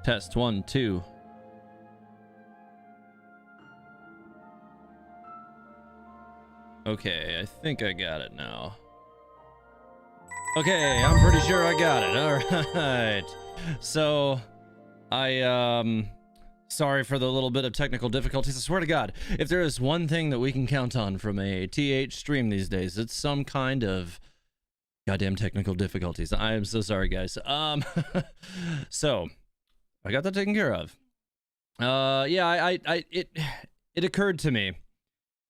Test 1, 2. Okay, I think I got it now. Okay, I'm pretty sure I got it. All right. So, sorry for the little bit of technical difficulties. I swear to God, if there is one thing that we can count on from a TH stream these days, it's some kind of goddamn technical difficulties. I am so sorry, guys. So I got that taken care of. Yeah, it occurred to me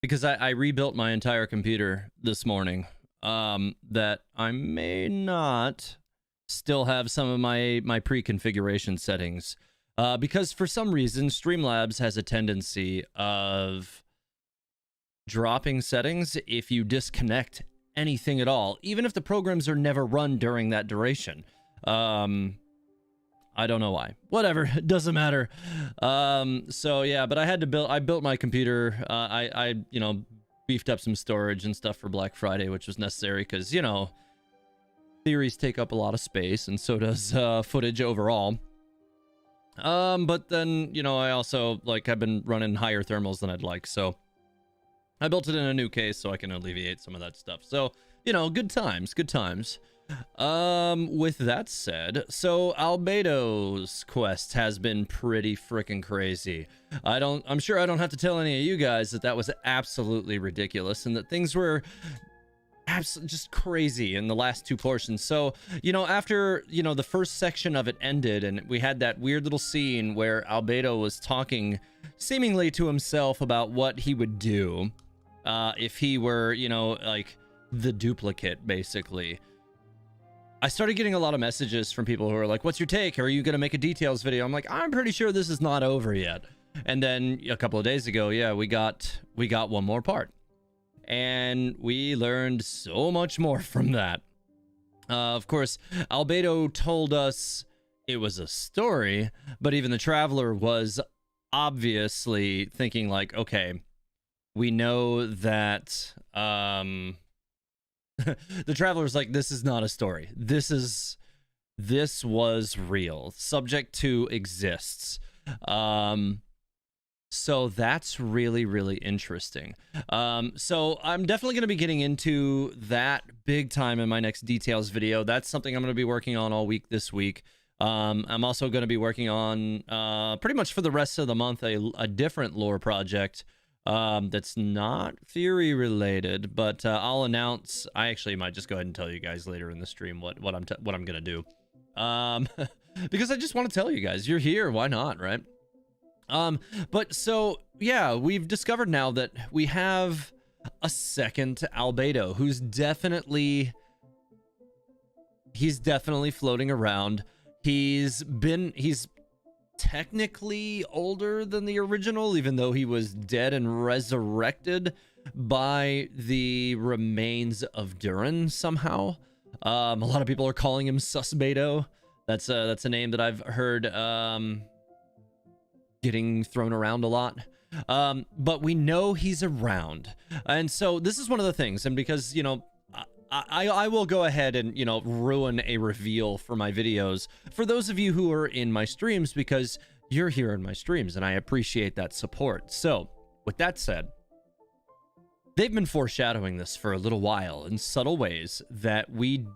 because I rebuilt my entire computer this morning, that I may not still have some of my pre-configuration settings, because for some reason Streamlabs has a tendency of dropping settings if you disconnect anything at all, even if the programs are never run during that duration. I don't know why. Whatever, it doesn't matter. So yeah, but I built my computer. I beefed up some storage and stuff for Black Friday, which was necessary because, theories take up a lot of space, and so does footage overall. But then, I also, I've been running higher thermals than I'd like, so I built it in a new case so I can alleviate some of that stuff. So, good times, good times. With that said, so Albedo's quest has been pretty freaking crazy. I'm sure I don't have to tell any of you guys that was absolutely ridiculous and that things were absolutely just crazy in the last two portions. So, after, the first section of it ended and we had that weird little scene where Albedo was talking seemingly to himself about what he would do if he were, the duplicate, basically. I started getting a lot of messages from people who are like, what's your take? Are you going to make a details video? I'm like, I'm pretty sure this is not over yet. And then a couple of days ago, yeah, we got one more part. And we learned so much more from that. Of course, Albedo told us it was a story, but even the Traveler was obviously thinking like, okay, we know that the Traveler's like, this is not a story. This was real. Subject 2 exists. So that's really, really interesting. So I'm definitely going to be getting into that big time in my next details video. That's something I'm going to be working on all week this week. I'm also going to be working on, pretty much for the rest of the month, a different lore project that's not theory related, but I'll announce. I actually might just go ahead and tell you guys later in the stream what I'm gonna do, because I just want to tell you guys. You're here, why not, right? But so yeah, we've discovered now that we have a second Albedo who's definitely floating around. He's technically older than the original, even though he was dead and resurrected by the remains of Durin somehow. A lot of people are calling him Susbedo. That's a name that I've heard getting thrown around a lot. But we know he's around, and so this is one of the things. And because I will go ahead and, ruin a reveal for my videos for those of you who are in my streams, because you're here in my streams and I appreciate that support. So with that said, they've been foreshadowing this for a little while in subtle ways that we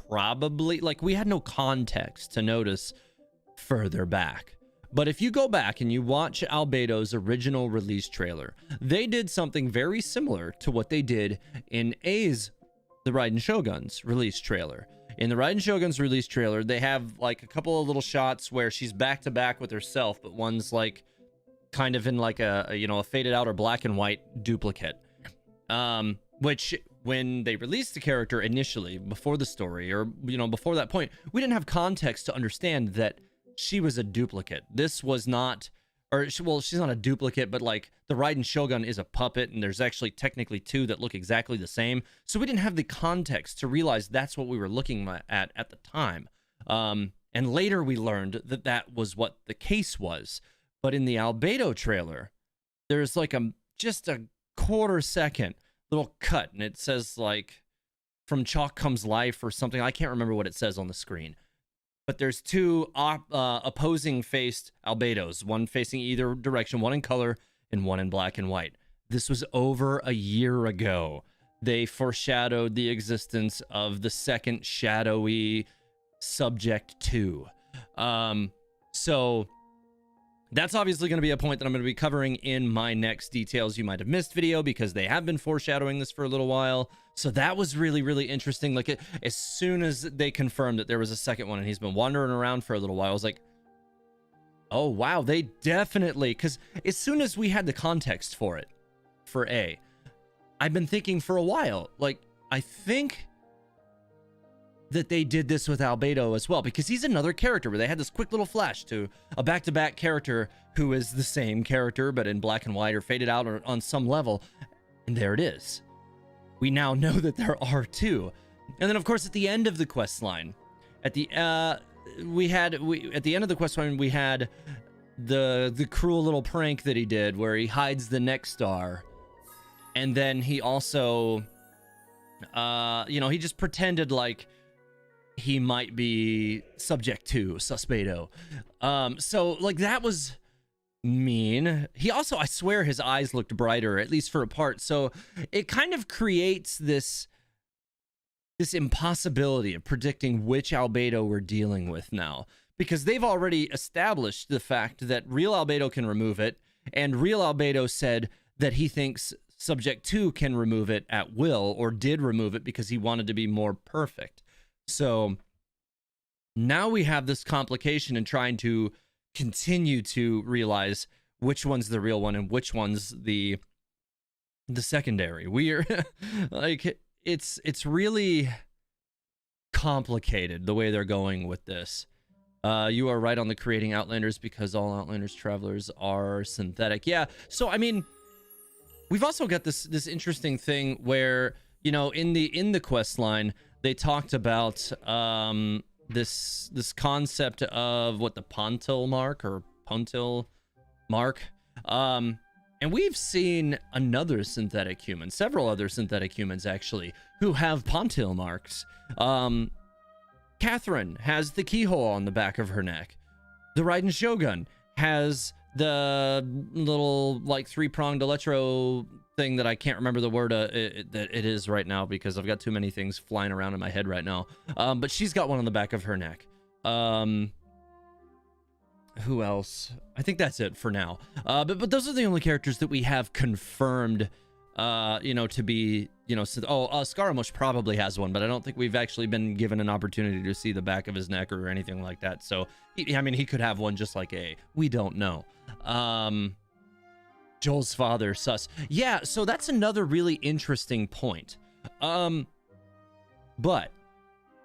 probably, we had no context to notice further back. But if you go back and you watch Albedo's original release trailer, they did something very similar to what they did in the Raiden Shogun's release trailer. In the Raiden Shogun's release trailer, they have a couple of little shots where she's back to back with herself, but one's kind of in a faded out or black and white duplicate. Which when they released the character initially, before the story, or before that point, we didn't have context to understand that she was a duplicate. This was not, well, she's not a duplicate, but the Raiden Shogun is a puppet, and there's actually technically two that look exactly the same. So we didn't have the context to realize that's what we were looking at the time. And later we learned that that was what the case was. But in the Albedo trailer, there's just a quarter-second little cut, and it says from Chalk Comes Life or something. I can't remember what it says on the screen. but there's two opposing faced albedos, one facing either direction, one in color and one in black and white. This was over a year ago. They foreshadowed the existence of the second shadowy subject 2. So that's obviously going to be a point that I'm going to be covering in my next Details You Might Have Missed video, because they have been foreshadowing this for a little while. So that was really, really interesting. Like, as soon as they confirmed that there was a second one and he's been wandering around for a little while, I was like, oh, wow, they definitely... Because as soon as we had the context for it, for A, I've been thinking for a while, like, I think that they did this with Albedo as well, because he's another character where they had this quick little flash to a back-to-back character who is the same character but in black and white or faded out or on some level, and there it is. We now know that there are two. And then of course at the end of the quest line, at the at the end of the quest line we had the cruel little prank that he did where he hides the neck star, and then he also he just pretended like he might be subject to Suspedo. So like that was mean. He also, I swear his eyes looked brighter, at least for a part. So it kind of creates this impossibility of predicting which Albedo we're dealing with now, because they've already established the fact that real Albedo can remove it, and real Albedo said that he thinks subject 2 can remove it at will, or did remove it because he wanted to be more perfect. So now we have this complication in trying to continue to realize which one's the real one and which one's the secondary. We're like, it's really complicated the way they're going with this. You are right on the creating Outlanders, because all Outlanders travelers are synthetic. Yeah, so I mean, we've also got this interesting thing where, you know, in the quest line, they talked about this concept of what the Pontil mark or Pontil mark, and we've seen another synthetic human, several other synthetic humans actually, who have Pontil marks. Catherine has the keyhole on the back of her neck. The Raiden Shogun has the little like 3-pronged electro thing that I can't remember the word that it is right now, because I've got too many things flying around in my head right now. But she's got one on the back of her neck. Who else? I think that's it for now. But those are the only characters that we have confirmed, to be, Scaramouche probably has one, but I don't think we've actually been given an opportunity to see the back of his neck or anything like that. So, he could have one just like A. We don't know. Joel's father, sus. Yeah, so that's another really interesting point. But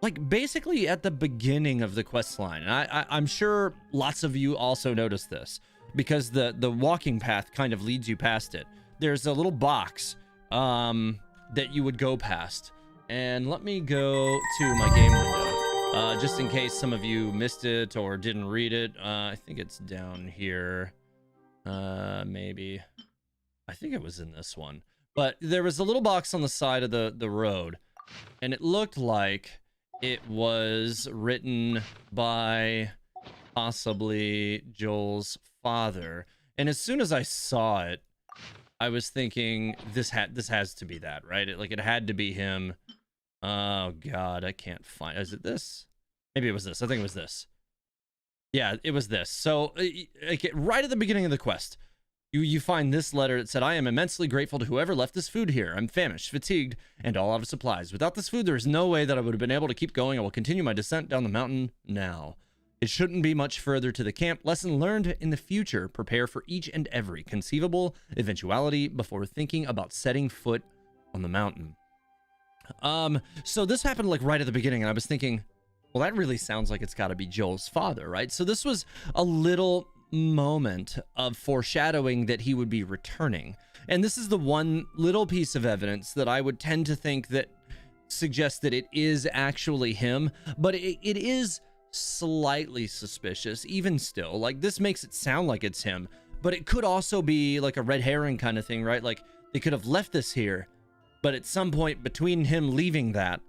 like basically at the beginning of the quest line, and I'm sure lots of you also noticed this, because the walking path kind of leads you past it. There's a little box that you would go past. And let me go to my game window, just in case some of you missed it or didn't read it. I think it's down here. Maybe. I think it was in this one. But there was a little box on the side of the road, and it looked like it was written by possibly Joel's father. And as soon as I saw it, I was thinking this has to be that, right? It had to be him. Oh god, I can't find. Is it this? Maybe it was this. I think it was this. Yeah, it was this. So like, right at the beginning of the quest, you find this letter that said, "I am immensely grateful to whoever left this food here. I'm famished, fatigued, and all out of supplies. Without this food, there is no way that I would have been able to keep going. I will continue my descent down the mountain now. It shouldn't be much further to the camp. Lesson learned: in the future, prepare for each and every conceivable eventuality before thinking about setting foot on the mountain." So this happened like right at the beginning, and I was thinking, well, that really sounds like it's got to be Joel's father, right? So this was a little moment of foreshadowing that he would be returning. And this is the one little piece of evidence that I would tend to think that suggests that it is actually him, but it is slightly suspicious even still. Like, this makes it sound like it's him, but it could also be like a red herring kind of thing, right? Like, they could have left this here, but at some point between him leaving that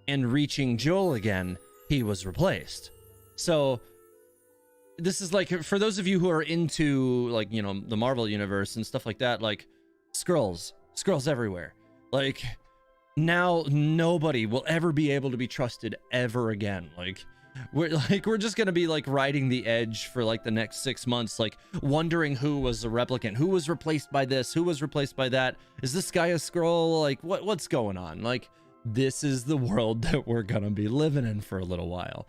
and reaching Joel again, he was replaced. So this is like, for those of you who are into, like, you know, the Marvel universe and stuff like that, like, scrolls everywhere. Like, now nobody will ever be able to be trusted ever again. Like, we're just gonna be like riding the edge for like the next 6 months, like wondering who was a replicant, who was replaced by this, who was replaced by that. Is this guy a scroll? Like, what's going on? Like, this is the world that we're gonna be living in for a little while.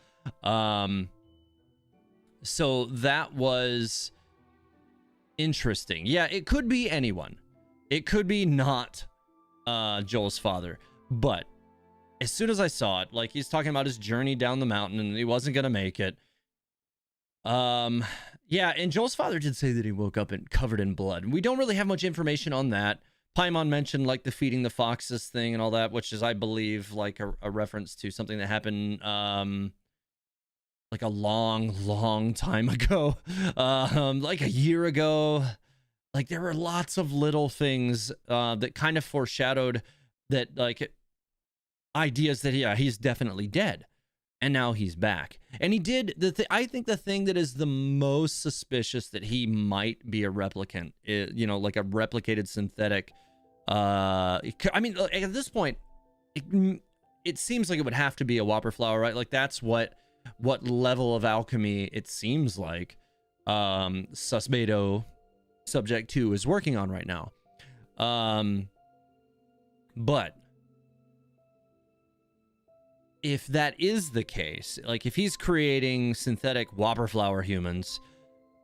So that was interesting. Yeah, it could be anyone. It could be not Joel's father, but as soon as I saw it, like, he's talking about his journey down the mountain and he wasn't gonna make it. Yeah, and Joel's father did say that he woke up and covered in blood. We don't really have much information on that. Paimon mentioned like the feeding the foxes thing and all that, which is, I believe, like a reference to something that happened like a long time ago, like a year ago. Like, there were lots of little things that kind of foreshadowed that, like, ideas that, yeah, he's definitely dead, and now he's back. And he did I think the thing that is the most suspicious that he might be a replicant, you know, like a replicated synthetic. I mean, at this point, it seems like it would have to be a Whopper flower, right? Like, that's what level of alchemy it seems like Susbedo Subject 2 is working on right now. But if that is the case, like, if he's creating synthetic Whopper flower humans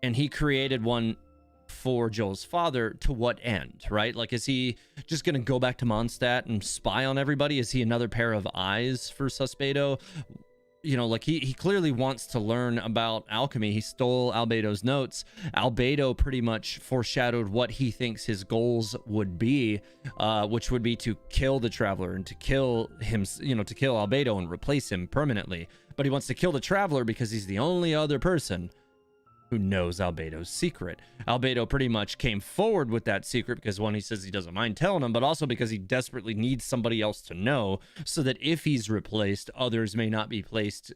and he created one for Joel's father, to what end, right? Like, is he just gonna go back to Mondstadt and spy on everybody? Is he another pair of eyes for Susbedo? You know, like, he clearly wants to learn about alchemy. He stole Albedo's notes. Albedo pretty much foreshadowed what he thinks his goals would be, which would be to kill the Traveler and to kill him, you know, to kill Albedo and replace him permanently. But he wants to kill the Traveler because he's the only other person who knows Albedo's secret. Albedo pretty much came forward with that secret because, one, he says he doesn't mind telling him, but also because he desperately needs somebody else to know, so that if he's replaced, others may not be placed,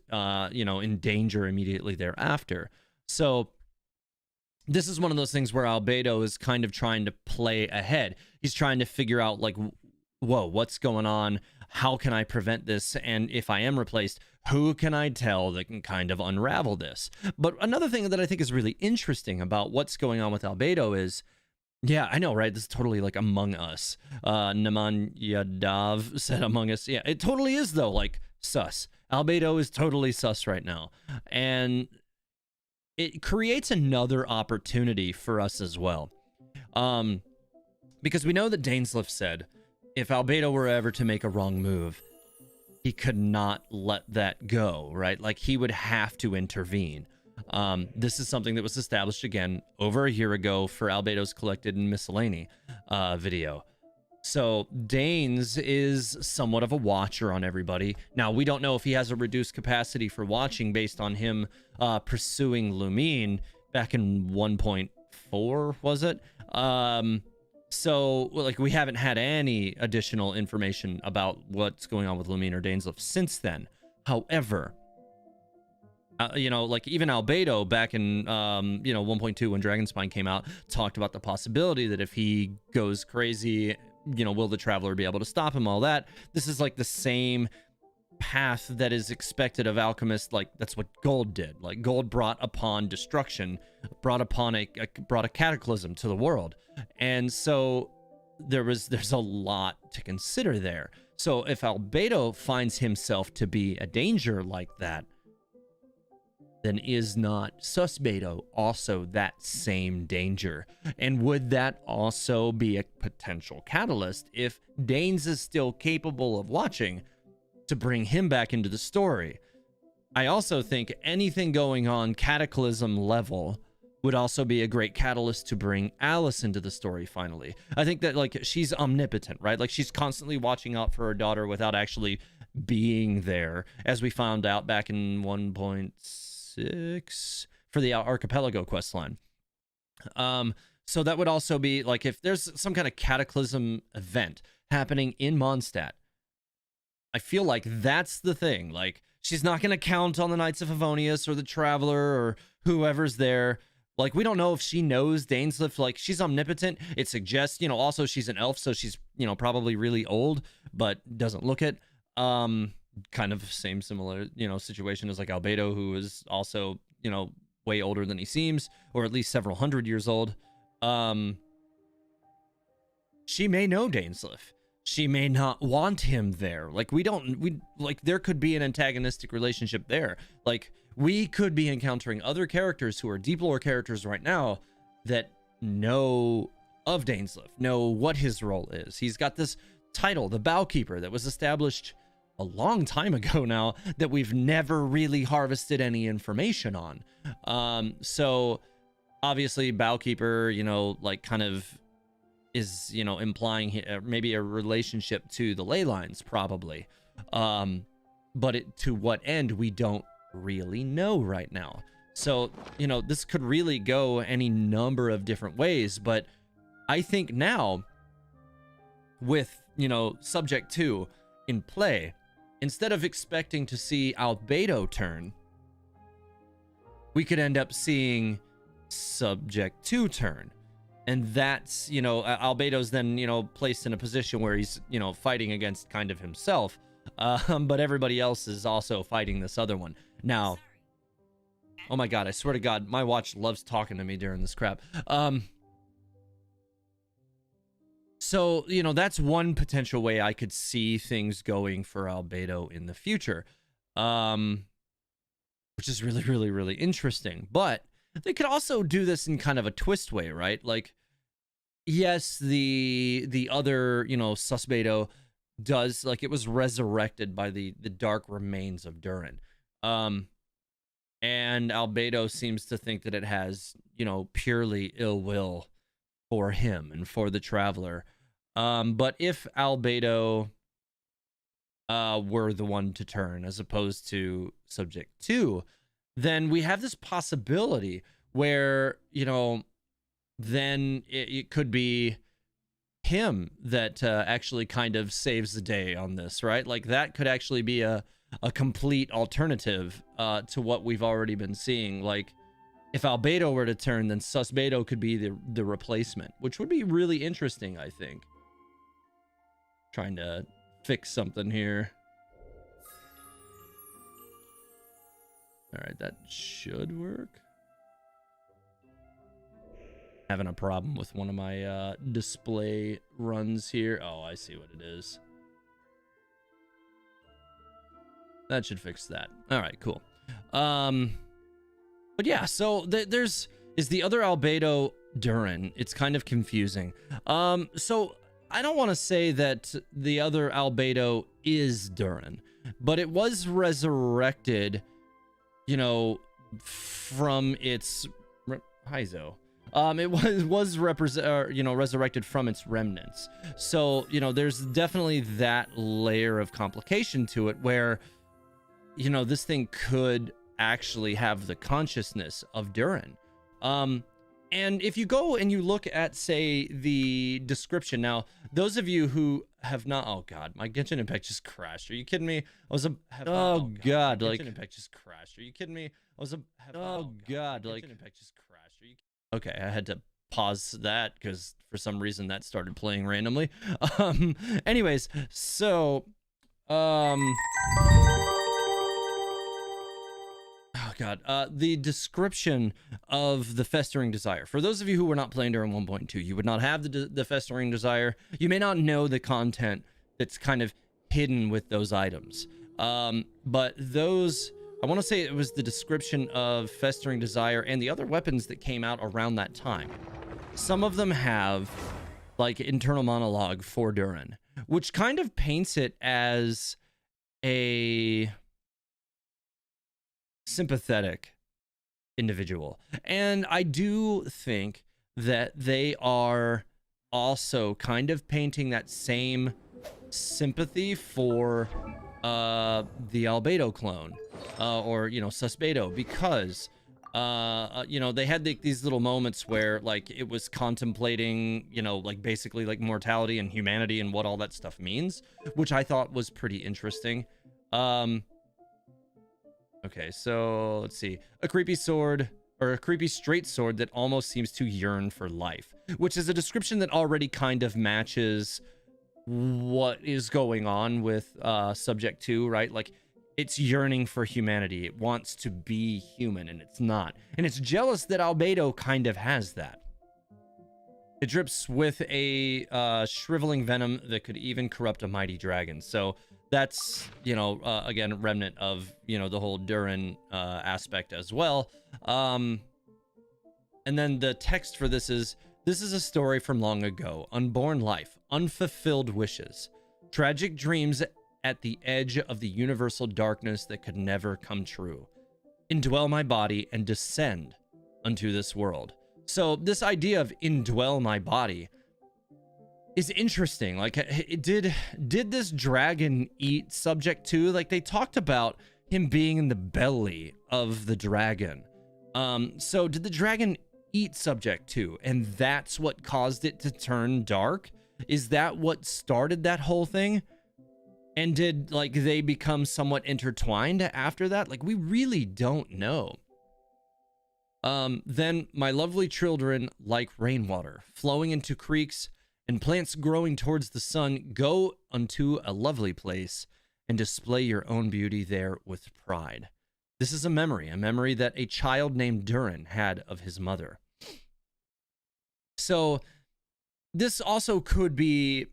you know, in danger immediately thereafter. So this is one of those things where Albedo is kind of trying to play ahead. He's trying to figure out, like, whoa, what's going on? How can I prevent this? And if I am replaced, who can I tell that can kind of unravel this? But another thing that I think is really interesting about what's going on with Albedo is, yeah, I know, right? This is totally like Among Us. Naman Yadav said Among Us. Yeah, it totally is, though, like, sus. Albedo is totally sus right now. And it creates another opportunity for us as well. Because we know that Dainsleif said, if Albedo were ever to make a wrong move, he could not let that go, right? Like, he would have to intervene. This is something that was established again over a year ago for Albedo's Collected in Miscellany video. So Danes is somewhat of a watcher on everybody. Now, we don't know if he has a reduced capacity for watching based on him pursuing Lumine back in 1.4, was it? So, like, we haven't had any additional information about what's going on with Lumine or Dainsleif since then. However, you know, like, even Albedo back in, you know, 1.2 when Dragonspine came out, talked about the possibility that if he goes crazy, you know, will the Traveler be able to stop him, all that. This is like the same path that is expected of alchemists. Like, that's what Gold did. Like, Gold brought upon destruction, brought a cataclysm to the world. And so there's a lot to consider there. So if Albedo finds himself to be a danger like that, then is not Susbedo also that same danger? And would that also be a potential catalyst if Danes is still capable of watching to bring him back into the story? I also think anything going on Cataclysm level would also be a great catalyst to bring Alice into the story finally. I think that, like, she's omnipotent, right? Like, she's constantly watching out for her daughter without actually being there, as we found out back in 1.6 for the Archipelago questline. So that would also be, like, if there's some kind of Cataclysm event happening in Mondstadt, I feel like that's the thing. Like, She's not going to count on the Knights of Favonius or the Traveler or whoever's there. Like, we don't know if she knows Dainsleif. Like, she's omnipotent. It suggests, you know, also she's an elf, so she's, you know, probably really old, but doesn't look it. Kind of same similar, you know, situation as like Albedo, who is also, you know, way older than he seems, or at least several hundred years old. She may know Dainsleif. She may not want him there. Like, we like, there could be an antagonistic relationship there. Like, we could be encountering other characters who are deep lore characters right now that know of Dainsleif, know what his role is. He's got this title, the Bowkeeper, that was established a long time ago now, that we've never really harvested any information on. So obviously Bowkeeper, you know, like, kind of is, you know, implying maybe a relationship to the ley lines, probably. But to what end, we don't really know right now. So, you know, this could really go any number of different ways, but I think now, with, you know, Subject 2 in play, instead of expecting to see Albedo turn, we could end up seeing Subject 2 turn. And that's, you know, Albedo's then, you know, placed in a position where he's, you know, fighting against kind of himself. But everybody else is also fighting this other one. Now, oh my God, I swear to God, my watch loves talking to me during this crap. So, you know, that's one potential way I could see things going for Albedo in the future. Which is really, really, really interesting. But they could also do this in kind of a twist way, right? Like, yes, the other, you know, Susbedo does, like, it was resurrected by the dark remains of Durin. And Albedo seems to think that it has, you know, purely ill will for him and for the Traveler. But if Albedo were the one to turn as opposed to Subject 2, then we have this possibility where, you know, then it could be him that actually kind of saves the day on this, right? Like, that could actually be a complete alternative to what we've already been seeing. Like, if Albedo were to turn, then Susbedo could be the replacement, which would be really interesting, I think. Trying to fix something here. All right, that should work. Having a problem with one of my display runs here. Oh, I see what it is. That should fix that. All right, cool. But yeah, so is the other Albedo Durin. It's kind of confusing. So I don't want to say that the other Albedo is Durin, but it was resurrected, you know, from its Heizo. It was resurrected from its remnants. So, you know, there's definitely that layer of complication to it where, you know, this thing could actually have the consciousness of Durin. And if you go and you look at, say, the description, now, those of you who have not, oh God, my Genshin Impact just crashed. Are you kidding me? Oh God, like, Genshin Impact just crashed. Are you kidding me? Oh God, like, Genshin Impact just crashed. Are you? Okay, I had to pause that because for some reason that started playing randomly. Anyways, so, oh God, the description of the Festering Desire. For those of you who were not playing during 1.2, you would not have the Festering Desire. You may not know the content that's kind of hidden with those items. But those, I want to say it was the description of Festering Desire and the other weapons that came out around that time. Some of them have, like, internal monologue for Durin, which kind of paints it as a sympathetic individual. And I do think that they are also kind of painting that same sympathy for the Albedo clone, or, you know, Susbedo, because you know, they had these little moments where, like, it was contemplating, you know, like, basically, like, mortality and humanity and what all that stuff means, which I thought was pretty interesting. Okay, so let's see. A creepy sword, or a creepy straight sword that almost seems to yearn for life, which is a description that already kind of matches what is going on with subject 2, right? Like, it's yearning for humanity. It wants to be human, and it's not. And it's jealous that Albedo kind of has that. It drips with a shriveling venom that could even corrupt a mighty dragon. So that's, you know, again, remnant of, you know, the whole Durin aspect as well. And then the text for this is a story from long ago. Unborn life, unfulfilled wishes, tragic dreams at the edge of the universal darkness that could never come true. Indwell my body and descend unto this world. So this idea of indwell my body is interesting. Like, did this dragon eat subject 2? Like, they talked about him being in the belly of the dragon. So did the dragon eat subject 2, and that's what caused it to turn dark? Is that what started that whole thing? And did, like, they become somewhat intertwined after that? Like, we really don't know. Then my lovely children, like rainwater, flowing into creeks and plants growing towards the sun, go unto a lovely place and display your own beauty there with pride. This is a memory that a child named Durin had of his mother. So this also could be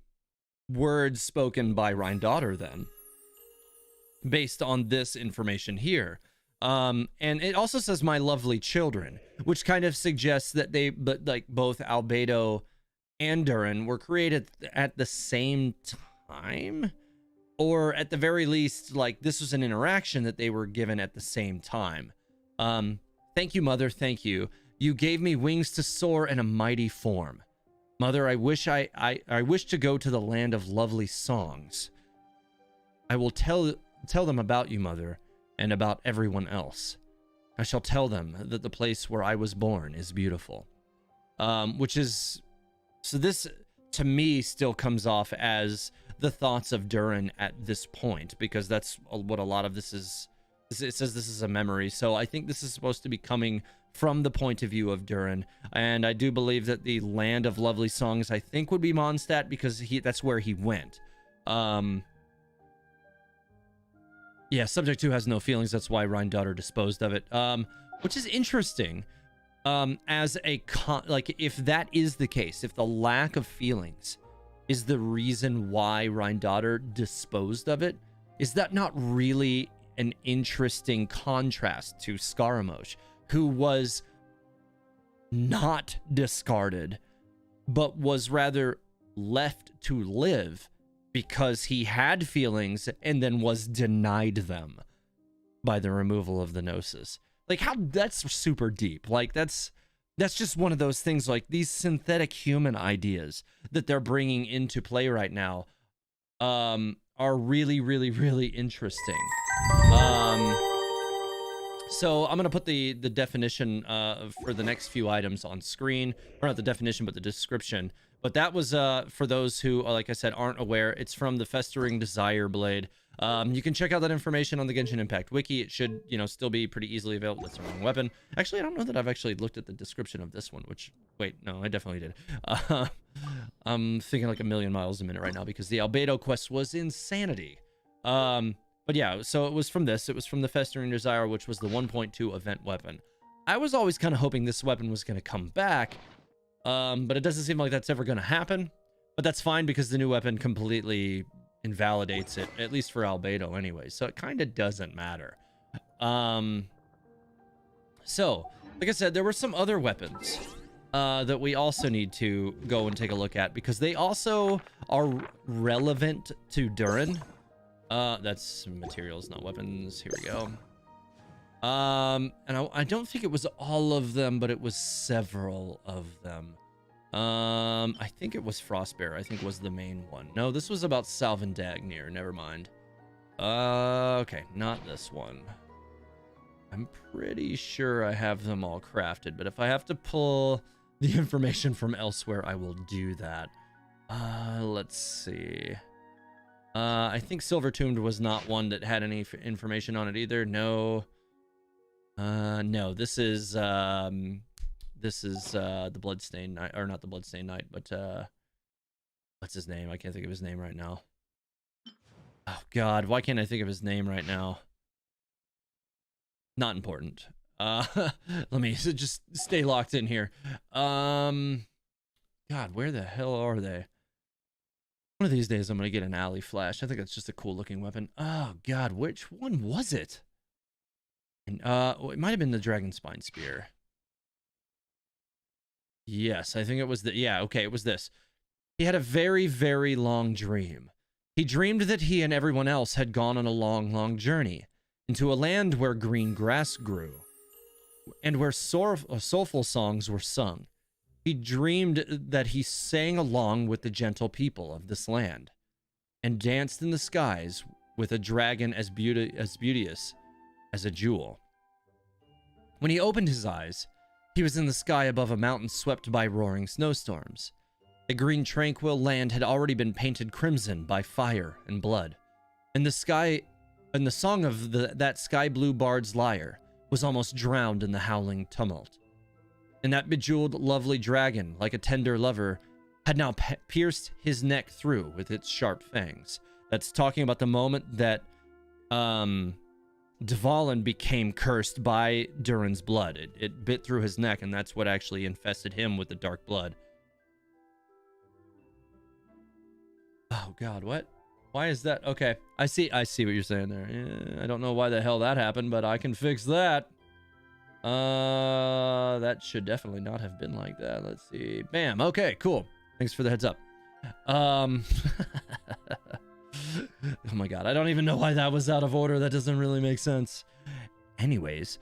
words spoken by Rhine-Daughter then, based on this information here. And it also says my lovely children, which kind of suggests that both Albedo and Durin were created at the same time, or at the very least, like, this was an interaction that they were given at the same time. Thank you, mother, thank you. You gave me wings to soar in a mighty form. Mother, I wish to go to the land of lovely songs. I will tell them about you, mother, and about everyone else. I shall tell them that the place where I was born is beautiful. Which is, so this to me still comes off as the thoughts of Durin at this point, because that's what a lot of this is. It says this is a memory, so I think this is supposed to be coming from the point of view of Durin, and I do believe that the land of lovely songs, I think, would be Mondstadt, because that's where he went. Yeah, subject 2 has no feelings. That's why Rhine-Daughter disposed of it. Which is interesting. As a like, if that is the case, if the lack of feelings is the reason why Rhine-Daughter disposed of it, is that not really an interesting contrast to Scaramouche, who was not discarded, but was rather left to live because he had feelings and then was denied them by the removal of the gnosis? Like, how, that's super deep. Like, that's just one of those things, like, these synthetic human ideas that they're bringing into play right now are really, really, really interesting. So I'm going to put the definition for the next few items on screen, or not the definition, but the description. But that was for those who, like I said, aren't aware. It's from the Festering Desire Blade. You can check out that information on the Genshin Impact wiki. It should, you know, still be pretty easily available. That's the wrong weapon. Actually, I don't know that I've actually looked at the description of this one, which, wait, no, I definitely did. I'm thinking like a million miles a minute right now, because the Albedo quest was insanity. But yeah, so it was from this. It was from the Festering Desire, which was the 1.2 event weapon. I was always kind of hoping this weapon was going to come back, but it doesn't seem like that's ever going to happen. But that's fine, because the new weapon completely invalidates it, at least for Albedo anyway, so it kind of doesn't matter. So, like I said, there were some other weapons that we also need to go and take a look at, because they also are relevant to Durin. That's materials, not weapons. Here we go. And I don't think it was all of them, but it was several of them. I think it was Frostbear, I think was the main one. No, this was about Salvin Dagnir, never mind. Okay, not this one. I'm pretty sure I have them all crafted, but if I have to pull the information from elsewhere, I will do that. Let's see. I think Silver Tombed was not one that had any information on it either. No. No, this is the Bloodstained Knight, or not the Bloodstained Knight, but what's his name? I can't think of his name right now. Oh God, why can't I think of his name right now? Not important. Let me just stay locked in here. God, where the hell are they? One of these days I'm gonna get an alley flash. I think it's just a cool looking weapon. Oh God, which one was it? And it might have been the Dragon Spine Spear. Yes, I think it was the, yeah, okay, it was this. He had a very, very long dream. He dreamed that he and everyone else had gone on a long, long journey into a land where green grass grew and where soulful songs were sung. He dreamed that he sang along with the gentle people of this land and danced in the skies with a dragon as beauteous as a jewel. When he opened his eyes, he was in the sky above a mountain swept by roaring snowstorms. The green tranquil land had already been painted crimson by fire and blood, and the sky and the song of that sky blue bard's lyre was almost drowned in the howling tumult. And that bejeweled lovely dragon, like a tender lover, had now pierced his neck through with its sharp fangs. That's talking about the moment that Dvalin became cursed by Durin's blood. It bit through his neck, and that's what actually infested him with the dark blood. Oh God, what? Why is that? Okay, I see what you're saying there. Yeah, I don't know why the hell that happened, but I can fix that. That should definitely not have been like that. Let's see. Bam. Okay, cool. Thanks for the heads up. Oh my God, I don't even know why that was out of order. That doesn't really make sense. Anyways,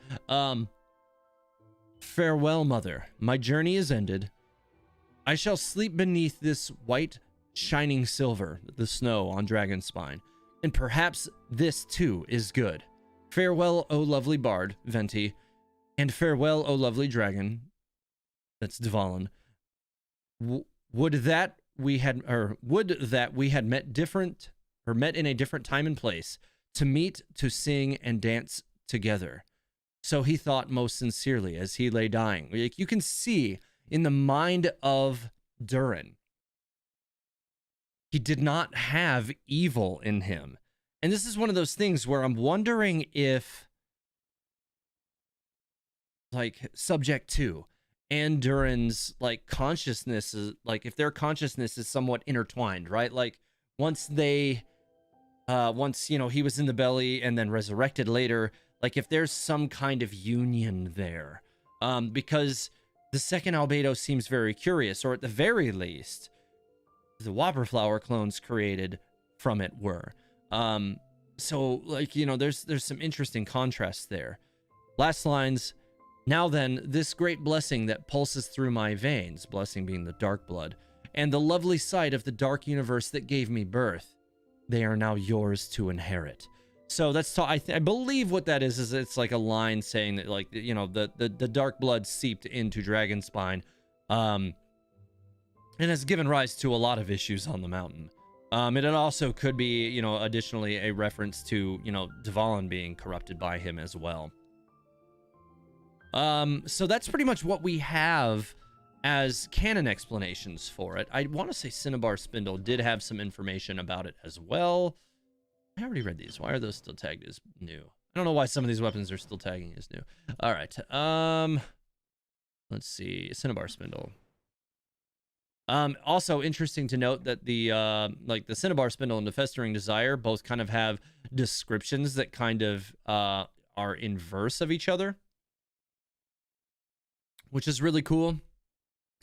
farewell, mother. My journey is ended. I shall sleep beneath this white shining silver, the snow on Dragonspine, and perhaps this too is good. Farewell, O lovely bard, Venti, and farewell, O lovely dragon. That's Dvalin. Would that we had met in a different time and place, to meet, to sing, and dance together. So he thought most sincerely as he lay dying. Like, you can see in the mind of Durin, he did not have evil in him. And this is one of those things where I'm wondering if, like, Subject 2 and Durin's, like, consciousness is, like, if their consciousness is somewhat intertwined, right? Like, once they, you know, he was in the belly and then resurrected later, like, if there's some kind of union there. Because the second Albedo seems very curious, or at the very least, the Whopper Flower clones created from it were. So, like, you know, there's some interesting contrasts there. Last lines. Now then, this great blessing that pulses through my veins, blessing being the dark blood, and the lovely sight of the dark universe that gave me birth, they are now yours to inherit. So that's I believe what that is it's like a line saying that, like, you know, the dark blood seeped into Dragonspine, and has given rise to a lot of issues on the mountain. And it also could be, you know, additionally a reference to, you know, Dvalin being corrupted by him as well. So that's pretty much what we have as canon explanations for it. I want to say Cinnabar Spindle did have some information about it as well. I already read these. Why are those still tagged as new? I don't know why some of these weapons are still tagging as new. All right. Let's see. Cinnabar Spindle. Also interesting to note that the like the Cinnabar Spindle and the Festering Desire both kind of have descriptions that kind of are inverse of each other, which is really cool.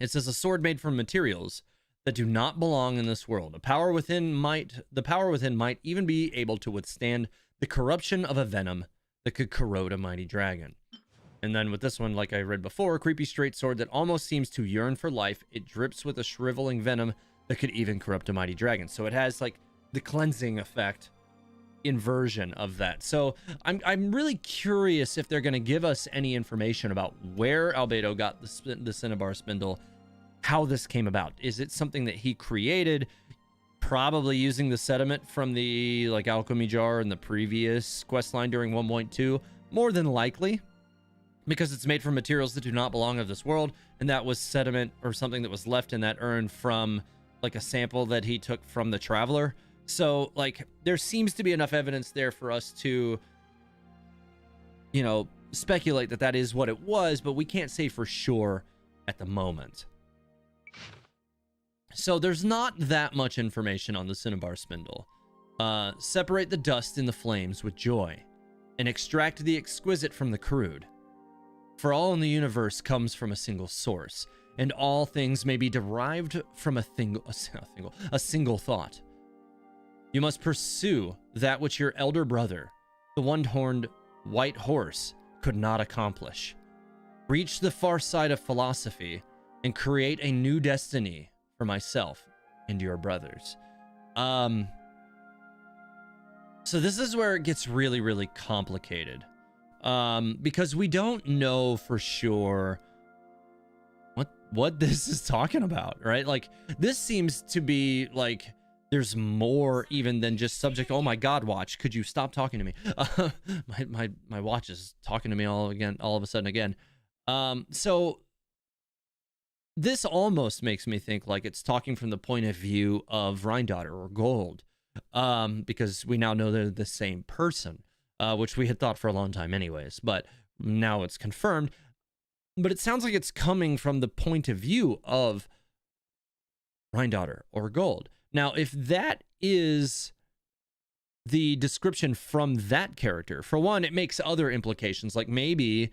It says a sword made from materials that do not belong in this world. The power within might even be able to withstand the corruption of a venom that could corrode a mighty dragon. And then with this one, like I read before, a creepy straight sword that almost seems to yearn for life. It drips with a shriveling venom that could even corrupt a mighty dragon. So it has like the cleansing effect inversion of that. So I'm really curious if they're going to give us any information about where Albedo got the Cinnabar Spindle, how this came about. Is it something that he created, probably using the sediment from the like alchemy jar in the previous quest line during 1.2? More than likely. because it's made from materials that do not belong of this world, and that was sediment or something that was left in that urn from like a sample that he took from the traveler. So like there seems to be enough evidence there for us to, you know, speculate that that is what it was, but we can't say for sure at the moment. So there's not that much information on the cinnabar spindle. Separate the dust in the flames with joy, and extract the exquisite from the crude. For all in the universe comes from a single source, and all things may be derived from a single thought. You must pursue that which your elder brother, the one-horned white horse, could not accomplish. Reach the far side of philosophy and create a new destiny for myself and your brothers. So this is where it gets really, really complicated. Because we don't know for sure what this is talking about, right? Like, this seems to be like there's more even than just subject. Oh my God, watch, could you stop talking to me? My watch is talking to me all of a sudden again. So this almost makes me think like it's talking from the point of view of Rhine-Daughter or Gold, because we now know they're the same person, which we had thought for a long time anyways, but now it's confirmed. But it sounds like it's coming from the point of view of Rhine-Daughter or Gold. Now, if that is the description from that character, for one, it makes other implications, like maybe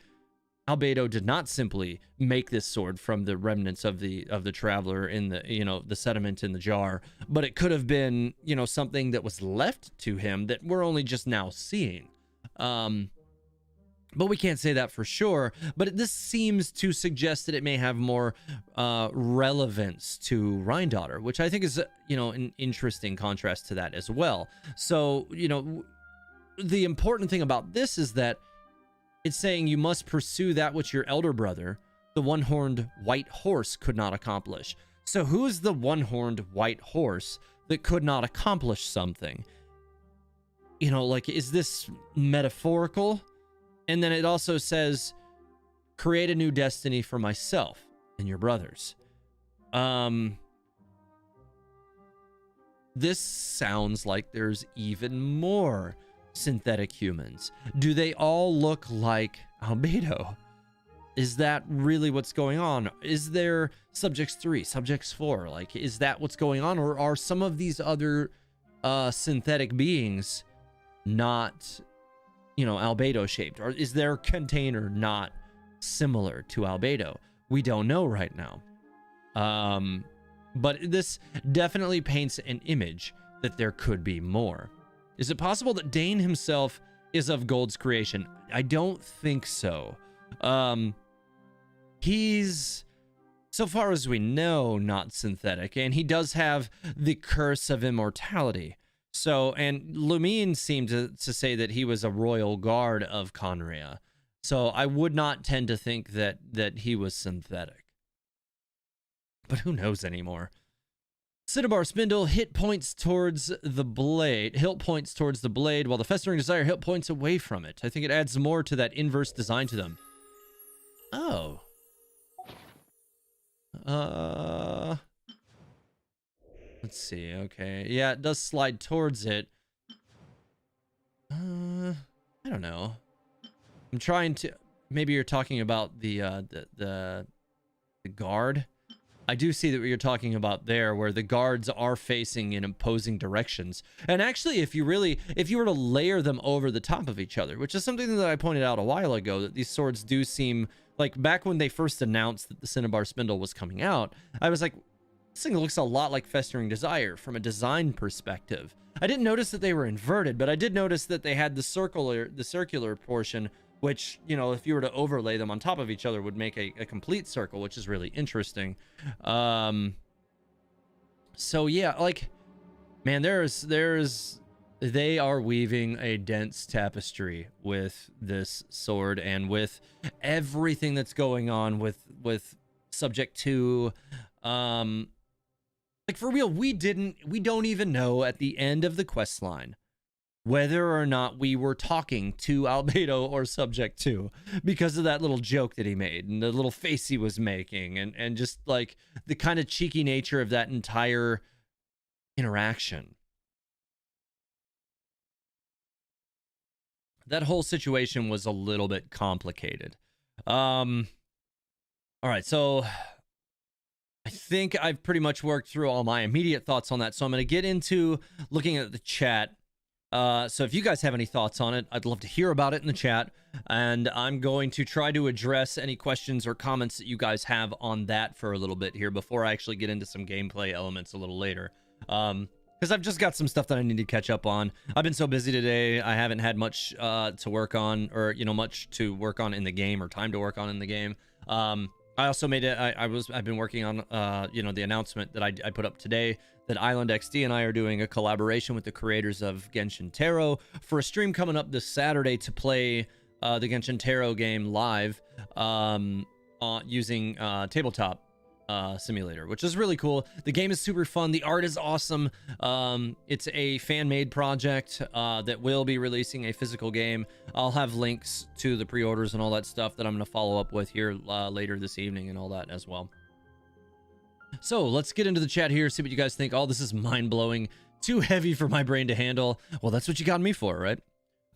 Albedo did not simply make this sword from the remnants of the traveler in the, you know, the sediment in the jar, but it could have been, you know, something that was left to him that we're only just now seeing. But we can't say that for sure. But this seems to suggest that it may have more relevance to Rhine-Daughter, which I think is, you know, an interesting contrast to that as well. So, you know, the important thing about this is that it's saying you must pursue that which your elder brother, the one-horned white horse, could not accomplish. So who is the one-horned white horse that could not accomplish something? You know, like, is this metaphorical? And then it also says, create a new destiny for myself and your brothers. This sounds like there's even more synthetic humans. Do they all look like Albedo? Is that really what's going on? Is there subjects 3, subjects 4? Like, is that what's going on? Or are some of these other synthetic beings not, you know, Albedo shaped? Or is their container not similar to Albedo? We don't know right now. But this definitely paints an image that there could be more. Is it possible that Dane himself is of Gold's creation? I don't think so. He's, so far as we know, not synthetic, and he does have the curse of immortality. So, and Lumine seemed to say that he was a royal guard of Conria. So I would not tend to think that he was synthetic. But who knows anymore? Cinnabar Spindle, hit points towards the blade. Hilt points towards the blade, while the Festering Desire hit points away from it. I think it adds more to that inverse design to them. Oh. Let's see. Okay. Yeah, it does slide towards it. I don't know. I'm trying to... Maybe you're talking about the guard. I do see that what you're talking about there, where the guards are facing in opposing directions. And actually, if you were to layer them over the top of each other, which is something that I pointed out a while ago, that these swords do seem like, back when they first announced that the Cinnabar Spindle was coming out, I was like, this thing looks a lot like Festering Desire from a design perspective. I didn't notice that they were inverted, but I did notice that they had the circular portion, which, you know, if you were to overlay them on top of each other, would make a complete circle, which is really interesting. So yeah, like, man, they are weaving a dense tapestry with this sword, and with everything that's going on with Subject 2. Like, for real, we don't even know at the end of the quest line whether or not we were talking to Albedo or subject to, because of that little joke that he made and the little face he was making, and just like the kind of cheeky nature of that entire interaction. That whole situation was a little bit complicated. All right, so I think I've pretty much worked through all my immediate thoughts on that. So I'm going to get into looking at the chat. So if you guys have any thoughts on it, I'd love to hear about it in the chat. And I'm going to try to address any questions or comments that you guys have on that for a little bit here before I actually get into some gameplay elements a little later. Because I've just got some stuff that I need to catch up on. I've been so busy today. I haven't had much to work on, or much to work on in the game, or time to work on in the game. I also made it. I've been working on the announcement that I put up today that Island XD and I are doing a collaboration with the creators of Genshin Tarot for a stream coming up this Saturday to play the Genshin Tarot game live using tabletop simulator, which is really cool. The game is super fun. The art is awesome. It's a fan-made project that will be releasing a physical game. I'll have links to the pre-orders and all that stuff that I'm going to follow up with here later this evening and all that as well. So let's get into the chat here, see what you guys think. Oh, this is mind-blowing. Too heavy for my brain to handle. Well, that's what you got me for, right?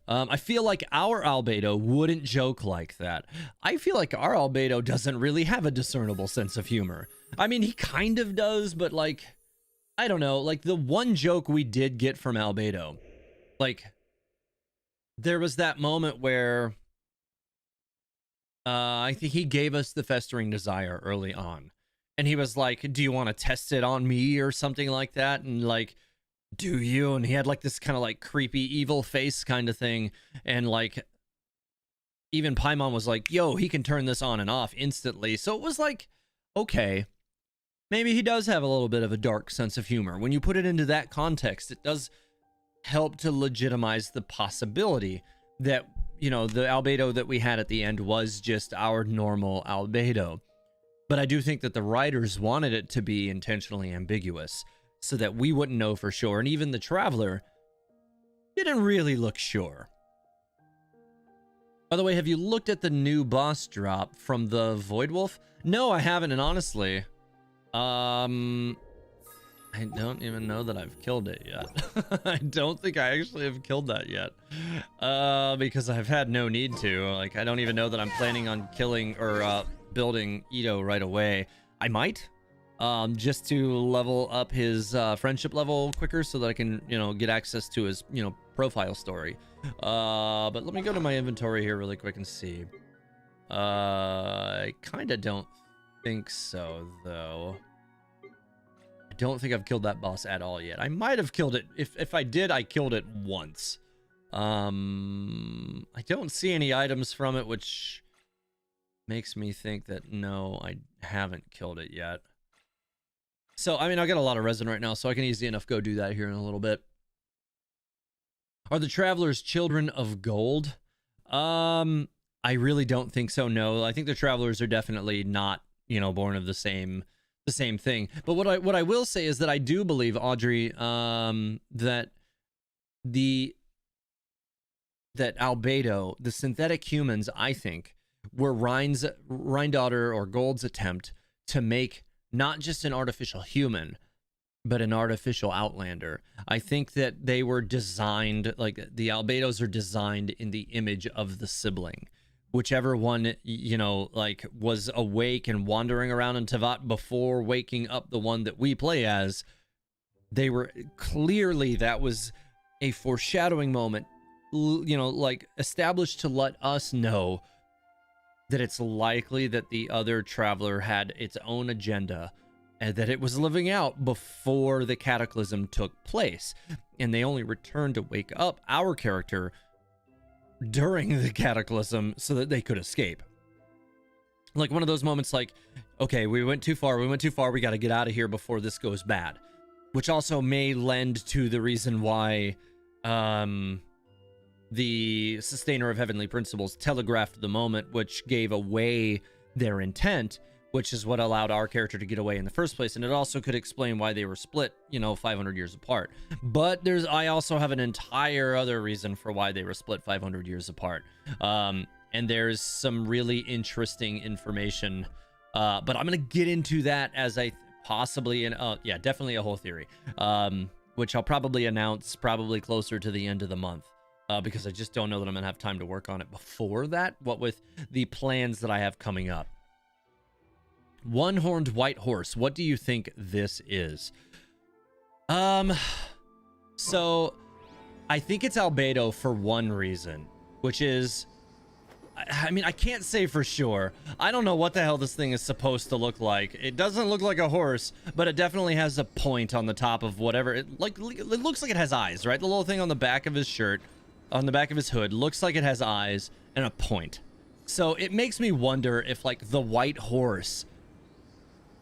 I feel like our Albedo wouldn't joke like that. I feel like our Albedo doesn't really have a discernible sense of humor. I mean, he kind of does, but like, I don't know, like the one joke we did get from Albedo, like there was that moment where I think he gave us the Festering Desire early on. And he was like, do you want to test it on me or something like that? And like, do you? And he had like this kind of like creepy evil face kind of thing. And like, even Paimon was like, yo, he can turn this on and off instantly. So it was like, okay, maybe he does have a little bit of a dark sense of humor. When you put it into that context, it does help to legitimize the possibility that, the Albedo that we had at the end was just our normal Albedo. But I do think that the writers wanted it to be intentionally ambiguous so that we wouldn't know for sure. And even the Traveler didn't really look sure. By the way, have you looked at the new boss drop from the Void Wolf? No, I haven't. And honestly, I don't even know that I've killed it yet. I don't think I actually have killed that yet. Because I've had no need to. Like, I don't even know that I'm planning on killing or building Ito right away. I might, just to level up his friendship level quicker so that I can, get access to his, profile story. But let me go to my inventory here really quick and see. I kind of don't think so, though. I don't think I've killed that boss at all yet. I might have killed it. If I did, I killed it once. I don't see any items from it, which makes me think that no, I haven't killed it yet. So, I mean, I got a lot of resin right now, so I can easily enough go do that here in a little bit. Are the Travelers children of gold? I really don't think so, no. I think the Travelers are definitely not, born of the same thing. But what I will say is that I do believe, Audrey, that Albedo, the synthetic humans, I think, were Rhindaughter or Gold's attempt to make not just an artificial human, but an artificial Outlander. I think that they were designed, like the Albedos are designed in the image of the sibling. Whichever one, like was awake and wandering around in Tevat before waking up the one that we play as, they were clearly, that was a foreshadowing moment, like established to let us know that it's likely that the other Traveler had its own agenda and that it was living out before the cataclysm took place. And they only returned to wake up our character during the cataclysm so that they could escape. Like one of those moments like, okay, we went too far, we got to get out of here before this goes bad. Which also may lend to the reason why the Sustainer of Heavenly Principles telegraphed the moment, which gave away their intent, which is what allowed our character to get away in the first place. And it also could explain why they were split, 500 years apart. But I also have an entire other reason for why they were split 500 years apart. And there's some really interesting information, but I'm going to get into that as I possibly, definitely a whole theory, which I'll probably announce probably closer to the end of the month. Because I just don't know that I'm going to have time to work on it before that, what with the plans that I have coming up. One-horned white horse. What do you think this is? So I think it's Albedo for one reason, which is, I mean, I can't say for sure. I don't know what the hell this thing is supposed to look like. It doesn't look like a horse, but it definitely has a point on the top of whatever. It looks like it has eyes, right? The little thing on the back of his shirt, on the back of his hood, looks like it has eyes and a point. So it makes me wonder if like the white horse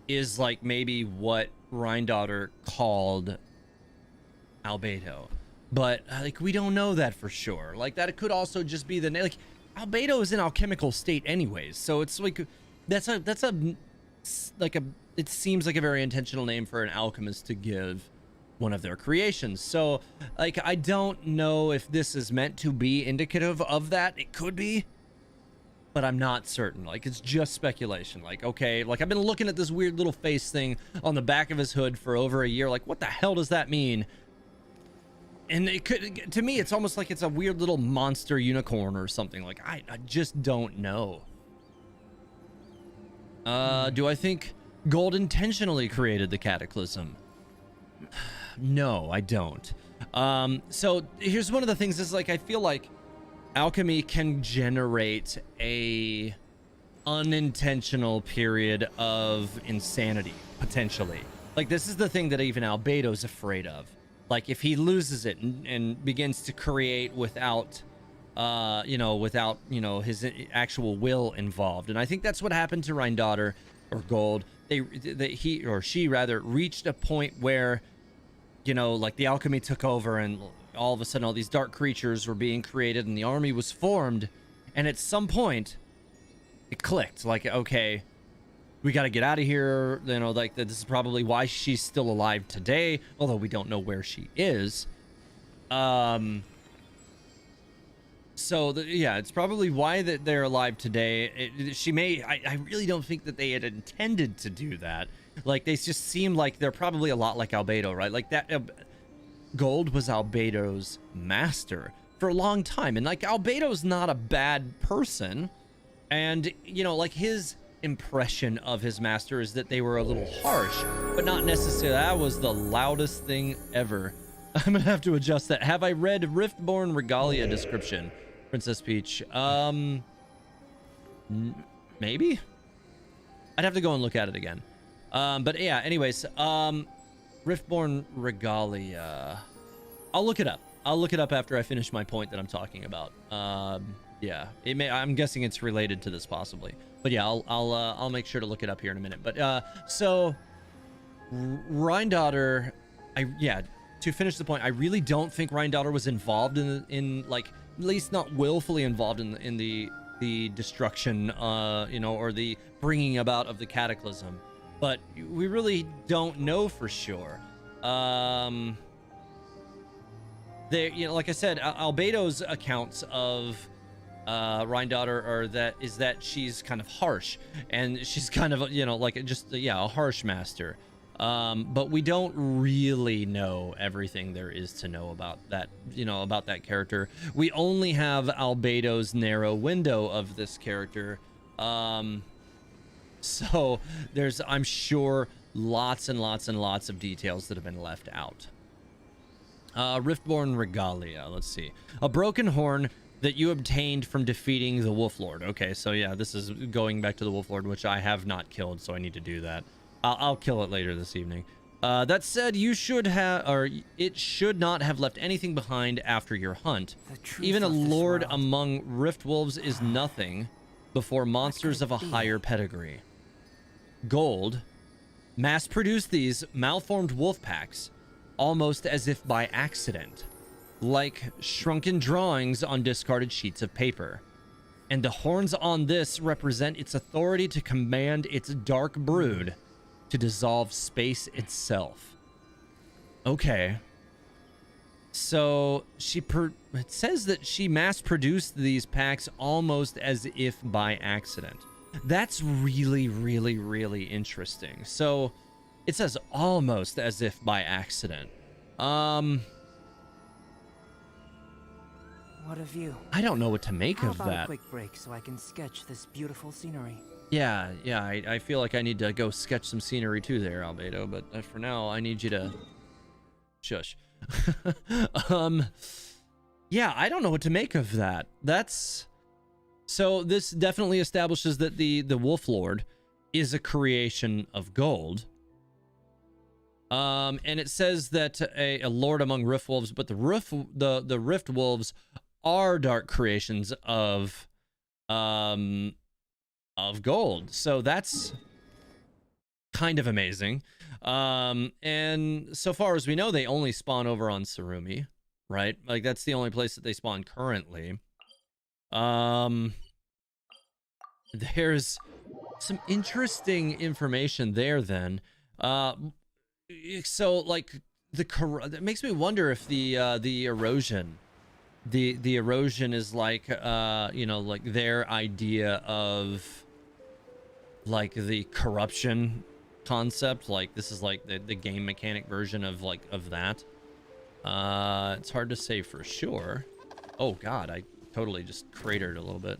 is like maybe what Rhindaughter called Albedo, but like we don't know that for sure. Like that it could also just be the name. Like Albedo is in alchemical state anyways, so it's like it seems like a very intentional name for an alchemist to give one of their creations. So like I don't know if this is meant to be indicative of that. It could be, but I'm not certain. Like it's just speculation. Like, okay, like I've been looking at this weird little face thing on the back of his hood for over a year. Like what the hell does that mean? And it could, to me, it's almost like it's a weird little monster unicorn or something. Like I just don't know. Do I think Gold intentionally created the cataclysm? No, I don't. So here's one of the things is like I feel like alchemy can generate a unintentional period of insanity, potentially. Like this is the thing that even Albedo's afraid of. Like if he loses it and begins to create without his actual will involved. And I think that's what happened to Rhindaughter or Gold. He or she rather reached a point where, like the alchemy took over and all of a sudden all these dark creatures were being created and the army was formed. And at some point it clicked like, okay, we got to get out of here. Like this is probably why she's still alive today, although we don't know where she is. It's probably why that they're alive today. I really don't think that they had intended to do that. Like they just seem like they're probably a lot like Albedo, right? Like that Gold was Albedo's master for a long time. And like Albedo's not a bad person. And like his impression of his master is that they were a little harsh, but not necessarily. That was the loudest thing ever. I'm gonna have to adjust that. Have I read Riftborn Regalia description, Princess Peach? Maybe. I'd have to go and look at it again. But yeah, anyways, Riftborn Regalia. I'll look it up. I'll look it up after I finish my point that I'm talking about. Yeah, I'm guessing it's related to this possibly. But yeah, I'll make sure to look it up here in a minute. But so Rhindaughter, to finish the point, I really don't think Rhindaughter was involved in like, at least not willfully involved in the destruction, or the bringing about of the cataclysm. But we really don't know for sure. Like I said, Albedo's accounts of Rhindaughter is that she's kind of harsh, and she's kind of a harsh master. But we don't really know everything there is to know about that character. We only have Albedo's narrow window of this character. So there's, I'm sure, lots and lots and lots of details that have been left out. Riftborn Regalia, let's see. A broken horn that you obtained from defeating the Wolf Lord. Okay, so yeah, this is going back to the Wolf Lord, which I have not killed, so I need to do that. I'll kill it later this evening. That said, it should not have left anything behind after your hunt. Even a lord among rift wolves is nothing before monsters of a higher pedigree. Gold mass-produced these malformed wolf packs almost as if by accident, like shrunken drawings on discarded sheets of paper. and the horns on this represent its authority to command its dark brood to dissolve space itself. Okay. So it says that she mass-produced these packs almost as if by accident. That's really, really, really interesting. So it says almost as if by accident. What a view. I don't know what to make of How about that. a quick break so I can sketch this beautiful scenery? Yeah, I feel like I need to go sketch some scenery too there, Albedo, but for now I need you to shush. Yeah, I don't know what to make of that. So this definitely establishes that the Wolf Lord is a creation of gold. And it says that a lord among Rift Wolves, but the Rift Wolves are dark creations of gold. So that's kind of amazing. And so far as we know, they only spawn over on Sarumi, right? Like that's the only place that they spawn currently. There's some interesting information there then. So like that makes me wonder if the erosion is like you know, like their idea of like the corruption concept. Like this is like the game mechanic version of that. It's hard to say for sure. Oh god, I totally just cratered a little bit.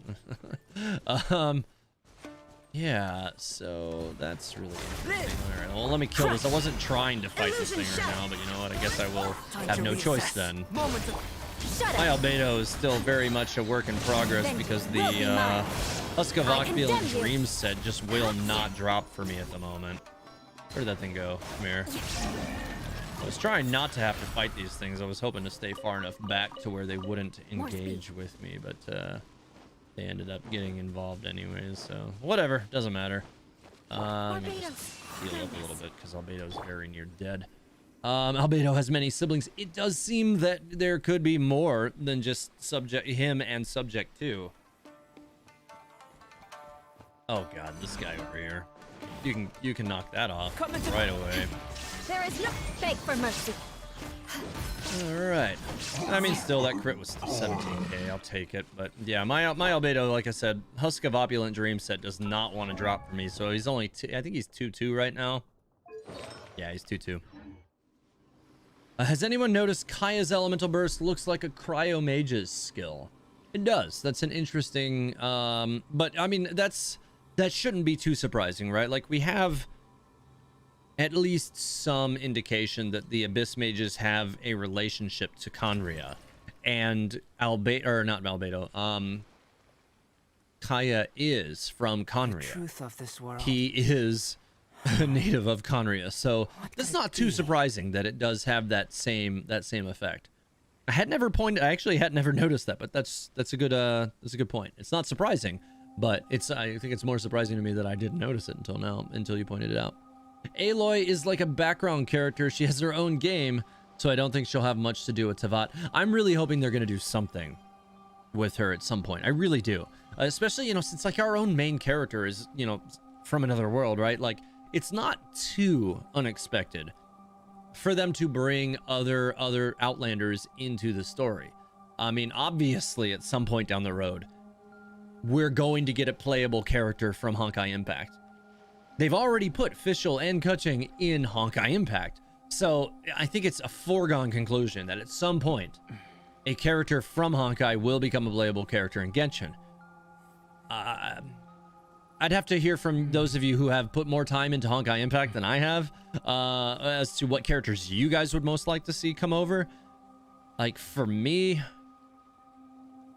Yeah, so that's really interesting. All right, well, let me kill this. I wasn't trying to fight this thing right now, but you know what? I guess I will have no choice then. My Albedo is still very much a work in progress because the Husk of Octfield Dream set just will not drop for me at the moment. Where did that thing go? Come here. I was trying not to have to fight these things. I was hoping to stay far enough back to where they wouldn't engage with me, but they ended up getting involved anyways, so whatever, doesn't matter. Let me just heal up a little bit because Albedo's very near dead. Albedo has many siblings. It does seem that there could be more than just him and subject 2. Oh god, this guy over here. You can knock that off right away. There is no beg for mercy. Alright. I mean, still, that crit was still 17k. I'll take it. But yeah, my Albedo, like I said, Husk of Opulent Dream set does not want to drop for me. So he's only, I think he's 2-2 right now. Yeah, he's 2-2. Has anyone noticed Kaya's Elemental Burst looks like a Cryo Mage's skill? It does. That's an interesting, but I mean, that shouldn't be too surprising, right? Like, we have at least some indication that the Abyss Mages have a relationship to Conria, and Kaya is from Conria. Truth of this world. He is a native of Conria, so that's not too surprising that it does have that same effect. I actually had never noticed that, but that's a good point. It's not surprising, but I think it's more surprising to me that I didn't notice it until now, until you pointed it out. Aloy is like a background character. She has her own game, so I don't think she'll have much to do with Teyvat. I'm really hoping they're going to do something with her at some point. I really do. Especially, you know, since like our own main character is, you know, from another world, right? Like, it's not too unexpected for them to bring other Outlanders into the story. I mean, obviously, at some point down the road, we're going to get a playable character from Honkai Impact. They've already put Fischl and Kuching in Honkai Impact, so I think it's a foregone conclusion that at some point, a character from Honkai will become a playable character in Genshin. I'd have to hear from those of you who have put more time into Honkai Impact than I have, as to what characters you guys would most like to see come over. Like, for me,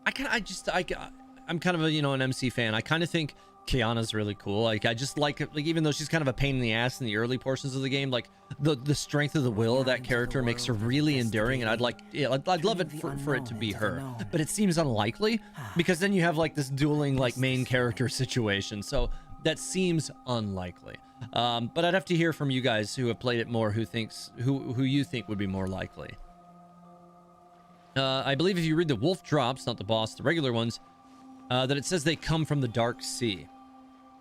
I'm kind of a, you know, an MC fan. I kind of think Kiana's really cool. Like, I just like even though she's kind of a pain in the ass in the early portions of the game, like the strength of the will of that character makes her really endearing, and I'd love it for it to be her. But it seems unlikely because then you have like this dueling like main character situation. So that seems unlikely. But I'd have to hear from you guys who have played it more, who you think would be more likely. I believe if you read the wolf drops, not the boss, the regular ones, that it says they come from the Dark Sea.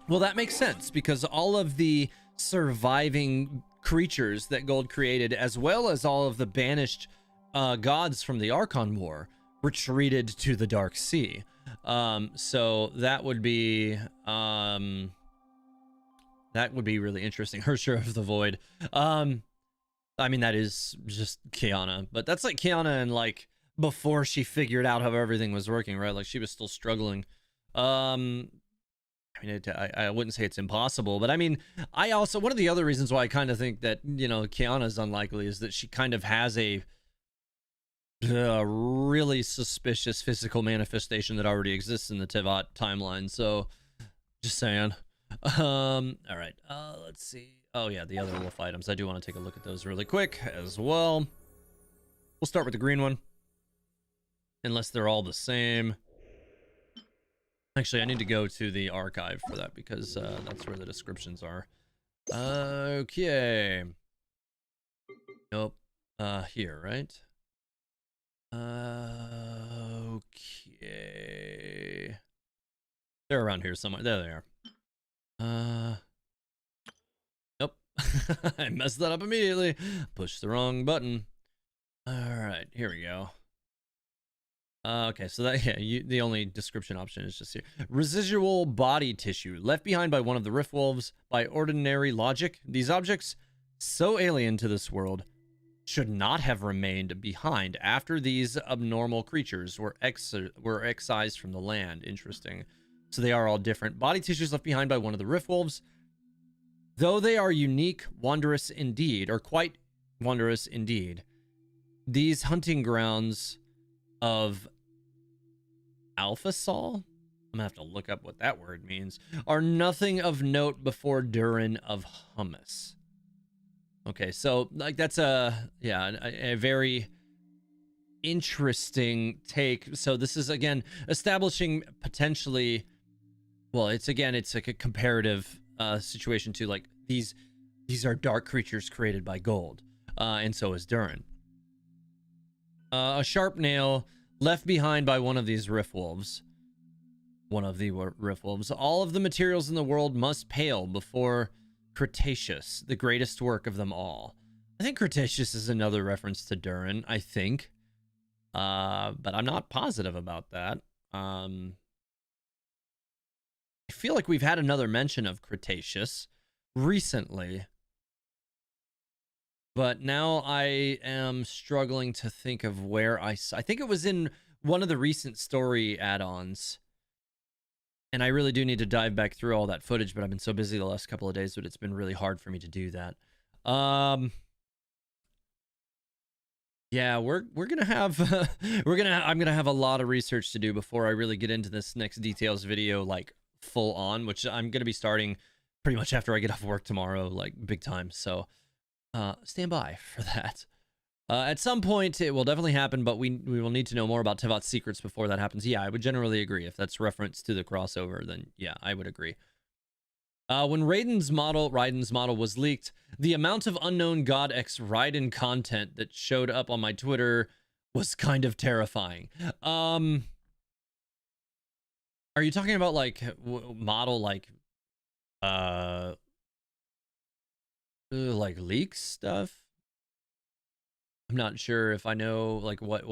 Well, that makes sense because all of the surviving creatures that Gold created, as well as all of the banished gods from the Archon War, retreated to the Dark Sea. So that would be really interesting. Hersher of the Void. I mean, that is just Kiana, but that's like Kiana and like before she figured out how everything was working, right? Like she was still struggling. I mean, I wouldn't say it's impossible, but I mean, I also, one of the other reasons why I kind of think that, you know, Kiana's unlikely is that she kind of has a really suspicious physical manifestation that already exists in the Tevat timeline. So just saying. All right, let's see. Oh yeah, the other wolf items. I do want to take a look at those really quick as well. We'll start with the green one. Unless they're all the same. Actually, I need to go to the archive for that because that's where the descriptions are. Okay. Nope. Here, right? Okay. They're around here somewhere. There they are. Nope. I messed that up immediately. Pushed the wrong button. All right, here we go. Okay, so that, yeah, the only description option is just here. Residual body tissue left behind by one of the Rift Wolves. By ordinary logic, these objects, so alien to this world, should not have remained behind after these abnormal creatures were excised from the land. Interesting. So they are all different. Body tissues left behind by one of the Rift Wolves. Though they are unique, wondrous indeed, or quite wondrous indeed, these hunting grounds of Alpha Sol, I'm gonna have to look up what that word means, are nothing of note before Durin of Hummus. Okay, so like that's a very interesting take. So this is again establishing potentially, well, it's like a comparative situation to like these are dark creatures created by Gold, and so is Durin. A sharp nail left behind by one of these Rift Wolves. One of the Rift Wolves. All of the materials in the world must pale before Cretaceous, the greatest work of them all. I think Cretaceous is another reference to Durin, I think. But I'm not positive about that. I feel like we've had another mention of Cretaceous recently. But now I am struggling to think of where I think it was in one of the recent story add-ons. And I really do need to dive back through all that footage, but I've been so busy the last couple of days that it's been really hard for me to do that. Yeah, we're gonna have I'm gonna have a lot of research to do before I really get into this next details video, like full on, which I'm gonna be starting pretty much after I get off work tomorrow, like big time. So stand by for that. At some point it will definitely happen, but we will need to know more about Tevat's secrets before that happens. Yeah, I would generally agree. If that's reference to the crossover, then yeah, I would agree. When Raiden's model was leaked, the amount of unknown God X Raiden content that showed up on my Twitter was kind of terrifying. Are you talking about like model like leaks stuff? I'm not sure if I know like what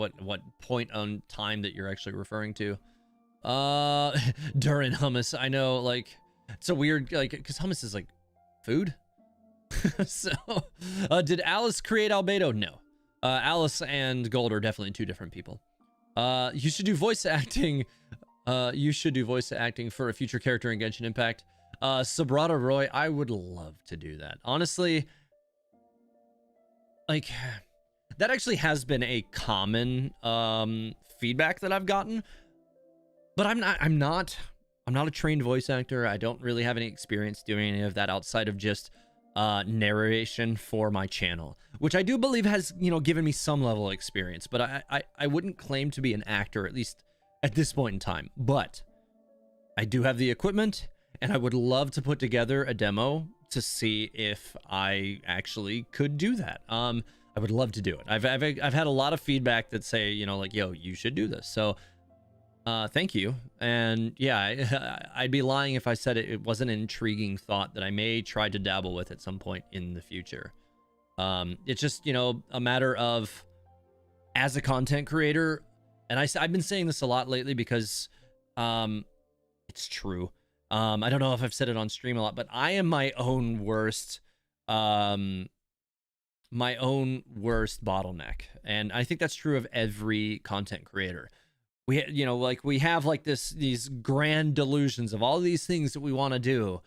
point on time that you're actually referring to. Durin hummus. I know, like it's a weird, like, because hummus is like food. So did Alice create Albedo? No. Alice and Gold are definitely two different people. You should do voice acting. You should do voice acting for a future character in Genshin Impact. Sabrata Roy, I would love to do that. Honestly, like that actually has been a common feedback that I've gotten. But I'm not a trained voice actor. I don't really have any experience doing any of that outside of just narration for my channel, which I do believe has, you know, given me some level of experience, but I wouldn't claim to be an actor, at least at this point in time. But I do have the equipment, and I would love to put together a demo to see if I actually could do that. I would love to do it. I've had a lot of feedback that say, you know, like, yo, you should do this. So Thank you. And yeah, I'd be lying if I said it wasn't an intriguing thought that I may try to dabble with at some point in the future. It's just, you know, a matter of, as a content creator, and I've been saying this a lot lately because it's true. I don't know if I've said it on stream a lot, but I am my own worst bottleneck. And I think that's true of every content creator. We, you know, like we have like these grand delusions of all these things that we want to do.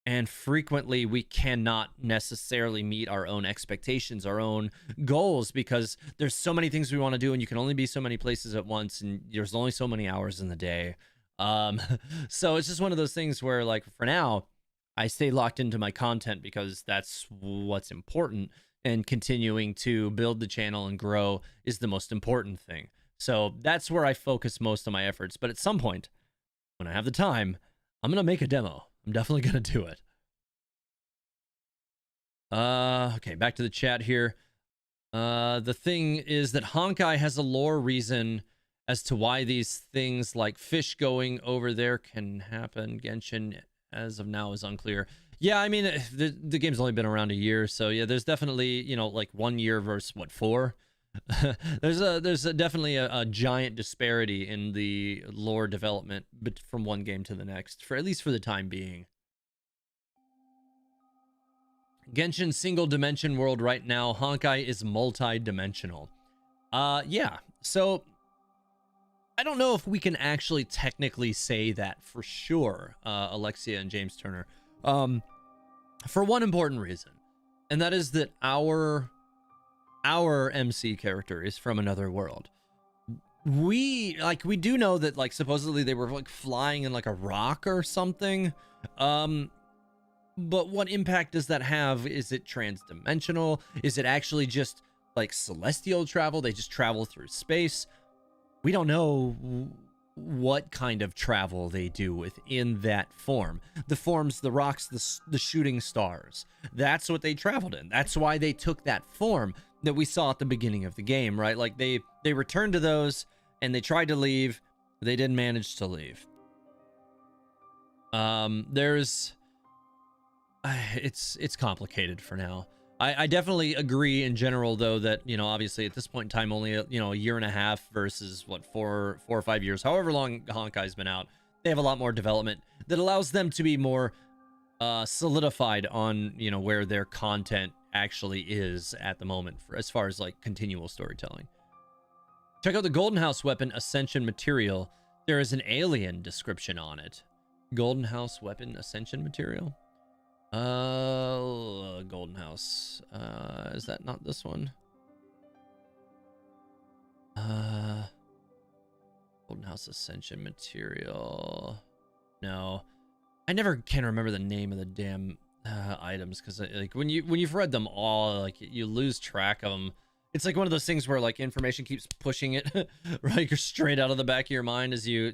And frequently we cannot necessarily meet our own expectations, our own goals, because there's so many things we want to do and you can only be so many places at once and there's only so many hours in the day. So it's just one of those things where, like, for now, I stay locked into my content because that's what's important, and continuing to build the channel and grow is the most important thing. So that's where I focus most of my efforts. But at some point, when I have the time, I'm going to make a demo. I'm definitely going to do it. Okay, back to the chat here. The thing is that Honkai has a lore reason as to why these things like fish going over there can happen. Genshin, as of now, is unclear. Yeah, I mean, the game's only been around a year, so yeah, there's definitely, you know, like 1 year versus, what, 4? There's definitely a giant disparity in the lore development from one game to the next, for at least for the time being. Genshin single dimension world right now. Honkai is multi-dimensional. Yeah, so I don't know if we can actually technically say that for sure, Alexia and James Turner, for one important reason, and that is that our MC character is from another world. We do know that, like, supposedly they were like flying in like a rock or something, but what impact does that have? Is it transdimensional? Is it actually just like celestial travel? They just travel through space. We don't know what kind of travel they do within that form. The forms, the rocks, the shooting stars. That's what they traveled in. That's why they took that form that we saw at the beginning of the game, right? Like they returned to those and they tried to leave. They didn't manage to leave. It's complicated for now. I definitely agree in general, though, that, you know, obviously at this point in time, only, you know, a year and a half versus what, four or 5 years, however long Honkai's been out, they have a lot more development that allows them to be more solidified on, you know, where their content actually is at the moment, for as far as like continual storytelling. Check out the Golden House weapon ascension material. There is an alien description on it. Golden House weapon ascension material. Golden House. Is that not this one? Golden House Ascension material. No. I never can remember the name of the damn items, because like when you've read them all, like you lose track of them. It's like one of those things where like information keeps pushing it right, you're straight out of the back of your mind as you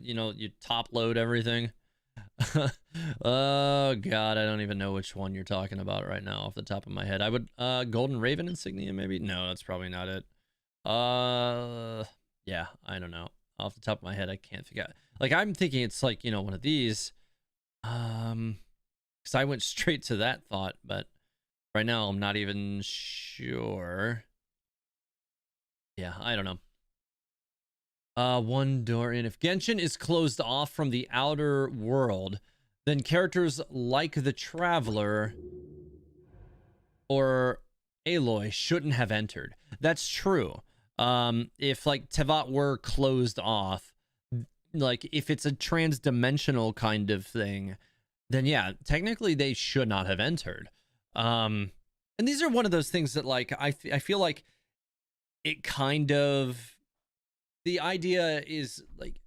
top load everything. Oh god, I don't even know which one you're talking about right now off the top of my head. I would Golden Raven insignia, maybe? No, that's probably not it. Yeah, I don't know. Off the top of my head, I can't figure out. Like, I'm thinking it's like, you know, one of these. Because I went straight to that thought, but right now I'm not even sure. Yeah, I don't know. One door in. If Genshin is closed off from the outer world, then characters like the Traveler or Aloy shouldn't have entered. That's true. If like Tevat were closed off, like if it's a trans-dimensional kind of thing, then yeah, technically they should not have entered. And these are one of those things that like I feel like it kind of, the idea is like,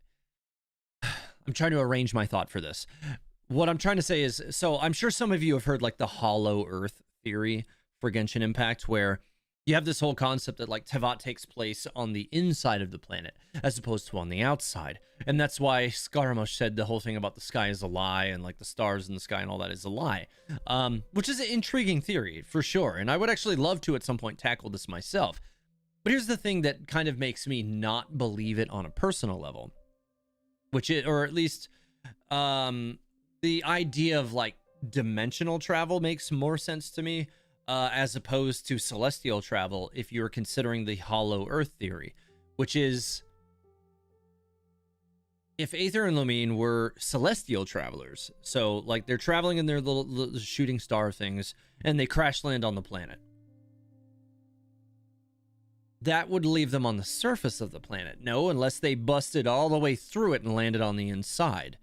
I'm trying to arrange my thought for this. What I'm trying to say is, so I'm sure some of you have heard like the hollow earth theory for Genshin Impact, where you have this whole concept that like Tevat takes place on the inside of the planet as opposed to on the outside. And that's why Scaramouche said the whole thing about the sky is a lie and like the stars in the sky and all that is a lie. Which is an intriguing theory for sure. And I would actually love to at some point tackle this myself. But here's the thing that kind of makes me not believe it on a personal level, which is, or at least the idea of like dimensional travel makes more sense to me, as opposed to celestial travel if you're considering the hollow earth theory, which is, if Aether and Lumine were celestial travelers, so like they're traveling in their little shooting star things and they crash land on the planet, that would leave them on the surface of the planet. No, unless they busted all the way through it and landed on the inside.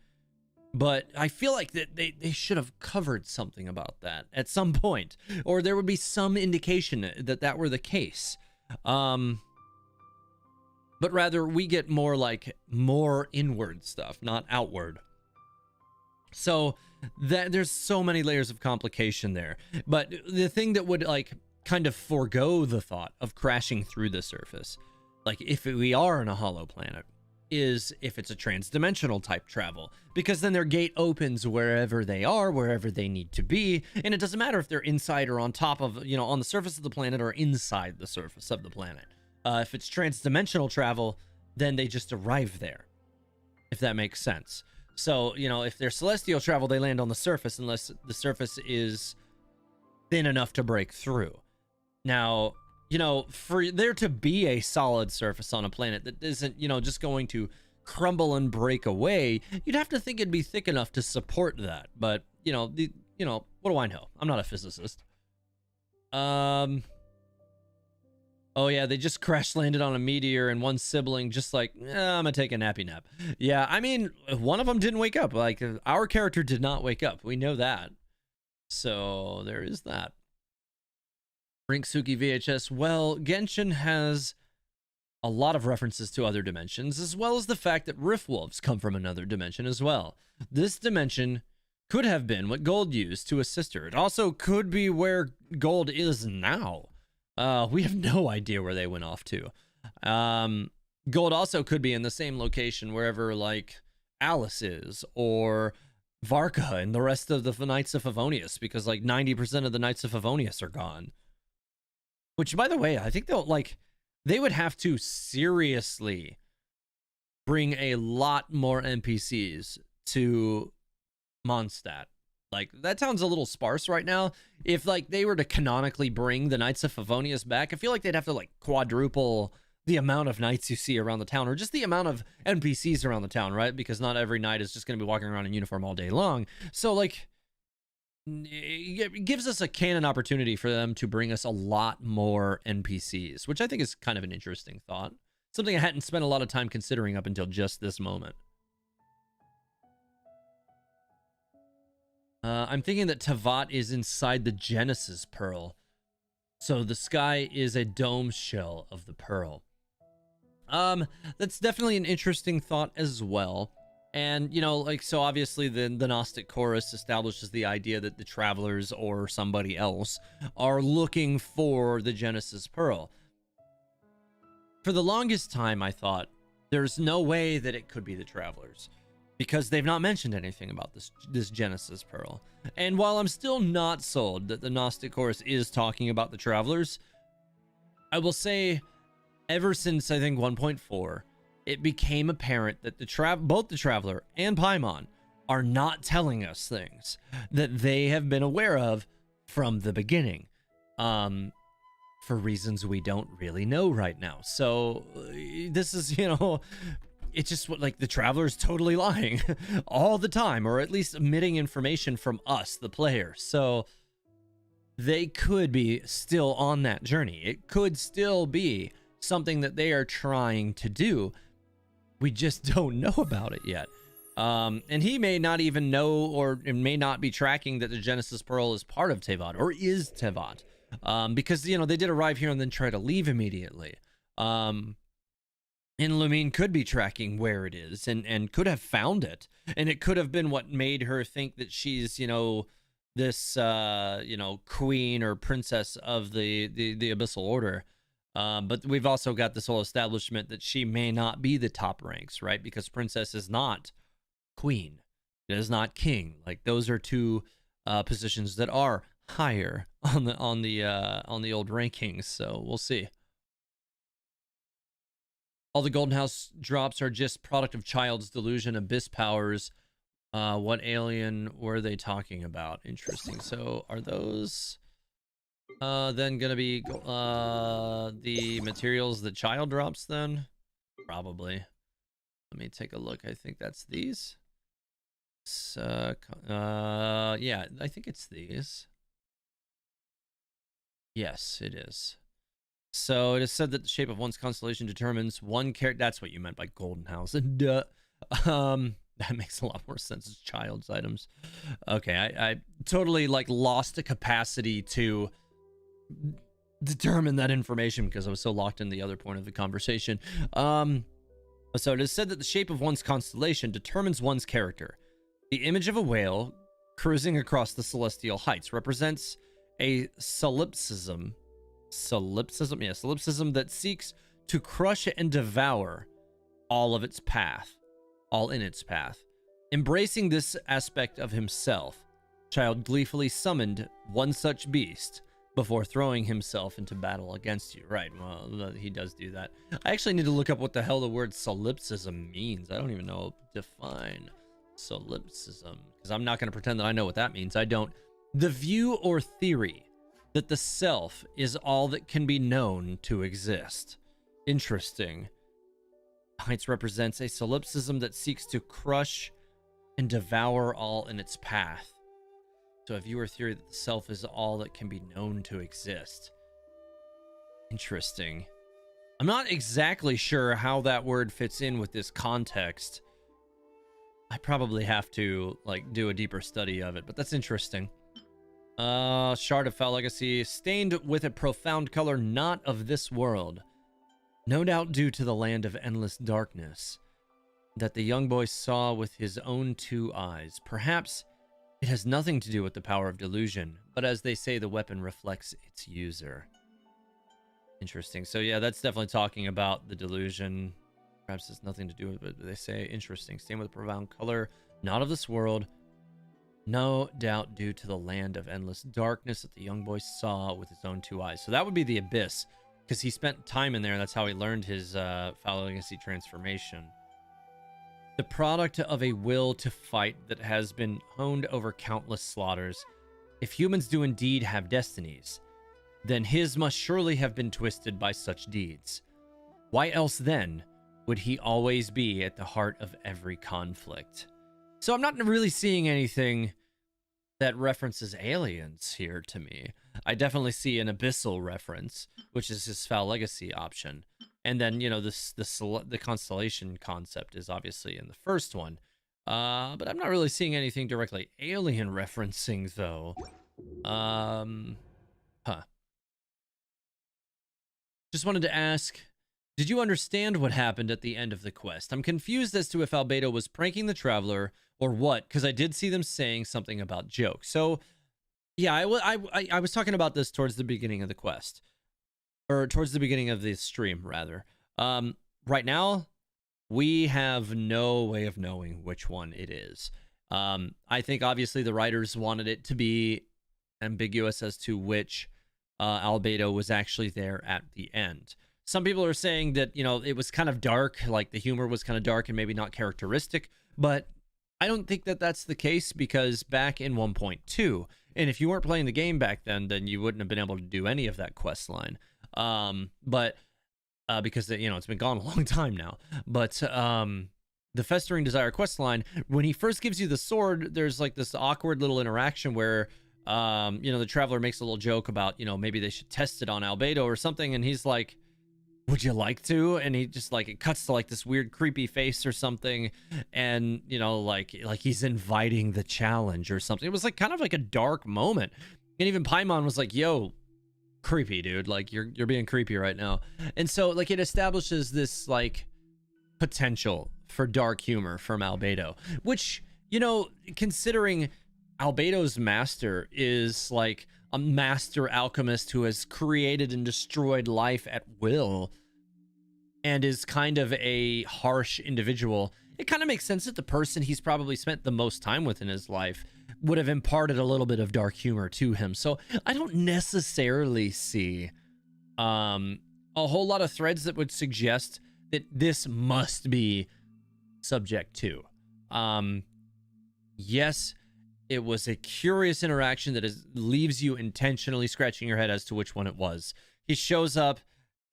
But I feel like that they should have covered something about that at some point, or there would be some indication that that were the case. But rather we get more inward stuff, not outward. So that there's so many layers of complication there. But the thing that would like kind of forego the thought of crashing through the surface, like if we are in a hollow planet, is if it's a trans-dimensional type travel, because then their gate opens wherever they are, wherever they need to be, and it doesn't matter if they're inside or on top of, you know, on the surface of the planet or inside the surface of the planet. If it's trans-dimensional travel, then they just arrive there, if that makes sense. So, you know, if they're celestial travel, they land on the surface unless the surface is thin enough to break through. Now, you know, for there to be a solid surface on a planet that isn't, you know, just going to crumble and break away, you'd have to think it'd be thick enough to support that. But, you know, what do I know? I'm not a physicist. Oh yeah, they just crash landed on a meteor and one sibling just like, I'm gonna take a nappy nap. Yeah, I mean, one of them didn't wake up. Like, our character did not wake up. We know that. So there is that. Rinksuki VHS. Well, Genshin has a lot of references to other dimensions, as well as the fact that rift wolves come from another dimension as well. This dimension could have been what Gold used to assist her. It also could be where Gold is now. We have no idea where they went off to. Gold also could be in the same location wherever like Alice is, or Varka and the rest of the Knights of Favonius, because like 90% of the Knights of Favonius are gone. Which, by the way, I think they would have to seriously bring a lot more NPCs to Mondstadt. Like, that sounds a little sparse right now. If like they were to canonically bring the Knights of Favonius back, I feel like they'd have to like quadruple the amount of knights you see around the town, or just the amount of NPCs around the town, right? Because not every knight is just going to be walking around in uniform all day long. So like, it gives us a canon opportunity for them to bring us a lot more NPCs, which I think is kind of an interesting thought. Something I hadn't spent a lot of time considering up until just this moment. I'm thinking that Tavat is inside the Genesis Pearl. So the sky is a dome shell of the pearl. That's definitely an interesting thought as well. And, you know, like, so obviously the Gnostic Chorus establishes the idea that the travelers or somebody else are looking for the Genesis Pearl. For the longest time, I thought there's no way that it could be the travelers, because they've not mentioned anything about this Genesis Pearl. And while I'm still not sold that the Gnostic Chorus is talking about the travelers, I will say ever since, I think, 1.4, it became apparent that both the Traveler and Paimon are not telling us things that they have been aware of from the beginning, for reasons we don't really know right now. So this is, you know, it's just what, like, the Traveler's totally lying all the time, or at least omitting information from us, the player. So they could be still on that journey. It could still be something that they are trying to do. We just don't know about it yet. And he may not even know, or may not be tracking that the Genesis Pearl is part of Tevat, or is Tevat. Because, you know, they did arrive here and then try to leave immediately. And Lumine could be tracking where it is, and could have found it. And it could have been what made her think that she's, you know, this, you know, queen or princess of the Abyssal Order. But we've also got this whole establishment that she may not be the top ranks, right? Because princess is not queen, it is not king. Like, those are two positions that are higher on the old rankings. So we'll see. All the Golden House drops are just product of child's delusion, abyss powers. What alien were they talking about? Interesting. So are those then gonna be the materials that child drops then? Probably. Let me take a look. I think that's these. So, yeah, I think it's these. Yes, it is. So it is said that the shape of one's constellation determines one character. That's what you meant by Golden House. Duh. That makes a lot more sense as child's items. Okay, I totally like lost the capacity to determine that information because I was so locked in the other point of the conversation. So it is said that the shape of one's constellation determines one's character. The image of a whale cruising across the celestial heights represents a solipsism. Solipsism that seeks to crush and devour all in its path. Embracing this aspect of himself, Child gleefully summoned one such beast before throwing himself into battle against you. Right, well, he does do that. I actually need to look up what the hell the word solipsism means. I don't even know. Define solipsism, because I'm not going to pretend that I know what that means. I don't. The view or theory that the self is all that can be known to exist. Interesting. Heights represents a solipsism that seeks to crush and devour all in its path. So a view or theory that the self is all that can be known to exist. Interesting. I'm not exactly sure how that word fits in with this context. I probably have to like do a deeper study of it, but that's interesting. Shard of Foul Legacy, stained with a profound color not of this world, no doubt due to the land of endless darkness that the young boy saw with his own two eyes. Perhaps it has nothing to do with the power of delusion, but as they say, the weapon reflects its user. Interesting. So yeah, that's definitely talking about the delusion. Perhaps it's nothing to do with it, but they say interesting. Stained with a profound color not of this world, no doubt due to the land of endless darkness that the young boy saw with his own two eyes. So that would be the abyss, because he spent time in there. That's how he learned his Foul Legacy transformation. The product of a will to fight that has been honed over countless slaughters. If humans do indeed have destinies, then his must surely have been twisted by such deeds. Why else then would he always be at the heart of every conflict? So I'm not really seeing anything that references aliens here to me. I definitely see an abyssal reference, which is his Foul Legacy option. And then, you know, the constellation concept is obviously in the first one. But I'm not really seeing anything directly alien referencing, though. Just wanted to ask, did you understand what happened at the end of the quest? I'm confused as to if Albedo was pranking the traveler or what, because I did see them saying something about jokes. So, yeah, I was talking about this towards the beginning of the quest. Or towards the beginning of the stream, rather. Right now, we have no way of knowing which one it is. I think, obviously, the writers wanted it to be ambiguous as to which Albedo was actually there at the end. Some people are saying that, you know, it was kind of dark, like the humor was kind of dark and maybe not characteristic, but I don't think that that's the case, because back in 1.2, and if you weren't playing the game back then you wouldn't have been able to do any of that quest line. Because, you know, it's been gone a long time now. But the Festering Desire quest line, when he first gives you the sword, there's like this awkward little interaction where you know, the traveler makes a little joke about, you know, maybe they should test it on Albedo or something, and he's like, would you like to? And he just like, it cuts to like this weird creepy face or something, and you know, like he's inviting the challenge or something. It was like kind of like a dark moment, and even Paimon was like, yo, creepy dude, like you're being creepy right now. And so like it establishes this like potential for dark humor from Albedo, which, you know, considering Albedo's master is like a master alchemist who has created and destroyed life at will and is kind of a harsh individual, it kind of makes sense that the person he's probably spent the most time with in his life would have imparted a little bit of dark humor to him. So I don't necessarily see a whole lot of threads that would suggest that this must be subject to. Yes, it was a curious interaction that leaves you intentionally scratching your head as to which one it was. He shows up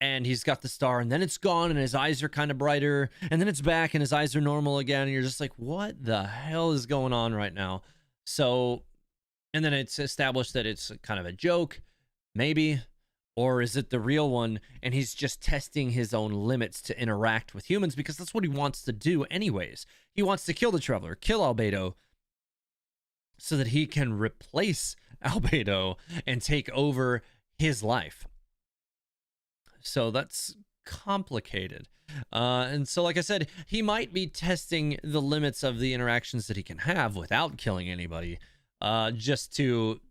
and he's got the star, and then it's gone, and his eyes are kind of brighter, and then it's back and his eyes are normal again, and you're just like, what the hell is going on right now? So, and then it's established that it's kind of a joke, maybe, or is it the real one, and he's just testing his own limits to interact with humans, because that's what he wants to do anyways. He wants to kill the Traveler, kill Albedo, so that he can replace Albedo and take over his life. So that's complicated. And so, like I said, he might be testing the limits of the interactions that he can have without killing anybody, just to,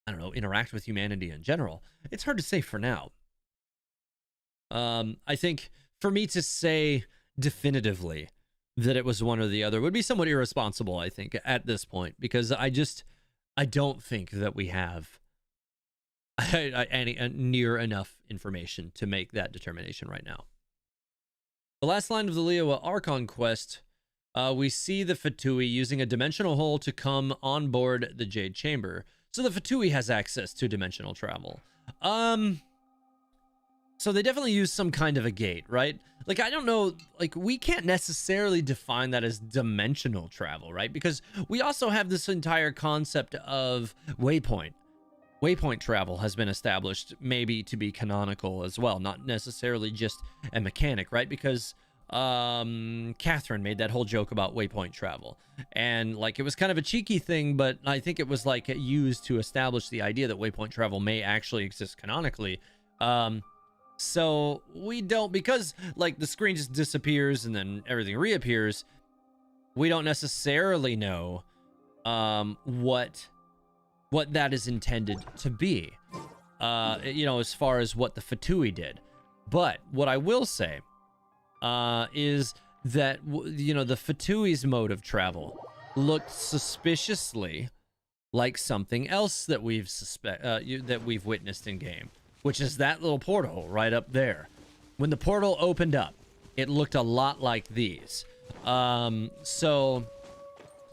I don't know, interact with humanity in general. It's hard to say for now. I think for me to say definitively that it was one or the other would be somewhat irresponsible, I think, at this point, because I don't think that we have any near enough information to make that determination right now. The last line of the Liyue Archon quest, we see the Fatui using a dimensional hole to come on board the Jade Chamber. So the Fatui has access to dimensional travel. So they definitely use some kind of a gate, right? Like, I don't know, like, we can't necessarily define that as dimensional travel, right? Because we also have this entire concept of waypoint. Waypoint travel has been established maybe to be canonical as well, not necessarily just a mechanic, right? Because Catherine made that whole joke about waypoint travel, and like, it was kind of a cheeky thing, but I think it was like used to establish the idea that waypoint travel may actually exist canonically. So we don't, because like the screen just disappears and then everything reappears, we don't necessarily know what that is intended to be, you know, as far as what the Fatui did. But what I will say is that, you know, the Fatui's mode of travel looked suspiciously like something else that we've witnessed in game, which is that little portal right up there. When the portal opened up, it looked a lot like these. So,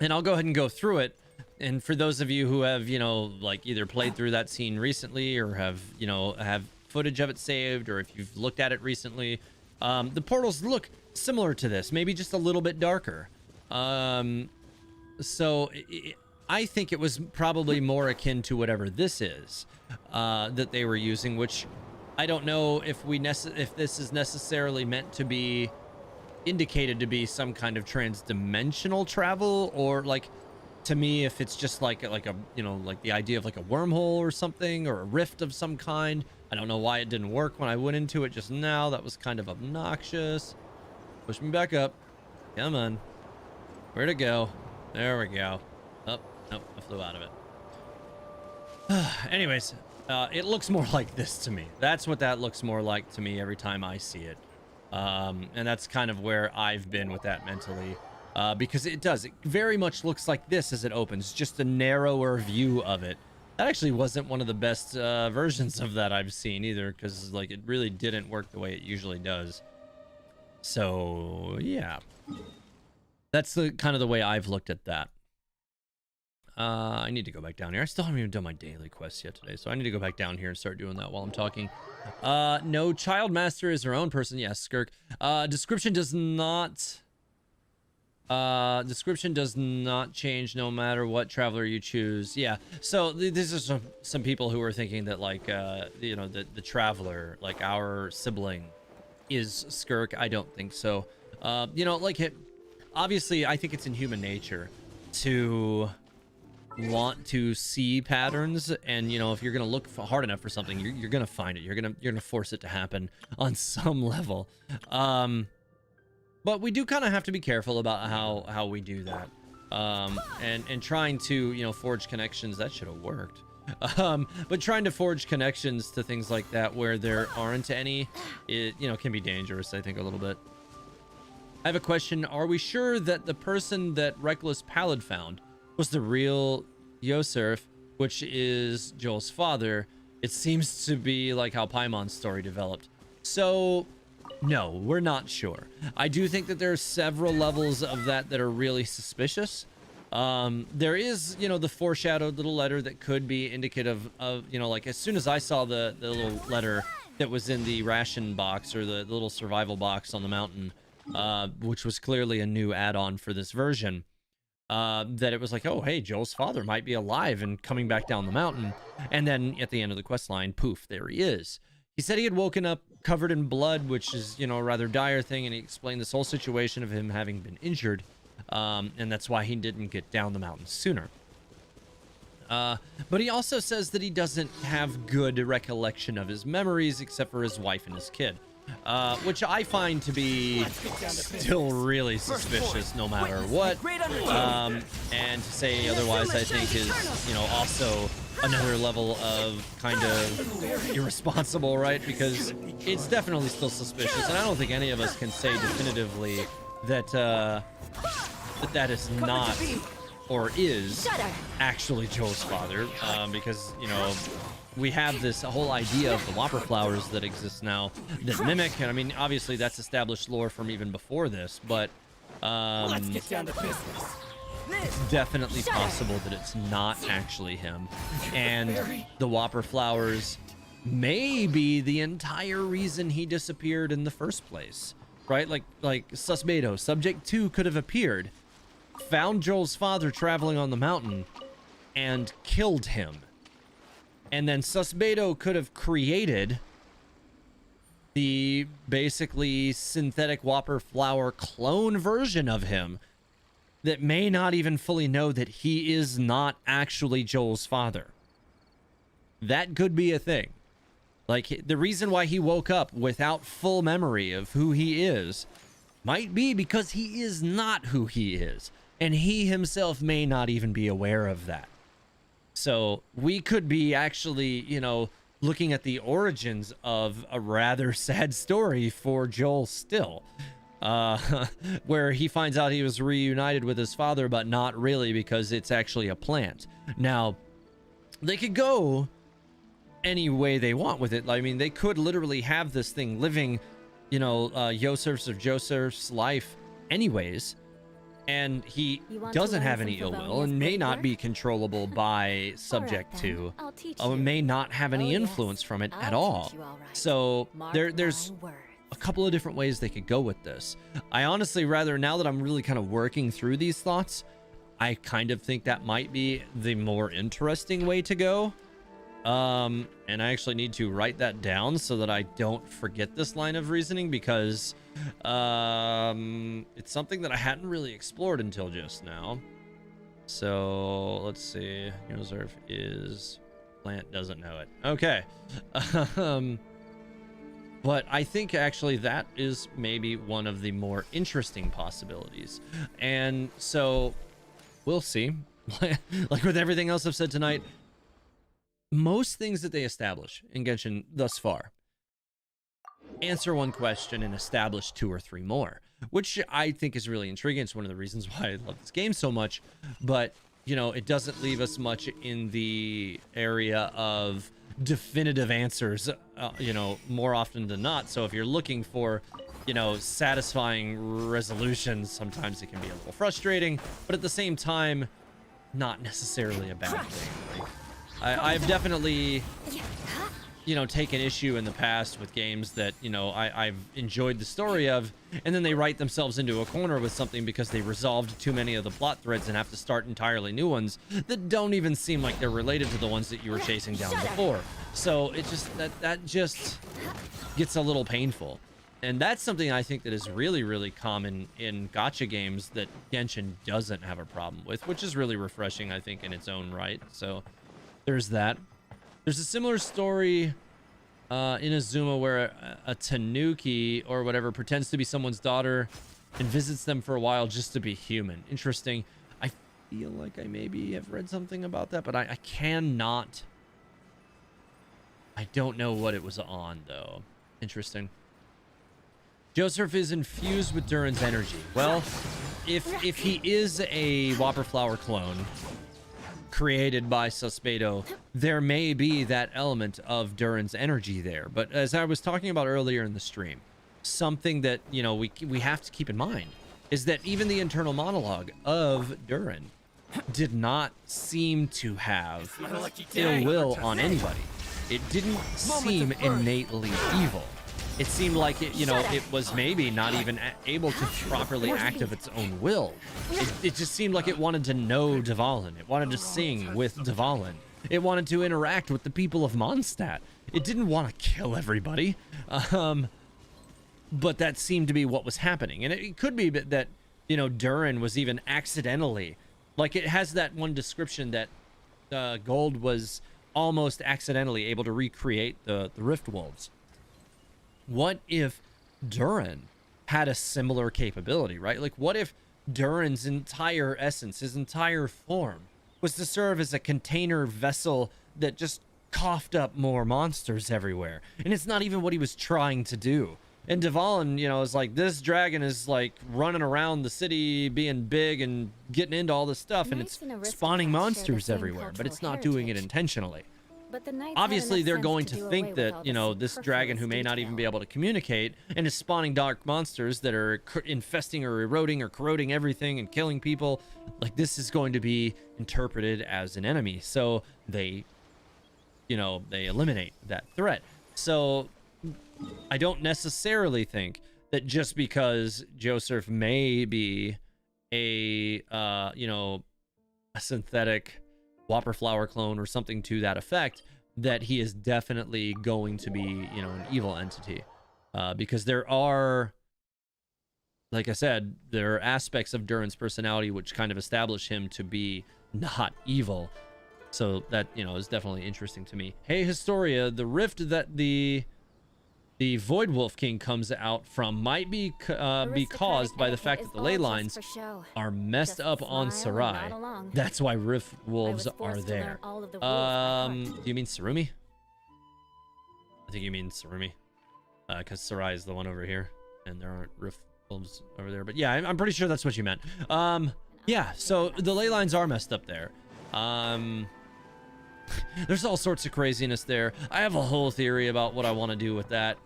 and I'll go ahead and go through it. And for those of you who have, you know, like either played through that scene recently or have, you know, have footage of it saved, or if you've looked at it recently, the portals look similar to this, maybe just a little bit darker. So I think it was probably more akin to whatever this is that they were using, which I don't know if if this is necessarily meant to be indicated to be some kind of trans-dimensional travel, or like, to me, if it's just like a, you know, like the idea of like a wormhole or something, or a rift of some kind. I don't know why it didn't work when I went into it just now. That was kind of obnoxious. Push me back up. Come on. Where'd it go? There we go. Oh, nope, I flew out of it. Anyways, it looks more like this to me. That's what that looks more like to me every time I see it. And that's kind of where I've been with that mentally. Because it very much looks like this as it opens, just a narrower view of it. That actually wasn't one of the best versions of that I've seen either, because like, it really didn't work the way it usually does. So yeah, that's the kind of the way I've looked at that. I need to go back down here. I still haven't even done my daily quests yet today, so I need to go back down here and start doing that while I'm talking. No, Child Master is her own person. Yes, Skirk. Description does not change no matter what traveler you choose. Yeah, so this is some people who are thinking that like you know, the traveler, like our sibling, is Skirk. I don't think so. You know, like, obviously I think it's in human nature to want to see patterns, and you know, if you're gonna look hard enough for something, you're gonna find it. You're gonna force it to happen on some level. But we do kind of have to be careful about how we do that, and trying to, you know, forge connections. That should have worked. But trying to forge connections to things like that where there aren't any, it, you know, can be dangerous, I think, a little bit. I have a question. Are we sure that the person that Reckless Pallid found was the real Yosurf, which is Joel's father? It seems to be like how Paimon's story developed. So No, we're not sure. I do think that there are several levels of that that are really suspicious. There is, you know, the foreshadowed little letter that could be indicative of, you know, like as soon as I saw the little letter that was in the ration box or the little survival box on the mountain, which was clearly a new add-on for this version, that it was like, oh, hey, Joel's father might be alive and coming back down the mountain. And then at the end of the quest line, poof, there he is. He said he had woken up covered in blood, which is, you know, a rather dire thing, and he explained this whole situation of him having been injured, and that's why he didn't get down the mountain sooner. But he also says that he doesn't have good recollection of his memories except for his wife and his kid, which I find to be still really suspicious no matter what. And to say otherwise, I think is, you know, also another level of kind of irresponsible, right? Because it's definitely still suspicious, and I don't think any of us can say definitively that that is not or is actually Joel's father, because, you know, we have this whole idea of the Whopper flowers that exist now that mimic, and I mean, obviously that's established lore from even before this, but Let's get down to business. it's definitely possible that it's not actually him, and the Whopper flowers may be the entire reason he disappeared in the first place, right? Like Albedo, Subject 2 could have appeared, found Joel's father traveling on the mountain, and killed him. And then Albedo could have created the basically synthetic Whopper flower clone version of him that may not even fully know that he is not actually Joel's father. That could be a thing. Like, the reason why he woke up without full memory of who he is might be because he is not who he is. And he himself may not even be aware of that. So we could be actually, you know, looking at the origins of a rather sad story for Joel still. Where he finds out he was reunited with his father, but not really, because it's actually a plant. Now, they could go any way they want with it. I mean, they could literally have this thing living, you know, Yosef's or Joseph's life anyways, and he doesn't have any ill will and may not be controllable by Subject 2, or may not have any influence from it at all. So there's a couple of different ways they could go with this. I honestly rather, now that I'm really kind of working through these thoughts, I kind of think that might be the more interesting way to go. And I actually need to write that down so that I don't forget this line of reasoning, because it's something that I hadn't really explored until just now. So let's see. Reserve is plant, doesn't know it. Okay. But I think actually that is maybe one of the more interesting possibilities. And so we'll see. Like with everything else I've said tonight, most things that they establish in Genshin thus far answer one question and establish two or three more, which I think is really intriguing. It's one of the reasons why I love this game so much. But, you know, it doesn't leave us much in the area of definitive answers, you know, more often than not. So if you're looking for, you know, satisfying resolutions, sometimes it can be a little frustrating, but at the same time, not necessarily a bad thing. Like, I've definitely, you know, taken issue in the past with games that, you know, I've enjoyed the story of, and then they write themselves into a corner with something because they resolved too many of the plot threads and have to start entirely new ones that don't even seem like they're related to the ones that you were chasing down before. So it just, that just gets a little painful. And that's something I think that is really, really common in gacha games that Genshin doesn't have a problem with, which is really refreshing, I think, in its own right. So there's that. There's a similar story in Azuma where a Tanuki or whatever pretends to be someone's daughter and visits them for a while just to be human. Interesting. I feel like I maybe have read something about that, but I cannot. I don't know what it was on, though. Interesting. Joseph is infused with Durin's energy. Well, if he is a Whopper Flower clone created by Albedo, there may be that element of Durin's energy there. But as I was talking about earlier in the stream, something that, you know, we have to keep in mind is that even the internal monologue of Durin did not seem to have My lucky ill day. will on anybody. It didn't seem innately evil. It seemed like it, you know, it was maybe not even able to properly act of its own will. It just seemed like it wanted to know Dvalin. It wanted to sing with Dvalin. It wanted to interact with the people of Mondstadt. It didn't want to kill everybody. But that seemed to be what was happening. And it could be that, you know, Durin was even accidentally, like it has that one description that Gold was almost accidentally able to recreate the Rift Wolves. What if Durin had a similar capability, right? Like, what if Durin's entire essence, his entire form, was to serve as a container vessel that just coughed up more monsters everywhere? And it's not even what he was trying to do. And Dvalin, you know, is like, this dragon is like running around the city being big and getting into all this stuff, and it's spawning monsters everywhere, but it's not doing it intentionally. Obviously, they're going to think that, you know, this dragon who may not even be able to communicate and is spawning dark monsters that are infesting or eroding or corroding everything and killing people, like, this is going to be interpreted as an enemy. So they, you know, they eliminate that threat. So I don't necessarily think that just because Joseph may be a, you know, a synthetic Whopper Flower clone or something to that effect, that he is definitely going to be, you know, an evil entity. Because there are, like I said, there are aspects of Durin's personality which kind of establish him to be not evil. So that, you know, is definitely interesting to me. Hey, Historia, the rift that the Void Wolf King comes out from might be caused by the fact that the ley lines are messed up on Sarai. That's why Rift Wolves are there. Do you mean Sarumi? I think you mean Sarumi. Because Sarai is the one over here, and there aren't Rift Wolves over there. But yeah, I'm pretty sure that's what you meant. Yeah, so the ley lines are messed up there. There's all sorts of craziness there. I have a whole theory about what I want to do with that.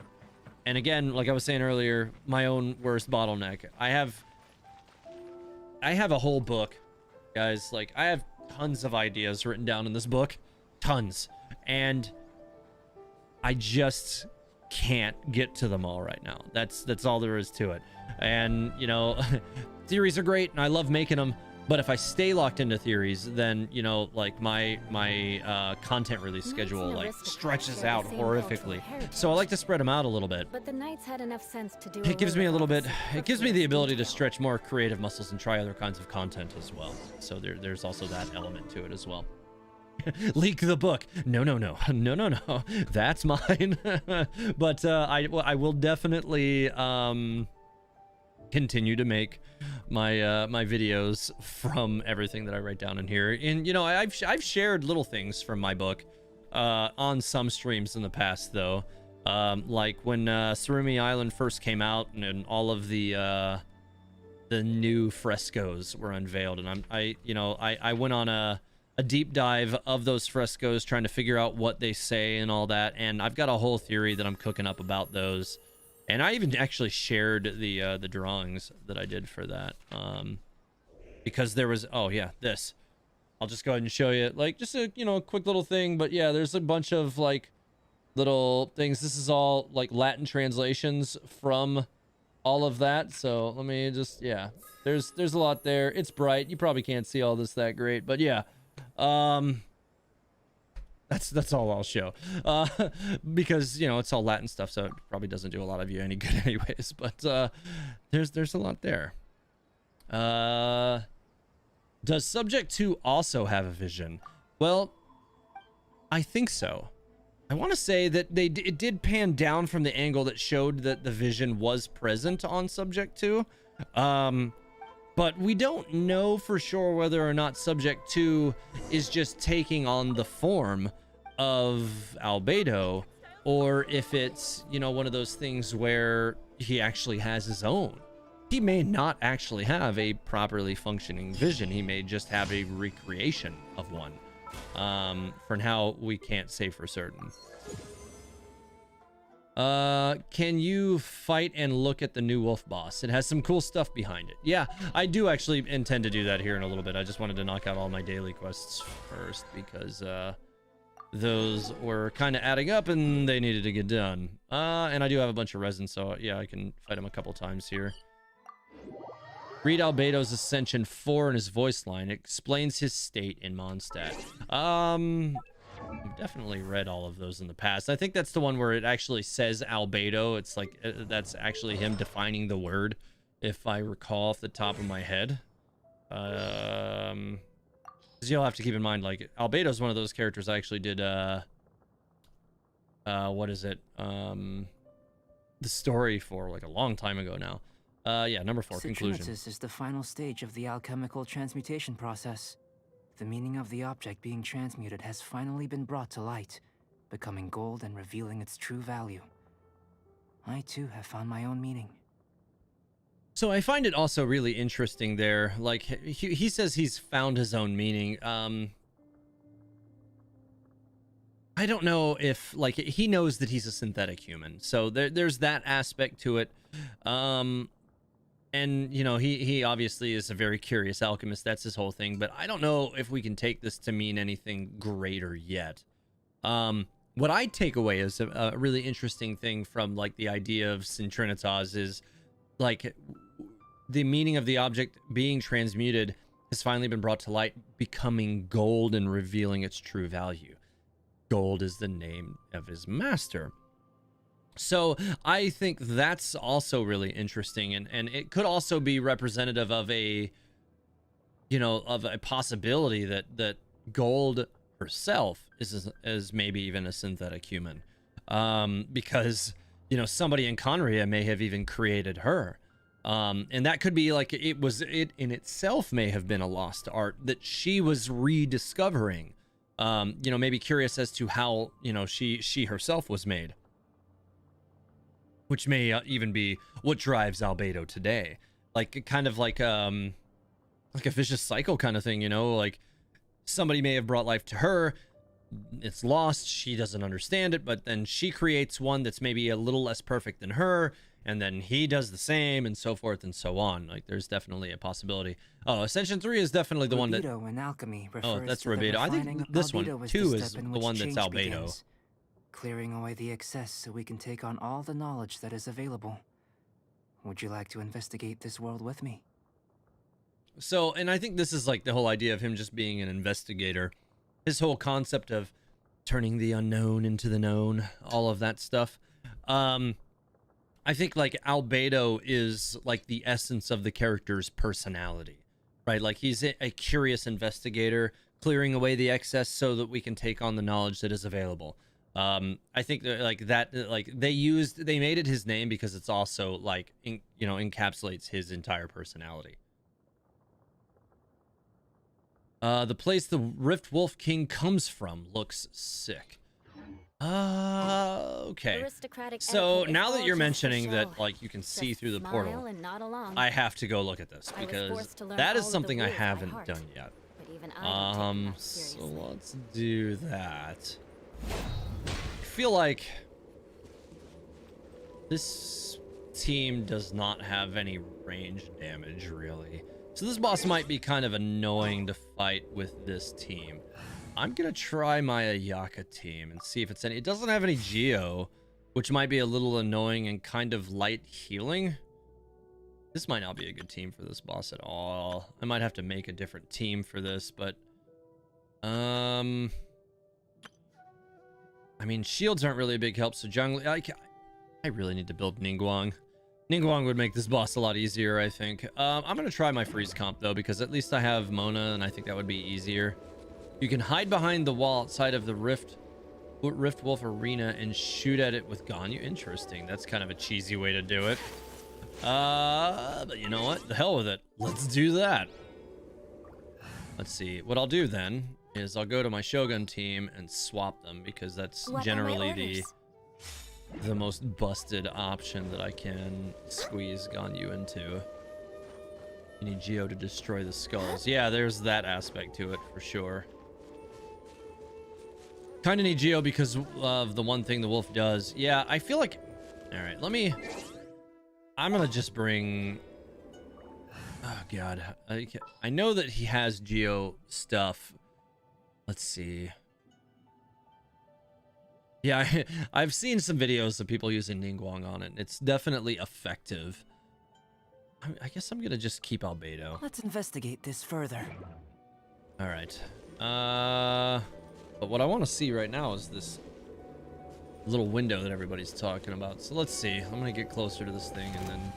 And again, like I was saying earlier, my own worst bottleneck. I have a whole book, guys. Like, I have tons of ideas written down in this book. Tons. And I just can't get to them all right now. That's all there is to it. And, you know, theories are great, and I love making them. But if I stay locked into theories, then, you know, like my content release schedule like stretches out horrifically. So I like to spread them out a little bit. But the knights had enough sense to do It gives me a little bit. It gives me the ability to stretch more creative muscles and try other kinds of content as well. So there's also that element to it as well. Leak the book. No. That's mine. But I will definitely continue to make my videos from everything that I write down in here. And, you know, I've shared little things from my book on some streams in the past, though. Like when Sarumi Island first came out, and all of the new frescoes were unveiled, and I went on a deep dive of those frescoes, trying to figure out what they say and all that. And I've got a whole theory that I'm cooking up about those. And I even actually shared the drawings that I did for that, because there was, oh yeah, this. I'll just go ahead and show you, like, just a, you know, quick little thing. But yeah, there's a bunch of like little things. This is all like Latin translations from all of that. So let me just, yeah, there's a lot there. It's bright. You probably can't see all this that great, but yeah. That's all I'll show, because, you know, it's all Latin stuff, so it probably doesn't do a lot of you any good anyways. But there's a lot there. Does Subject 2 also have a vision? Well, I think so. I want to say that it did pan down from the angle that showed that the vision was present on Subject 2. But we don't know for sure whether or not Subject 2 is just taking on the form of Albedo, or if it's, you know, one of those things where he actually has his own. He may not actually have a properly functioning vision. He may just have a recreation of one. For now, we can't say for certain. Can you fight and look at the new wolf boss? It has some cool stuff behind it. Yeah, I do actually intend to do that here in a little bit. I just wanted to knock out all my daily quests first because those were kind of adding up and they needed to get done. And I do have a bunch of resin, so yeah, I can fight him a couple times here. Read Albedo's Ascension 4 in his voice line. It explains his state in Mondstadt. I've definitely read all of those in the past. I think that's the one where it actually says Albedo. It's like that's actually him defining the word, if I recall off the top of my head. Because you'll have to keep in mind, like, Albedo's one of those characters I actually did what is it? The story for like a long time ago now. Yeah, number 4, conclusion. Citrinitas is the final stage of the alchemical transmutation process. The meaning of the object being transmuted has finally been brought to light, becoming gold and revealing its true value. I too have found my own meaning. So I find it also really interesting there. Like, he says he's found his own meaning. I don't know if, like, he knows that he's a synthetic human. So there's that aspect to it. And, you know, he obviously is a very curious alchemist. That's his whole thing. But I don't know if we can take this to mean anything greater yet. What I take away is a really interesting thing from, like, the idea of Citrinitas is, like, the meaning of the object being transmuted has finally been brought to light, becoming gold and revealing its true value. Gold is the name of his master. So I think that's also really interesting, and it could also be representative of a, you know, of a possibility that Gold herself is maybe even a synthetic human, because, you know, somebody in Conria may have even created her, and that could be like it in itself may have been a lost art that she was rediscovering, you know, maybe curious as to how, you know, she herself was made. Which may even be what drives Albedo today, like kind of like a vicious cycle kind of thing, you know, like somebody may have brought life to her, it's lost, she doesn't understand it, but then she creates one that's maybe a little less perfect than her, and then he does the same, and so forth and so on. Like, there's definitely a possibility. Oh, Ascension 3 is definitely the one that... In alchemy Oh, that's Albedo. I think this one, 2, is the one that's Albedo. Begins, clearing away the excess so we can take on all the knowledge that is available. Would you like to investigate this world with me? So, and I think this is like the whole idea of him just being an investigator. His whole concept of turning the unknown into the known, all of that stuff. I think like Albedo is like the essence of the character's personality, right? Like he's a curious investigator, clearing away the excess so that we can take on the knowledge that is available. I think that like they made it his name because it's also like, you know, encapsulates his entire personality. The place the Rift Wolf King comes from looks sick. Okay. So now that you're mentioning that, like, you can see through the portal, I have to go look at this because that is something I haven't done yet. So let's do that. I feel like this team does not have any range damage, really. So this boss might be kind of annoying to fight with this team. I'm gonna try my Ayaka team and see if it's any... It doesn't have any Geo, which might be a little annoying and kind of light healing. This might not be a good team for this boss at all. I might have to make a different team for this, but... I mean, shields aren't really a big help, so jungle... I really need to build Ningguang. Ningguang would make this boss a lot easier, I think. I'm gonna try my freeze comp, though, because at least I have Mona, and I think that would be easier. You can hide behind the wall outside of the Rift Wolf Arena and shoot at it with Ganyu. Interesting. That's kind of a cheesy way to do it. But you know what? The hell with it. Let's do that. Let's see. What I'll do then is I'll go to my Shogun team and swap them because that's generally the most busted option that I can squeeze Ganyu into. You need Geo to destroy the skulls. Yeah, there's that aspect to it for sure. Kind of need Geo because of the one thing the wolf does. Yeah, I feel like All right, I'm gonna just bring. Oh God, I know that he has Geo stuff. Let's see. Yeah, I've seen some videos of people using Ningguang on it. It's definitely effective. I guess I'm gonna just keep Albedo. Let's investigate this further. All right. But what I want to see right now is this little window that everybody's talking about. So let's see. I'm gonna get closer to this thing and then.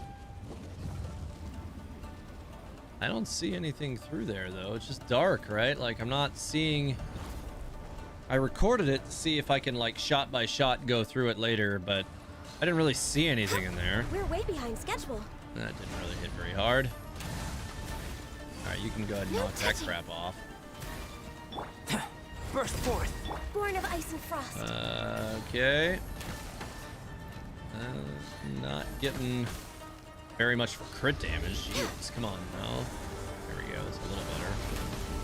I don't see anything through there though. It's just dark, right? Like I'm not seeing. I recorded it to see if I can like shot by shot go through it later, but I didn't really see anything in there. We're way behind schedule. That didn't really hit very hard. All right, you can go ahead and knock that crap off. Burst forth. Born of ice and frost. Okay. Not getting very much crit damage. Jeez, come on now. There we go. That's a little better.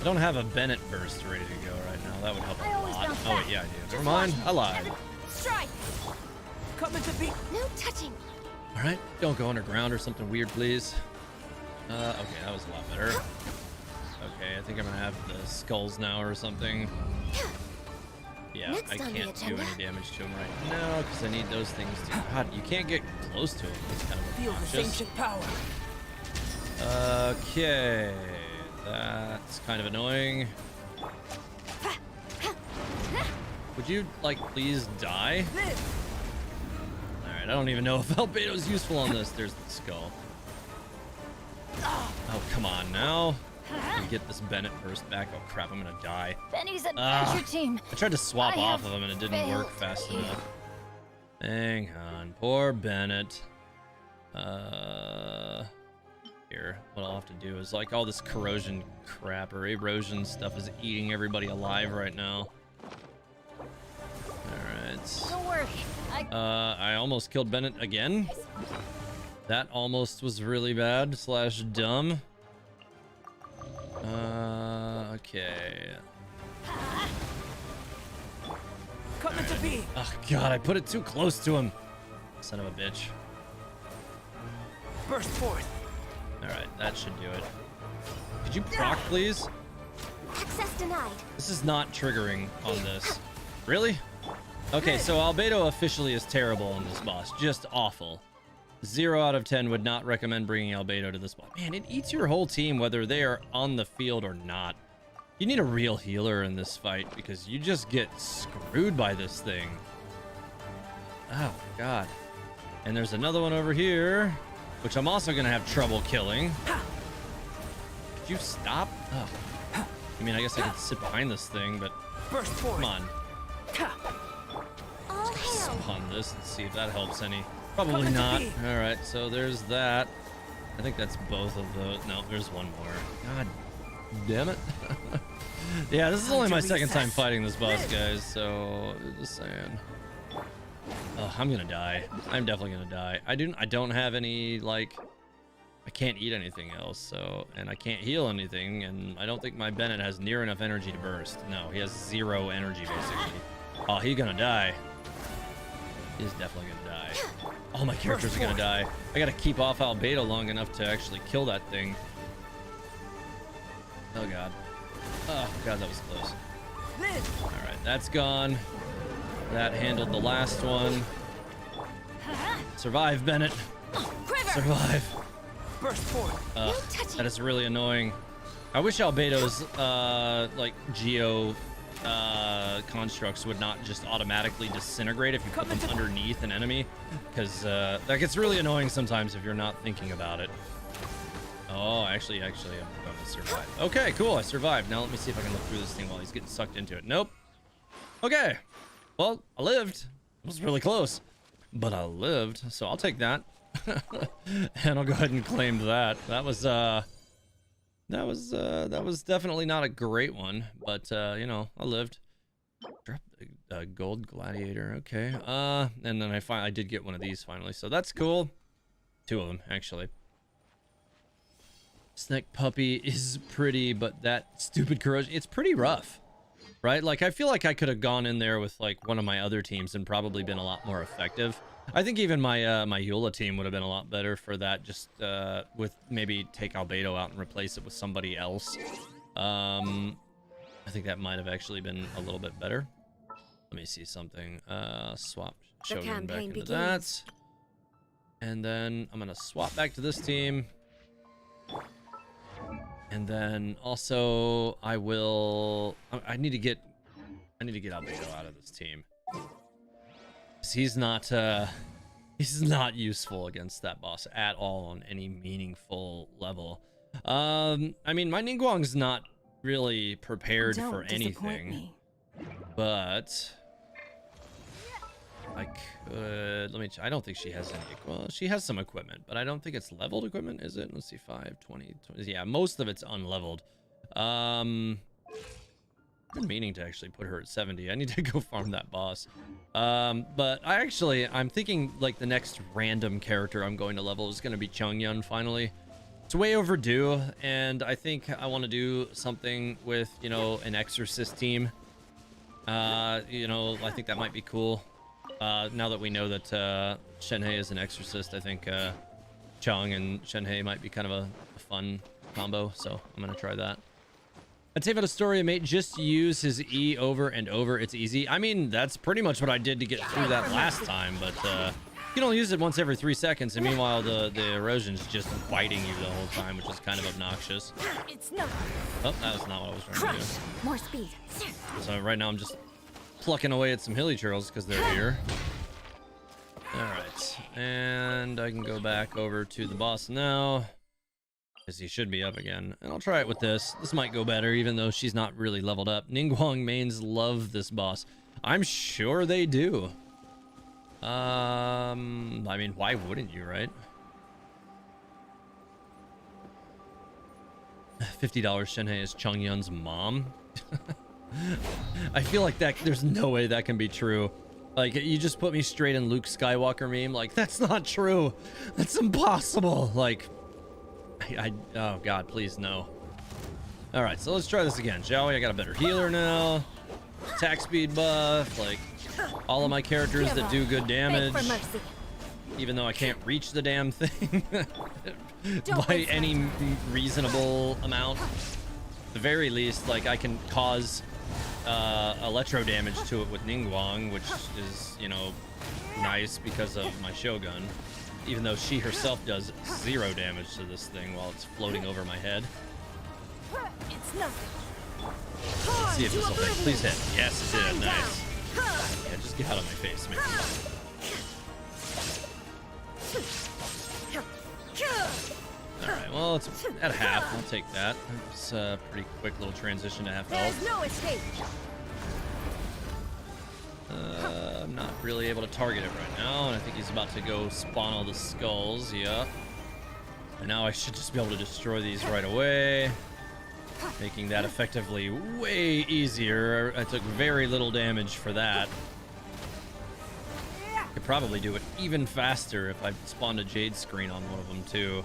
I don't have a Bennett burst ready to go right now. That would help a lot. Oh wait, yeah, I do. Never mind. I lied. Strike. Coming to beat. No touching. All right, don't go underground or something weird, please. Okay, that was a lot better. Okay, I think I'm gonna have the skulls now or something. Yeah, Next I on the can't do agenda. any damage to him right now because I need those things to. God, you can't get close to him. It's kind of Feel this obnoxious. ancient power. Okay, that's kind of annoying. Would you like please die? All right, I don't even know if Albedo's useful on this. There's the skull. Oh, come on now. Let me get this Bennett burst back. Oh crap, I'm gonna die. Benny's adventure team. I tried to swap I off have of him and it didn't work failed fast you. enough. Hang on, poor Bennett. Here, what I'll have to do is like all this corrosion crap or erosion stuff is eating everybody alive right now. Alright. Don't worry. I almost killed Bennett again. That almost was really bad slash dumb. Okay. Coming to be. Oh god, I put it too close to him. Son of a bitch. Burst forth. Alright, that should do it. Could you proc, please? Access denied. This is not triggering on this. Really? Okay, so Albedo officially is terrible on this boss. Just awful. 0 out of 10 would not recommend bringing Albedo to this boss. Man, it eats your whole team whether they are on the field or not. You need a real healer in this fight because you just get screwed by this thing. Oh, God. And there's another one over here, which I'm also going to have trouble killing. Could you stop? Oh. I mean, I guess I could sit behind this thing, but Burst forth. come on. All hail. Spawn this and see if that helps any. Probably not. All right, so there's that. I think that's both of those. No, there's one more. God damn it. Yeah, this is only my second time fighting this boss, guys, so just saying. Oh, I'm gonna die. I'm definitely gonna die. I don't have any, like, I can't eat anything else, so, and I can't heal anything, and I don't think my Bennett has near enough energy to burst. No, he has 0 energy, basically. Oh, he's gonna die. He's definitely gonna die. All my characters are gonna die. I gotta keep off Albedo long enough to actually kill that thing. Oh god. Oh god, that was close. Alright, that's gone. That handled the last one. Survive, Bennett. Survive. Burst forth. That is really annoying. I wish Albedo's like Geo constructs would not just automatically disintegrate if you put them underneath an enemy, because that gets really annoying sometimes if you're not thinking about it. Oh, actually, I'm going to survive. Okay, cool, I survived. Now let me see if I can look through this thing while he's getting sucked into it. Nope. Okay. Well, I lived. It was really close, but I lived, so I'll take that. And I'll go ahead and claim that. That was definitely not a great one, but you know, I lived. Drop the gold gladiator. Okay. And then I did get one of these finally, so that's cool. 2 of them actually. Snake puppy is pretty, but that stupid corrosion, it's pretty rough, right? Like I feel like I could have gone in there with like one of my other teams and probably been a lot more effective. I think even my my Eula team would have been a lot better for that. Just with maybe take Albedo out and replace it with somebody else. I think that might have actually been a little bit better. Let me see something. Swap Shogun back into that. And then I'm gonna swap back to this team. And then also I need to get Albedo out of this team. He's not useful against that boss at all on any meaningful level. I mean, my Ningguang's not really prepared for anything, but I could, I don't think she has any, well, she has some equipment, but I don't think it's leveled equipment, is it? Let's see, 5, 20, yeah, most of it's unleveled. I've been meaning to actually put her at 70. I need to go farm that boss. But I'm thinking like the next random character I'm going to level is going to be Chongyun finally. It's way overdue, and I think I want to do something with, you know, an exorcist team. You know, I think that might be cool. Now that we know that Shenhei is an exorcist, I think Chong and Shenhei might be kind of a fun combo, so I'm going to try that. I'd say about a story mate, just use his E over and over. It's easy. I mean, that's pretty much what I did to get through that last time, but you can only use it once every 3 seconds, and meanwhile the erosion's just biting you the whole time, which is kind of obnoxious. It's not. Oh, that was not what I was trying to do. More speed. So right now I'm just plucking away at some hilly churls because they're here. Alright, and I can go back over to the boss now, because he should be up again. And I'll try it with this. This might go better, even though she's not really leveled up. Ningguang mains love this boss. I'm sure they do. I mean, why wouldn't you, right? $50 Shenhei is Chongyun's mom. I feel like that there's no way that can be true. Like, you just put me straight in Luke Skywalker meme. Like, that's not true. That's impossible. Like, oh god, please no. All right, so let's try this again, shall we? I got a better healer now. Attack speed buff, like all of my characters that do good damage. Even though I can't reach the damn thing by any reasonable amount. At the very least, like, I can cause electro damage to it with Ningguang, which is, you know, nice because of my Shogun. Even though she herself does 0 damage to this thing while it's floating over my head. It's nothing. Let's see if this will hit. Please hit. Yes, it did. Nice. Yeah, just get out of my face, man. Alright, well, it's at half. I'll take that. It's a pretty quick little transition to half health. There's no escape. I'm not really able to target it right now, and I think he's about to go spawn all the skulls. Yeah. And now I should just be able to destroy these right away, making that effectively way easier. I took very little damage for that. Could probably do it even faster if I spawned a Jade screen on one of them too.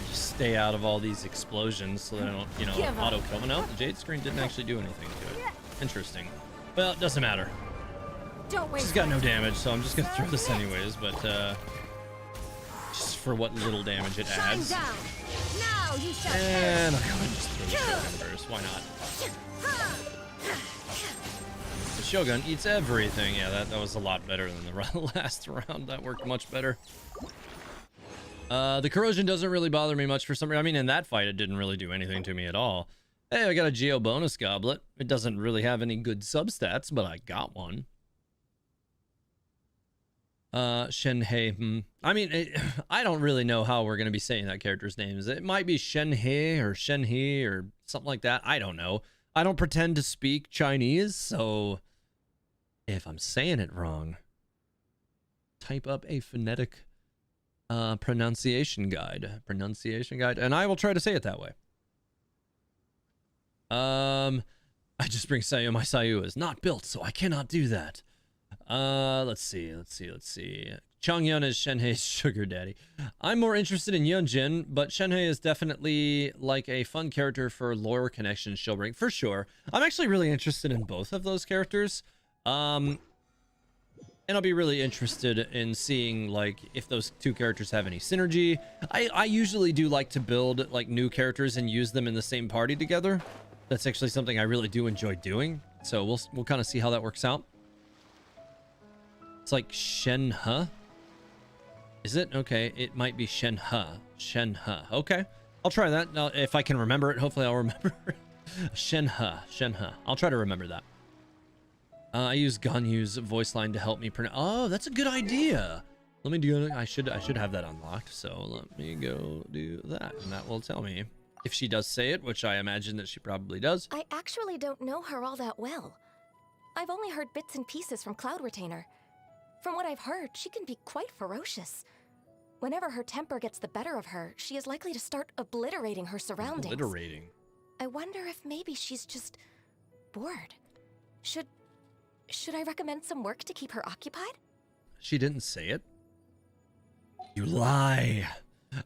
Just stay out of all these explosions so that I don't, you know, auto kill. No, the Jade screen didn't actually do anything to it. Interesting. Well, it doesn't matter. She's got no damage, so I'm just gonna throw this anyways, but just for what little damage it adds. And I'll go and just throw the Shogun burst. Why not? The Shogun eats everything. Yeah, that was a lot better than the last round. That worked much better. The corrosion doesn't really bother me much for some reason. I mean, in that fight, it didn't really do anything to me at all. Hey, I got a Geo bonus goblet. It doesn't really have any good substats, but I got one. Shenhei. I mean, I don't really know how we're going to be saying that character's names. It might be Shenhei or Shenhe or something like that. I don't know. I don't pretend to speak Chinese, so if I'm saying it wrong, type up a phonetic pronunciation guide, and I will try to say it that way. I just bring Sayu. My Sayu is not built, so I cannot do that. Let's see. Chongyun is Shenhei's sugar daddy. I'm more interested in Yunjin, but Shenhei is definitely like a fun character for lore connections she'll bring, for sure. I'm actually really interested in both of those characters. And and I'll be really interested in seeing like if those two characters have any synergy. I usually do like to build like new characters and use them in the same party together. That's actually something I really do enjoy doing. So we'll kind of see how that works out. It's like Shenhe. Is it? Okay, it might be Shenhe. Shenhe. Okay, I'll try that. Now, if I can remember it, hopefully I'll remember. Shenhe. Shenhe. I'll try to remember that. I use Ganyu's voice line to help me pronounce. Oh, that's a good idea. Let me do it. I should have that unlocked. So let me go do that, and that will tell me if she does say it, which I imagine that she probably does. I actually don't know her all that well. I've only heard bits and pieces from Cloud Retainer. From what I've heard, she can be quite ferocious. Whenever her temper gets the better of her, she is likely to start obliterating her surroundings. Obliterating. I wonder if maybe she's just bored. Should I recommend some work to keep her occupied? She didn't say it. You lie.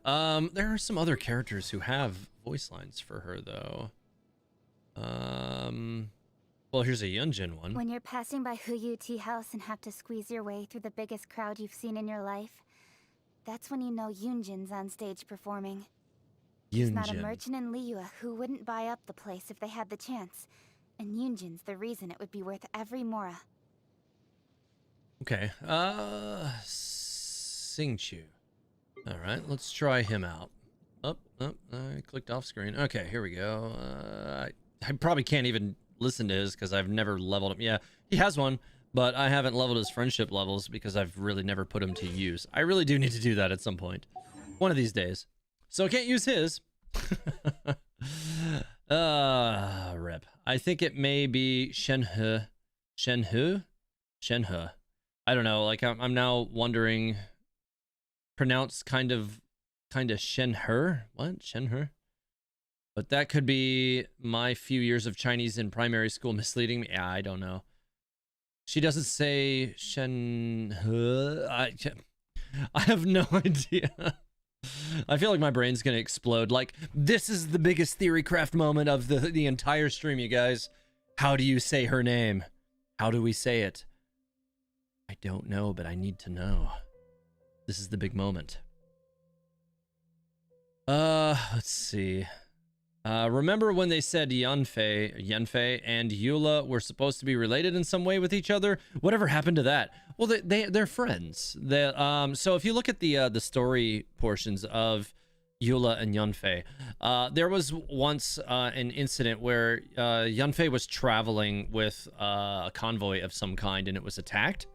There are some other characters who have voice lines for her, though. Well, here's a Yunjin one. When you're passing by Huyu Tea House and have to squeeze your way through the biggest crowd you've seen in your life, that's when you know Yunjin's on stage performing. There's not a merchant in Liyue who wouldn't buy up the place if they had the chance. And Yunjin's the reason it would be worth every mora. Okay, Xingqiu. All right, let's try him out. I clicked off screen. Okay, here we go. I probably can't even listen to his because I've never leveled him. Yeah, he has one, but I haven't leveled his friendship levels because I've really never put him to use. I really do need to do that at some point. One of these days. So I can't use his. Rip. I think it may be Shenhe. Shenhe? Shenhe. I don't know. Like I'm now wondering. Pronounced kind of Shenhe. What? Shenhe? But that could be my few years of Chinese in primary school misleading me. Yeah, I don't know. She doesn't say Shenhe. I have no idea. I feel like my brain's gonna explode. Like, this is the biggest theory craft moment of the entire stream, you guys. How do you say her name? How do we say it? I don't know, but I need to know. This is the big moment. Let's see. Remember when they said Yanfei and Eula were supposed to be related in some way with each other? Whatever happened to that? Well, they're friends. So if you look at the story portions of Eula and Yanfei, there was once an incident where Yanfei was traveling with a convoy of some kind and it was attacked.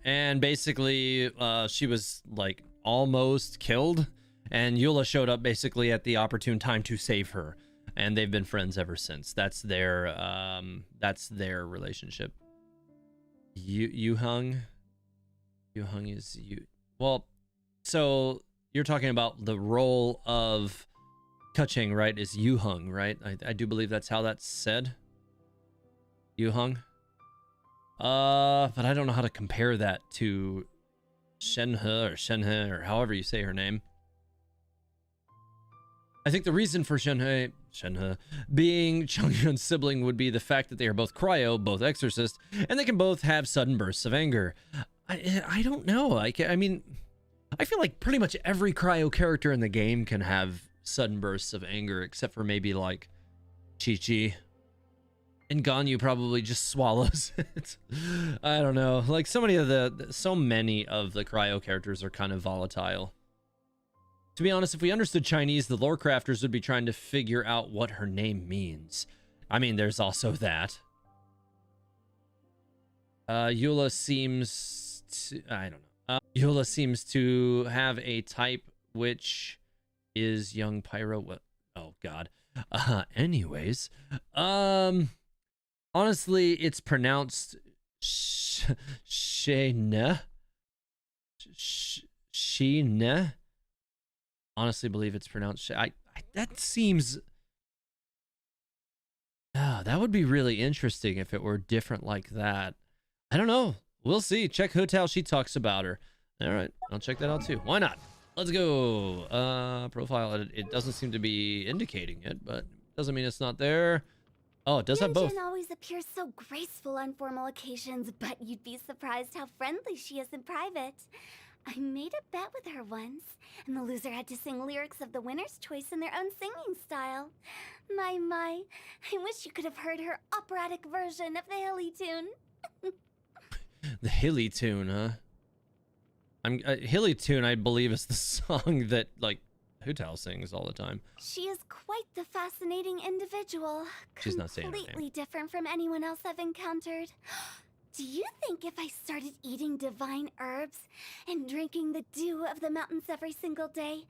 And basically, she was like almost killed. And Eula showed up basically at the opportune time to save her, and they've been friends ever since. That's their relationship. Yuheng is you. Well, so you're talking about the role of Keqing, right? Is Yuheng, right? I do believe that's how that's said. Yuheng. But I don't know how to compare that to Shenhe or however you say her name. I think the reason for Shenhe being Chongyun's sibling would be the fact that they are both cryo, both exorcist, and they can both have sudden bursts of anger. I don't know. I mean, I feel like pretty much every cryo character in the game can have sudden bursts of anger, except for maybe like Chi-Chi. And Ganyu probably just swallows it. I don't know. Like so many of the cryo characters are kind of volatile. To be honest, if we understood Chinese, the lore crafters would be trying to figure out what her name means. I mean, there's also that. Eula seems to... I don't know. Eula seems to have a type which is young pyro... What? Oh, God. Anyways. Honestly, it's pronounced... Shene. Shene. Honestly believe it's pronounced that seems that would be really interesting if it were different like that. I don't know, we'll see. Check how she talks about her. All right, I'll check that out too. Why not? Let's go. Profile edit. It doesn't seem to be indicating it, but doesn't mean it's not there. Oh, it does have both. Yunjin always appears so graceful on formal occasions, but you'd be surprised how friendly she is in private. I made a bet with her once, and the loser had to sing lyrics of the winner's choice in their own singing style. My, I wish you could have heard her operatic version of the Hilly tune. The Hilly tune, huh? Hilly tune, I believe, is the song that, like, Hutao sings all the time. She is quite the fascinating individual. She's not saying her name. Completely different from anyone else I've encountered. Do you think if I started eating divine herbs and drinking the dew of the mountains every single day,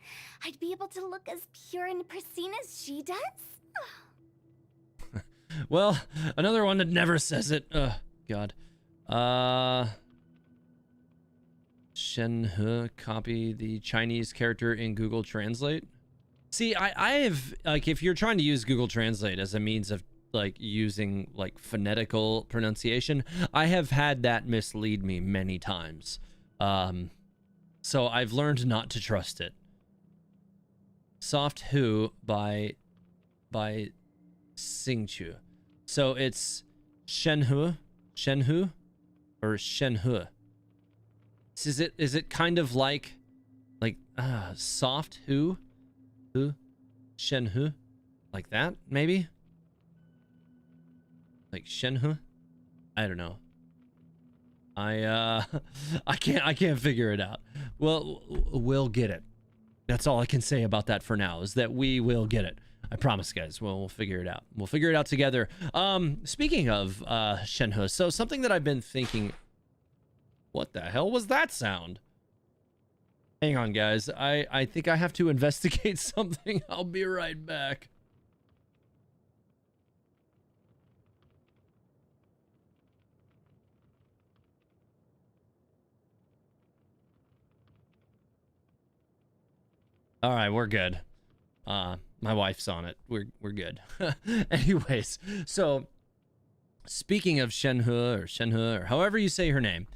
I'd be able to look as pure and pristine as she does? Well, another one that never says it. God. Shenhe, copy the Chinese character in Google Translate. See, I have, like, if you're trying to use Google Translate as a means of, like, using, like, phonetical pronunciation, I have had that mislead me many times. So I've learned not to trust it. Soft Hu by Xingqiu. So it's Shenhe, or Shenhe. Is it kind of like soft Hu, Shenhe, like that maybe? Like Shenhe? I don't know. I can't figure it out. Well, we'll get it. That's all I can say about that for now, is that we will get it. I promise, guys. Well, we'll figure it out. We'll figure it out together. Speaking of Shenhe, so something that I've been thinking. What the hell was that sound? Hang on, guys. I think I have to investigate something. I'll be right back. All right, we're good. My wife's on it. We're good. Anyways, so speaking of Shenhe, or however you say her name,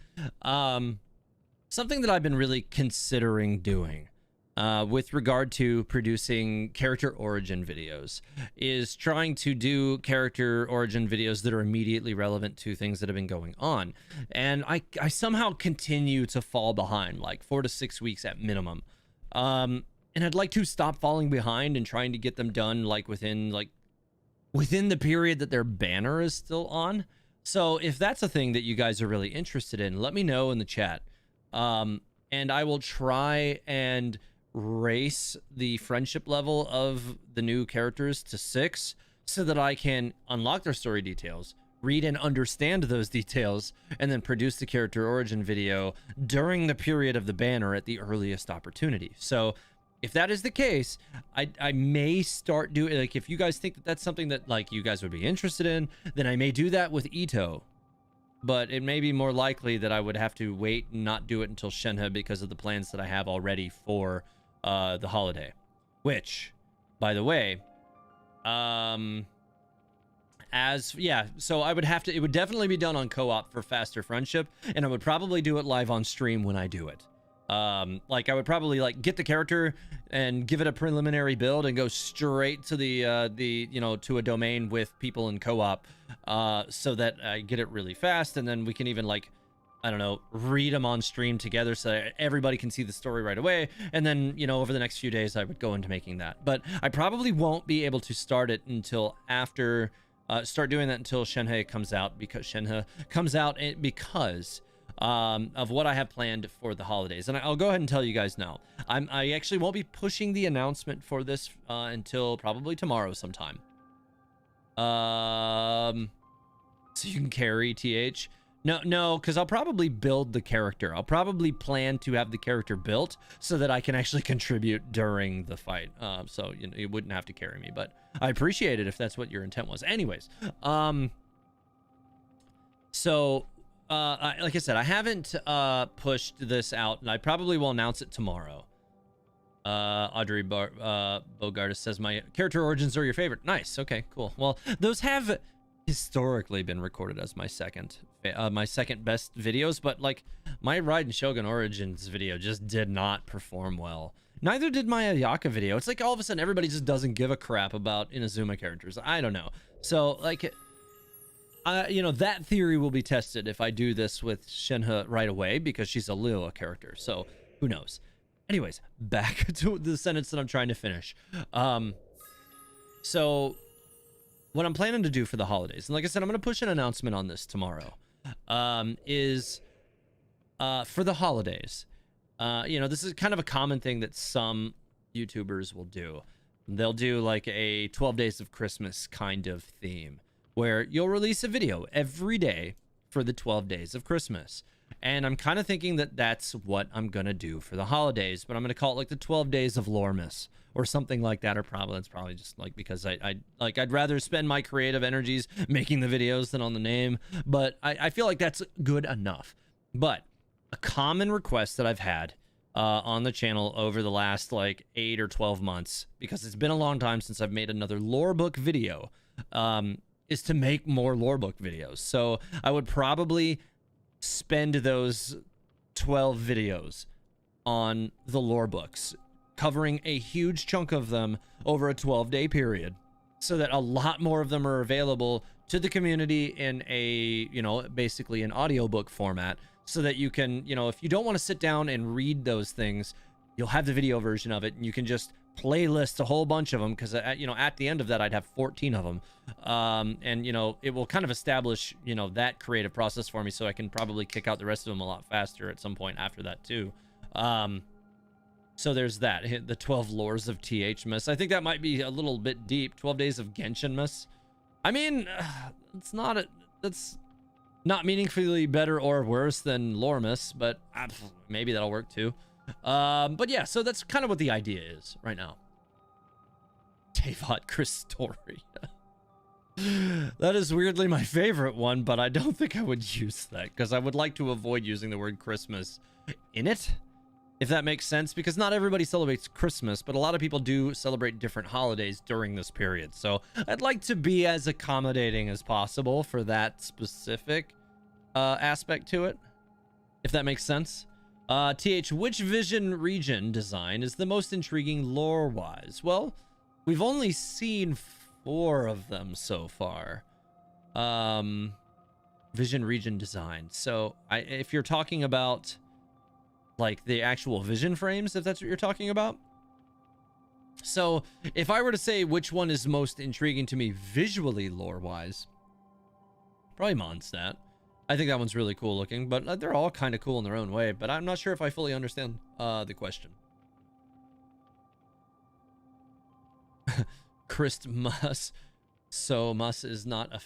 something that I've been really considering doing with regard to producing character origin videos is trying to do character origin videos that are immediately relevant to things that have been going on. And I somehow continue to fall behind, like 4 to 6 weeks at minimum. And I'd like to stop falling behind and trying to get them done like within the period that their banner is still on. So if that's a thing that you guys are really interested in, let me know in the chat. And I will try and race the friendship level of the new characters to 6 so that I can unlock their story details, read and understand those details, and then produce the character origin video during the period of the banner at the earliest opportunity. So if that is the case, I may start doing, like, if you guys think that that's something that, like, you guys would be interested in, then I may do that with Ito. But it may be more likely that I would have to wait and not do it until Shenhe because of the plans that I have already for the holiday. Which, by the way, so I would have to, it would definitely be done on co-op for faster friendship, and I would probably do it live on stream when I do it. Like, I would probably, like, get the character and give it a preliminary build and go straight to to a domain with people in co-op, so that I get it really fast, and then we can even, like, I don't know, read them on stream together so that everybody can see the story right away. And then, over the next few days, I would go into making that. But I probably won't be able to start it until after, start doing that until Shenhe comes out, because of what I have planned for the holidays. And I'll go ahead and tell you guys now. I actually won't be pushing the announcement for this until probably tomorrow sometime. So you can carry TH. No, because I'll probably build the character. I'll probably plan to have the character built so that I can actually contribute during the fight. So you wouldn't have to carry me, but I appreciate it if that's what your intent was. Anyways, so like I said, I haven't pushed this out, and I probably will announce it tomorrow. Audrey Bogardus says my character origins are your favorite. Nice. Okay, cool. Well, those have historically been recorded as my second best videos, but like my Raiden Shogun Origins video just did not perform well. Neither did my Ayaka video. It's like all of a sudden everybody just doesn't give a crap about Inazuma characters. I don't know. So like, you know, that theory will be tested if I do this with Shenhe right away, because she's a Liyue character. So who knows? Anyways, back to the sentence that I'm trying to finish. So what I'm planning to do for the holidays, and like I said, I'm going to push an announcement on this tomorrow, is for the holidays. You know, this is kind of a common thing that some YouTubers will do. They'll do like a 12 Days of Christmas kind of theme, where you'll release a video every day for the 12 days of Christmas. And I'm kind of thinking that that's what I'm going to do for the holidays, but I'm going to call it like the 12 Days of Loremas or something like that. Or probably, it's probably just like, because I'd rather spend my creative energies making the videos than on the name, but I feel like that's good enough. But a common request that I've had on the channel over the last like 8 or 12 months, because it's been a long time since I've made another lore book video, is to make more lore book videos. So I would probably spend those 12 videos on the lore books, covering a huge chunk of them over a 12-day period, so that a lot more of them are available to the community in a, you know, basically an audiobook format, so that you can, you know, if you don't want to sit down and read those things, you'll have the video version of it, and you can just playlist a whole bunch of them, because you know, at the end of that I'd have 14 of them, and you know, it will kind of establish, you know, that creative process for me, so I can probably kick out the rest of them a lot faster at some point after that too. So there's that, the 12 lores of TH-mas. I think that might be a little bit deep. 12 days of Genshin-mas. I mean, it's not that's not meaningfully better or worse than Loremas, but maybe that'll work too. But yeah, so that's kind of what the idea is right now. Teyvat Chris story. That is weirdly my favorite one, but I don't think I would use that, because I would like to avoid using the word Christmas in it, if that makes sense, because not everybody celebrates Christmas, but a lot of people do celebrate different holidays during this period. So I'd like to be as accommodating as possible for that specific aspect to it, if that makes sense. TH, which vision region design is the most intriguing lore-wise? Well, we've only seen 4 of them so far. Vision region design. So if you're talking about like the actual vision frames, if that's what you're talking about. So if I were to say which one is most intriguing to me visually lore-wise, probably Mondstadt. I think that one's really cool looking, but they're all kind of cool in their own way, but I'm not sure if I fully understand the question. Christmas. So Mus is not a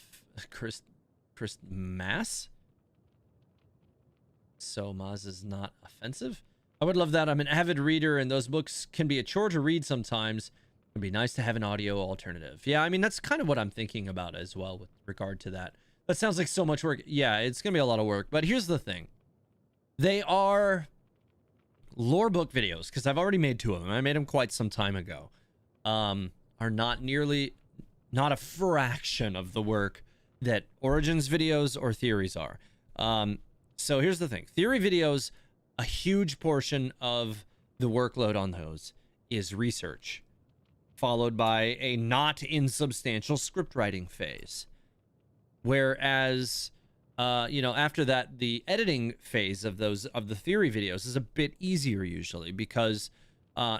Christmas? So Maz is not offensive? I would love that. I'm an avid reader, and those books can be a chore to read sometimes. It'd be nice to have an audio alternative. Yeah, I mean, that's kind of what I'm thinking about as well with regard to that. That sounds like so much work. Yeah, it's going to be a lot of work. But here's the thing. They are lore book videos, because I've already made 2 of them. I made them quite some time ago. Are not a fraction of the work that Origins videos or theories are. So here's the thing. Theory videos, a huge portion of the workload on those is research, followed by a not insubstantial script writing phase. Whereas, you know, after that, the editing phase of the theory videos is a bit easier usually, because,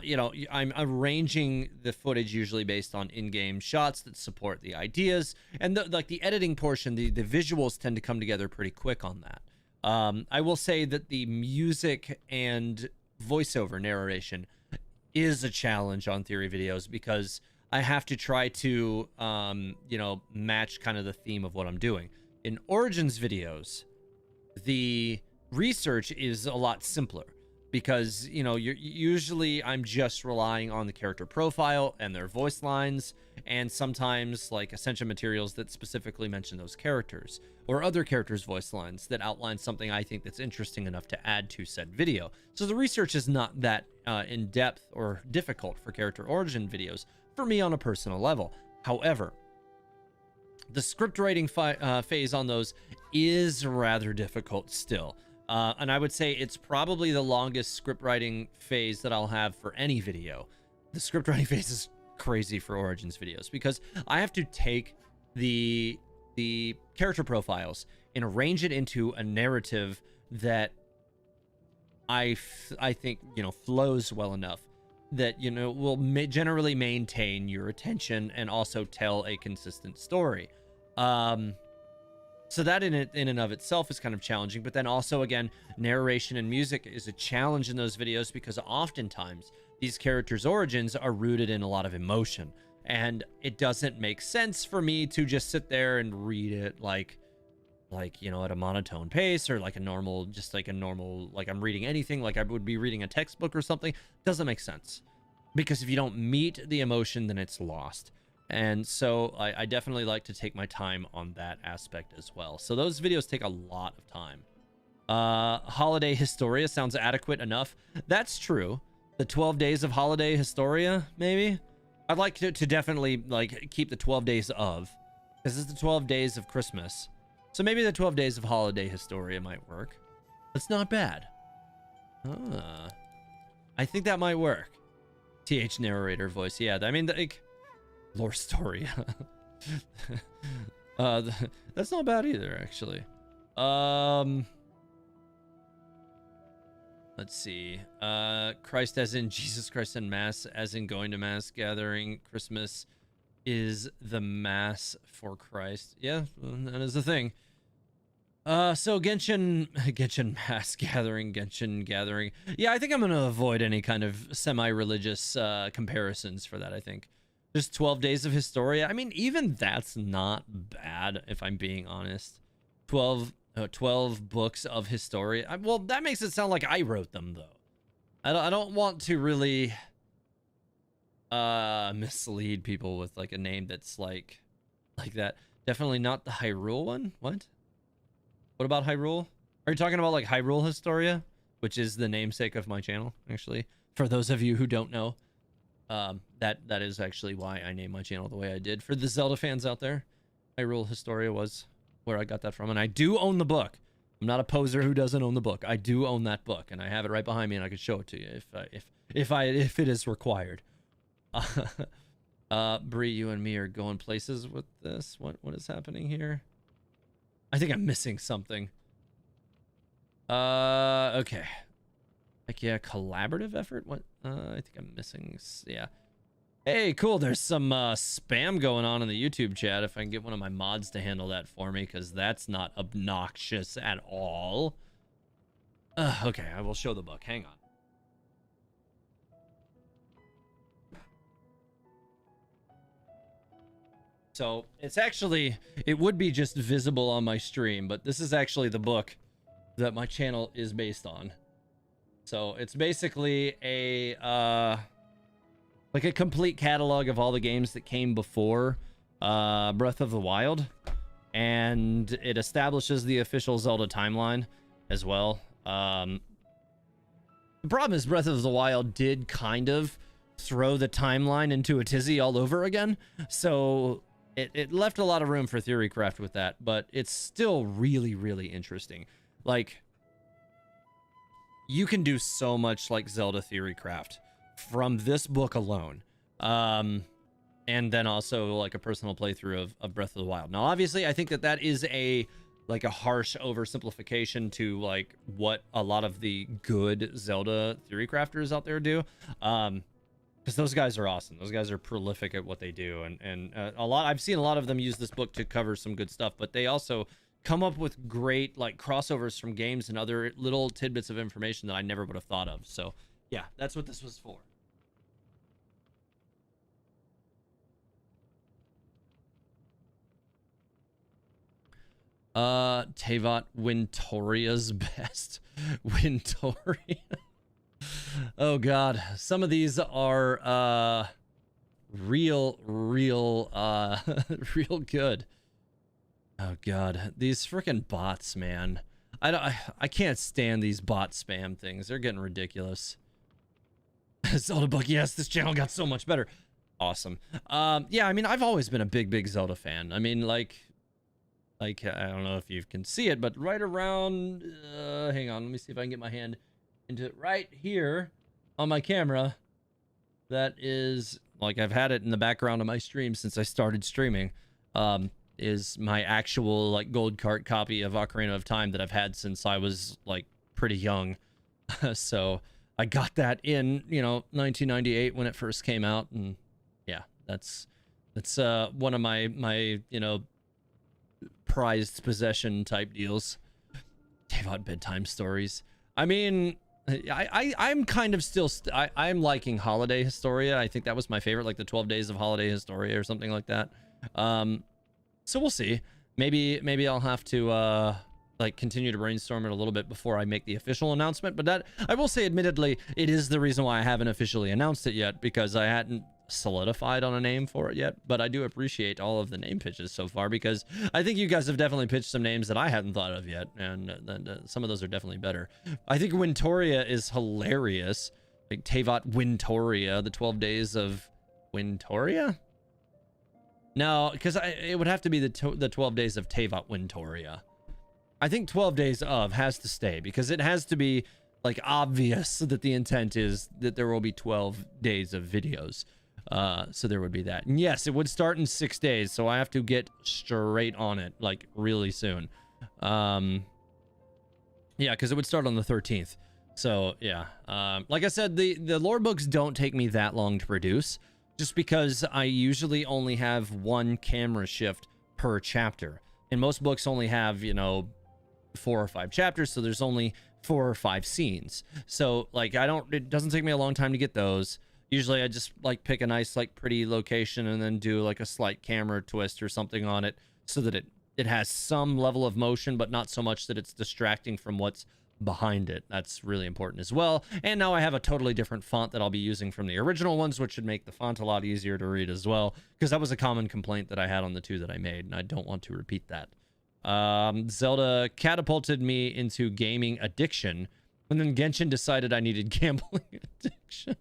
you know, I'm arranging the footage usually based on in-game shots that support the ideas, and like the editing portion, the visuals tend to come together pretty quick on that. I will say that the music and voiceover narration is a challenge on theory videos, because I have to try to, you know, match kind of the theme of what I'm doing. In Origins videos, the research is a lot simpler, because, you know, I'm just relying on the character profile and their voice lines, and sometimes like Ascension materials that specifically mention those characters, or other characters' voice lines that outline something I think that's interesting enough to add to said video. So the research is not that in-depth or difficult for character origin videos for me on a personal level. However, the script writing phase on those is rather difficult still, And I would say it's probably the longest script writing phase that I'll have for any video. The script writing phase is crazy for Origins videos because I have to take the character profiles and arrange it into a narrative that I think, you know, flows well enough that, you know, will generally maintain your attention and also tell a consistent story. So that in and of itself is kind of challenging, but then also, again, narration and music is a challenge in those videos because oftentimes these characters' origins are rooted in a lot of emotion, and it doesn't make sense for me to just sit there and read it like, you know, at a monotone pace or like a normal, like I'm reading anything, like I would be reading a textbook or something. Doesn't make sense because if you don't meet the emotion, then it's lost. And so I definitely like to take my time on that aspect as well. So those videos take a lot of time. Holiday Historia sounds adequate enough. That's true. The 12 days of Holiday Historia, maybe? I'd like to definitely like keep the 12 days of, because it's the 12 days of Christmas. So maybe the 12 days of Holiday Historia might work. That's not bad. I think that might work. TH narrator voice. Yeah, I mean, like, lore story. That's not bad either, actually. Let's see. Christ as in Jesus Christ and Mass as in going to Mass gathering. Christmas is the Mass for Christ. Yeah, that is the thing. So Genshin Mass gathering, Genshin gathering. Yeah, I think I'm gonna avoid any kind of semi-religious comparisons for that, I think. Just 12 days of Historia. I mean, even that's not bad, if I'm being honest. 12 books of Historia. Well, that makes it sound like I wrote them, though. I don't want to really mislead people with like a name that's like that. Definitely not the Hyrule one. What about Hyrule? Are you talking about like Hyrule Historia, which is the namesake of my channel, actually? For those of you who don't know. That is actually why I named my channel the way I did. For the Zelda fans out there, Hyrule Historia was where I got that from, and I do own the book. I'm not a poser who doesn't own the book. I do own that book, and I have it right behind me, and I could show it to you if it is required. Bree, you and me are going places with this. What is happening here? I think I'm missing something. Okay. Like, yeah, collaborative effort? What? I think I'm missing... Yeah. Hey, cool. There's some spam going on in the YouTube chat. If I can get one of my mods to handle that for me, because that's not obnoxious at all. Okay, I will show the book. Hang on. So, it's actually... It would be just visible on my stream, but this is actually the book that my channel is based on. So it's basically a like a complete catalog of all the games that came before Breath of the Wild, and it establishes the official Zelda timeline as well. The problem is Breath of the Wild did kind of throw the timeline into a tizzy all over again, so it left a lot of room for theorycraft with that, but it's still really, really interesting. Like, you can do so much like Zelda theorycraft from this book alone. And then also like a personal playthrough of Breath of the Wild. Now, obviously, I think that is a harsh oversimplification to like what a lot of the good Zelda theorycrafters out there do. Because those guys are awesome. Those guys are prolific at what they do. And I've seen a lot of them use this book to cover some good stuff, but they also come up with great like crossovers from games and other little tidbits of information that I never would have thought of. So yeah, that's what this was for. Teyvat Wintoria's best. Wintoria. Oh god, some of these are real good. Oh god, these freaking bots, man. I can't stand these bot spam things. They're getting ridiculous. Zelda book, yes, this channel got so much better. Awesome. Yeah, I mean, I've always been a big Zelda fan. I mean, like like, I don't know if you can see it, but right around, hang on, let me see if I can get my hand into it right here on my camera. That is, like, I've had it in the background of my stream since I started streaming, is my actual, like, gold cart copy of Ocarina of Time that I've had since I was, like, pretty young. So I got that in, 1998 when it first came out, and yeah, that's one of my prized possession type deals. Teyvat bedtime stories. I mean, I'm kind of still I'm liking Holiday Historia. I think that was my favorite, like the 12 Days of Holiday Historia or something like that. So we'll see. Maybe I'll have to like continue to brainstorm it a little bit before I make the official announcement. But that, I will say, admittedly, it is the reason why I haven't officially announced it yet, because I hadn't solidified on a name for it yet. But I do appreciate all of the name pitches so far, because I think you guys have definitely pitched some names that I hadn't thought of yet, and some of those are definitely better. I think Wintoria is hilarious, like Teyvat Wintoria, the 12 Days of Wintoria. No, because it would have to be the 12 Days of Teyvat Wintoria. I think 12 Days of has to stay, because it has to be like obvious that the intent is that there will be 12 days of videos. So there would be that. And yes, it would start in 6 days, so I have to get straight on it, like, really soon. Yeah, because it would start on the 13th. So yeah, like I said, the lore books don't take me that long to produce, just because I usually only have one camera shift per chapter, and most books only have 4 or 5 chapters, so there's only 4 or 5 scenes. So like, it doesn't take me a long time to get those. Usually I just like pick a nice, like, pretty location and then do like a slight camera twist or something on it, so that it has some level of motion, but not so much that it's distracting from what's behind it. That's really important as well. And now I have a totally different font that I'll be using from the original ones, which should make the font a lot easier to read as well, because that was a common complaint that I had on the 2 that I made, and I don't want to repeat that. Zelda catapulted me into gaming addiction, and then Genshin decided I needed gambling addiction.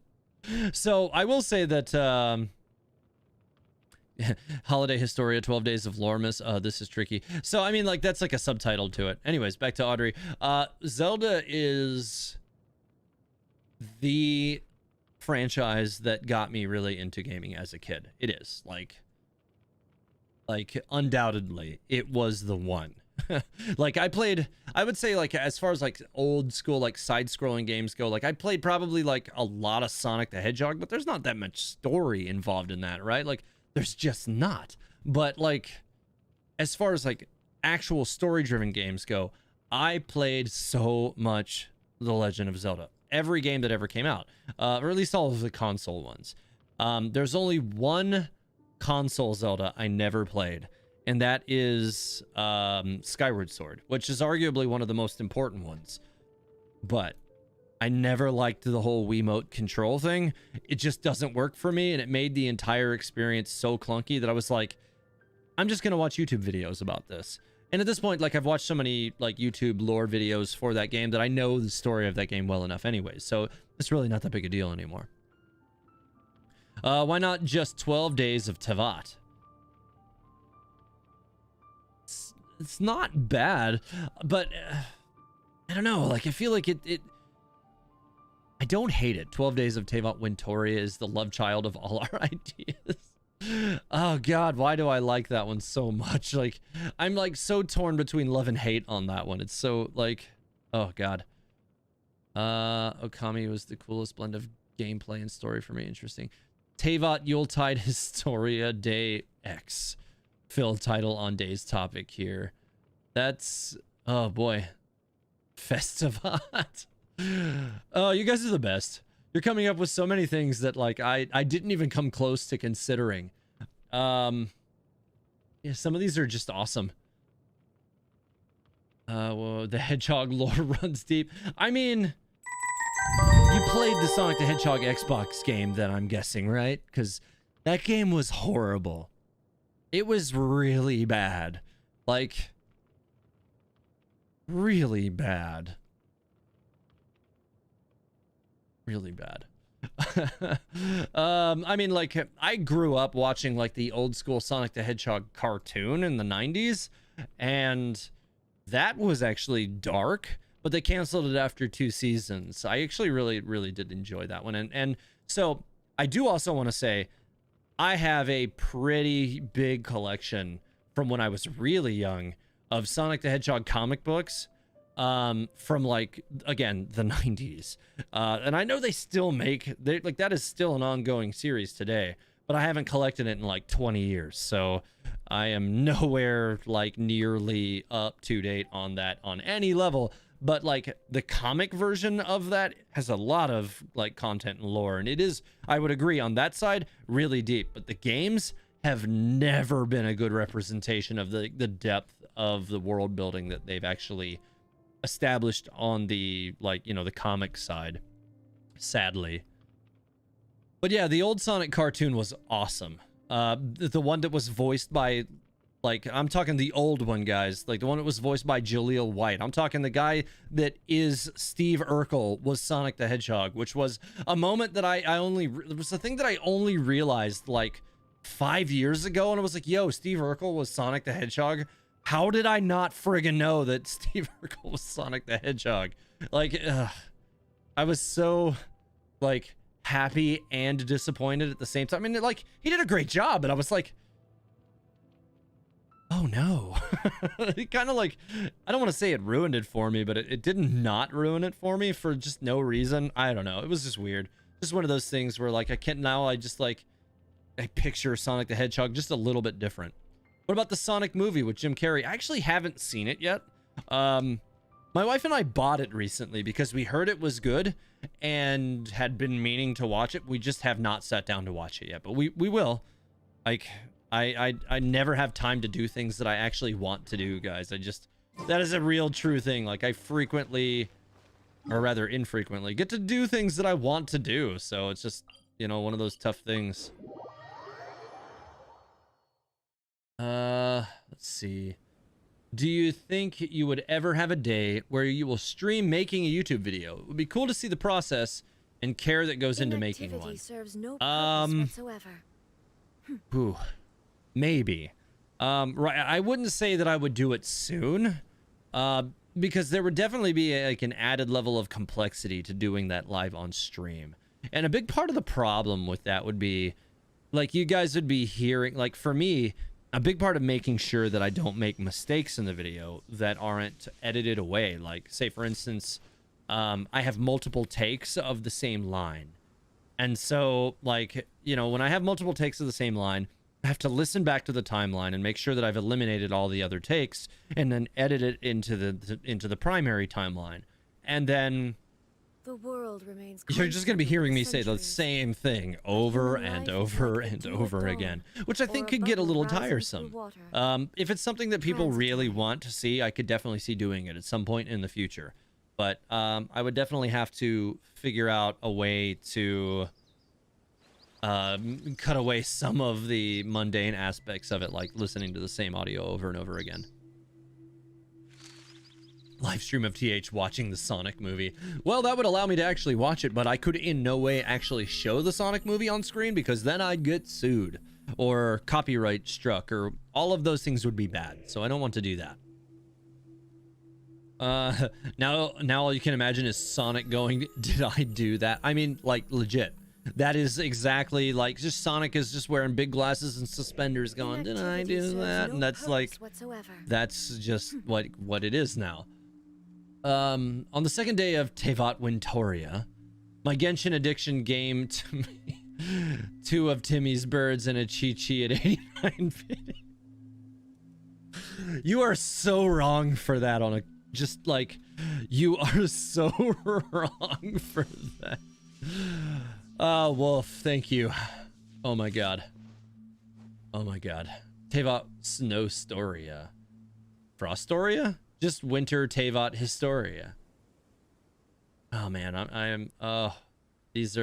So I will say that Holiday Historia, 12 Days of Lormus. This is tricky. So I mean, like, that's like a subtitle to it. Anyways, back to Audrey. Zelda is the franchise that got me really into gaming as a kid. It is like undoubtedly it was the one. Like, I would say, like, as far as like old school, like, side-scrolling games go, like, I played probably like a lot of Sonic the Hedgehog, but there's not that much story involved in that, right? Like, there's just not. But like, as far as like actual story-driven games go, I played so much The Legend of Zelda, every game that ever came out, or at least all of the console ones. There's only one console Zelda I never played, and that is Skyward Sword, which is arguably one of the most important ones. But I never liked the whole Wiimote control thing. It just doesn't work for me, and it made the entire experience so clunky that I was like, I'm just gonna watch YouTube videos about this. And at this point, like, I've watched so many like YouTube lore videos for that game that I know the story of that game well enough anyways, so it's really not that big a deal anymore. Why not just 12 Days of Teyvat? It's not bad, but I don't know, like, I feel like it I don't hate it. 12 Days of Teyvat Wintoria is the love child of all our ideas. Oh god, why do I like that one so much? Like, I'm like so torn between love and hate on that one. It's so like, oh god. Okami was the coolest blend of gameplay and story for me. Interesting. Teyvat Yuletide Historia Day X. Fill title on day's topic here. That's, oh boy, Festivat. Oh, you guys are the best. You're coming up with so many things that, like, I didn't even come close to considering. Yeah, some of these are just awesome. Well, the Hedgehog lore runs deep. I mean, you played the Sonic the Hedgehog Xbox game, then, I'm guessing, right? Because that game was horrible. It was really bad. Like, really bad. Really bad. I mean, like, I grew up watching like the old school Sonic the Hedgehog cartoon in the 90s. and that was actually dark, but they canceled it after 2 seasons. I actually really did enjoy that one. And so I do also want to say I have a pretty big collection from when I was really young of Sonic the Hedgehog comic books, from like, again, the 90s. And I know they still make, like, that is still an ongoing series today, but I haven't collected it in like 20 years. So I am nowhere like nearly up to date on that on any level. But like the comic version of that has a lot of like content and lore, and it is, I would agree on that side, really deep. But the games have never been a good representation of the depth of the world building that they've actually established on the, like, you know, the comic side, sadly. But yeah, the old Sonic cartoon was awesome. The one that was voiced by, like, I'm talking the old one, guys. Like, the one that was voiced by Jaleel White. I'm talking the guy that is Steve Urkel was Sonic the Hedgehog, which was a moment that it was a thing that I only realized, like, 5 years ago. And I was like, yo, Steve Urkel was Sonic the Hedgehog? How did I not friggin' know that Steve Urkel was Sonic the Hedgehog? Like, I was so, like, happy and disappointed at the same time. I mean, like, he did a great job, but I was like, oh no. It kind of, like, I don't want to say it ruined it for me, but it did not ruin it for me for just no reason. I don't know. It was just weird. Just one of those things where, like, I picture Sonic the Hedgehog just a little bit different. What about the Sonic movie with Jim Carrey? I actually haven't seen it yet. My wife and I bought it recently because we heard it was good and had been meaning to watch it. We just have not sat down to watch it yet, but we will. Like, I never have time to do things that I actually want to do, guys. That is a real true thing. Like, I frequently, or rather infrequently, get to do things that I want to do. So it's just, you know, one of those tough things. Let's see. Do you think you would ever have a day where you will stream making a YouTube video? It would be cool to see the process and care that goes into making one. Serves no purpose whatsoever. Ooh, maybe. Right. I wouldn't say that I would do it soon, because there would definitely be like an added level of complexity to doing that live on stream. And a big part of the problem with that would be, like, you guys would be hearing, like, for me, a big part of making sure that I don't make mistakes in the video that aren't edited away. Like, say, for instance, I have multiple takes of the same line. And so, like, you know, when I have multiple takes of the same line, I have to listen back to the timeline and make sure that I've eliminated all the other takes and then edit it into the primary timeline. And then the world remains. You're just going to be hearing me say the same thing over and over and over again, which I think could get a little tiresome. If it's something that people really want to see, I could definitely see doing it at some point in the future. But I would definitely have to figure out a way to cut away some of the mundane aspects of it, like listening to the same audio over and over again. Live stream of TH watching the Sonic movie. Well, that would allow me to actually watch it, but I could in no way actually show the Sonic movie on screen because then I'd get sued or copyright struck, or all of those things would be bad. So I don't want to do that. Now all you can imagine is Sonic going, did I do that? I mean, like, legit. That is exactly like, just Sonic is just wearing big glasses and suspenders going, did I do that? And that's like, that's just what it is now. On the second day of Tevat Wintoria, my Genshin addiction game to me 2 of Timmy's birds and a Chi-Chi at 8950. You are so wrong for that on a, just like, you are so wrong for that. Wolf, thank you. Oh my god. Oh my god. Tevat Snowstoria. Frostoria? Just Winter Tevat Historia. Oh man, I am these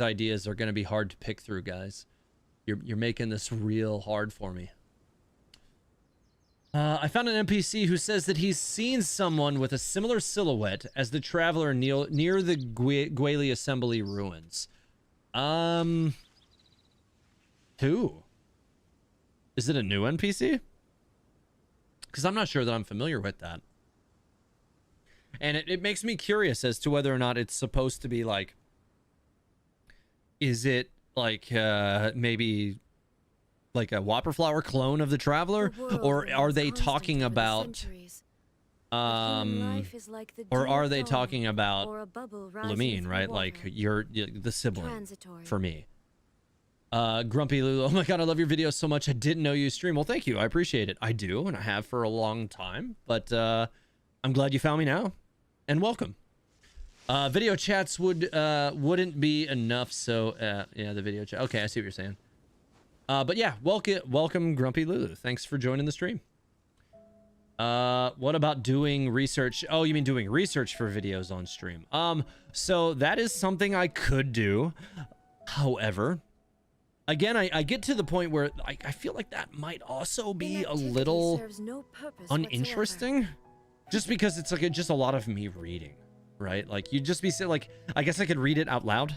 ideas are gonna be hard to pick through, guys. You're making this real hard for me. I found an NPC who says that he's seen someone with a similar silhouette as the traveler near the Gwali Assembly ruins. Who? Is it a new NPC? because I'm not sure that I'm familiar with that. And it makes me curious as to whether or not it's supposed to be like, is it like maybe like a Whopper Flower clone of the Traveler, or are they talking about or are they talking about Lumine, right? Like you're the sibling for me. Grumpy Lulu, oh my god, I love your videos so much. I didn't know you stream. Well, thank you, I appreciate it. I do, and I have for a long time, but I'm glad you found me now, and welcome. Video chats wouldn't be enough, so yeah, the video chat. Okay, I see what you're saying. But yeah, welcome Grumpy Lulu. Thanks for joining the stream. What about doing research? Oh, you mean doing research for videos on stream? So that is something I could do. However, again, I get to the point where I feel like that might also be a little uninteresting, just because it's like just a lot of me reading, right? Like you'd just be like, I guess I could read it out loud,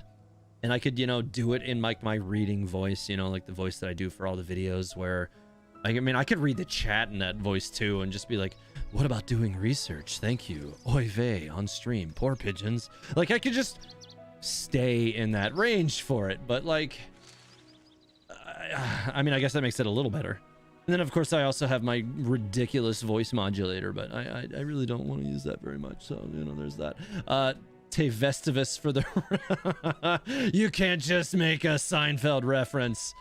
and I could, you know, do it in like my reading voice, you know, like the voice that I do for all the videos where, I mean, I could read the chat in that voice too and just be like, what about doing research? Thank you. Oy vey on stream. Poor pigeons. Like I could just stay in that range for it, but like, I mean, I guess that makes it a little better. And then of course I also have my ridiculous voice modulator, but I really don't want to use that very much. So, you know, there's that. Tevestivus for the you can't just make a Seinfeld reference.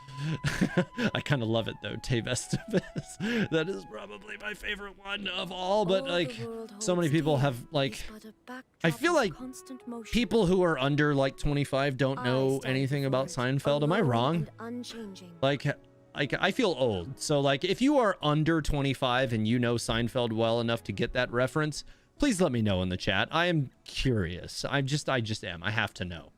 I kind of love it though, Tevestivus. That is probably my favorite one of all, but like so many people have like, I feel like people who are under like 25 don't know anything about Seinfeld. Am I wrong? Like I feel old. So like if you are under 25 and you know Seinfeld well enough to get that reference, please let me know in the chat. I am curious. I just am. I have to know.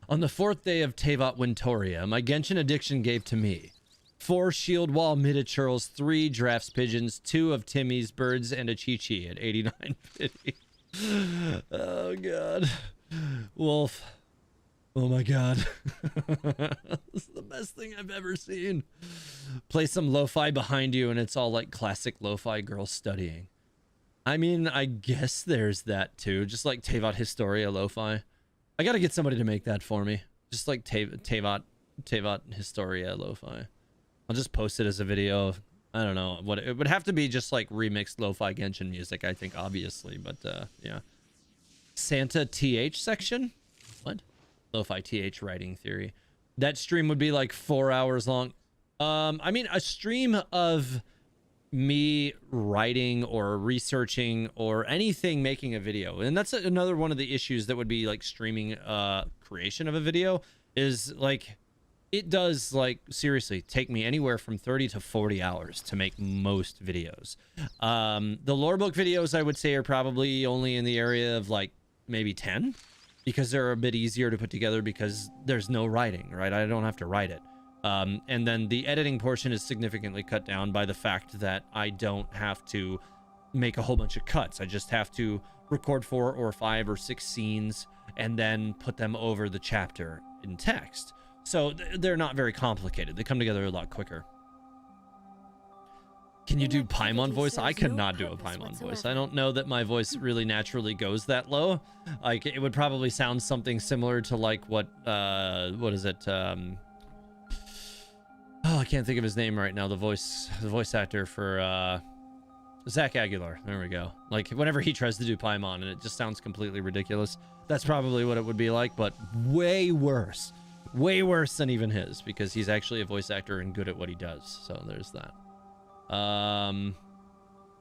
On the 4th day of Tevat Wintoria, my Genshin addiction gave to me 4 shield wall miniatures, 3 drafts pigeons, 2 of Timmy's birds, and a Chi-Chi at 89.50. Oh god. Wolf. Oh my god. This is the best thing I've ever seen. Play some lo-fi behind you and it's all like classic lo-fi girls studying. I mean, I guess there's that too. Just like Tevat Historia lo-fi. I gotta get somebody to make that for me. Just like Tevat Historia lo-fi. I'll just post it as a video. I don't know what it would have to be, just like remixed lo-fi Genshin music, I think, obviously, but yeah. Santa TH section? What? Lo-fi TH writing theory. That stream would be like 4 hours long. I mean, a stream of me writing or researching or anything making a video, and that's another one of the issues that would be like streaming creation of a video, is like it does like seriously take me anywhere from 30 to 40 hours to make most videos. The lore book videos I would say are probably only in the area of like maybe 10, because they're a bit easier to put together because there's no writing, right? I don't have to write it. And then the editing portion is significantly cut down by the fact that I don't have to make a whole bunch of cuts. I just have to record 4 or 5 or 6 scenes and then put them over the chapter in text. So they're not very complicated. They come together a lot quicker. Can you do Paimon voice? I could not do a Paimon voice. I don't know that my voice really naturally goes that low. Like it would probably sound something similar to like what is it? Oh, I can't think of his name right now. The voice actor for Zach Aguilar. There we go. Like whenever he tries to do Paimon, and it just sounds completely ridiculous. That's probably what it would be like, but way worse than even his, because he's actually a voice actor and good at what he does. So there's that.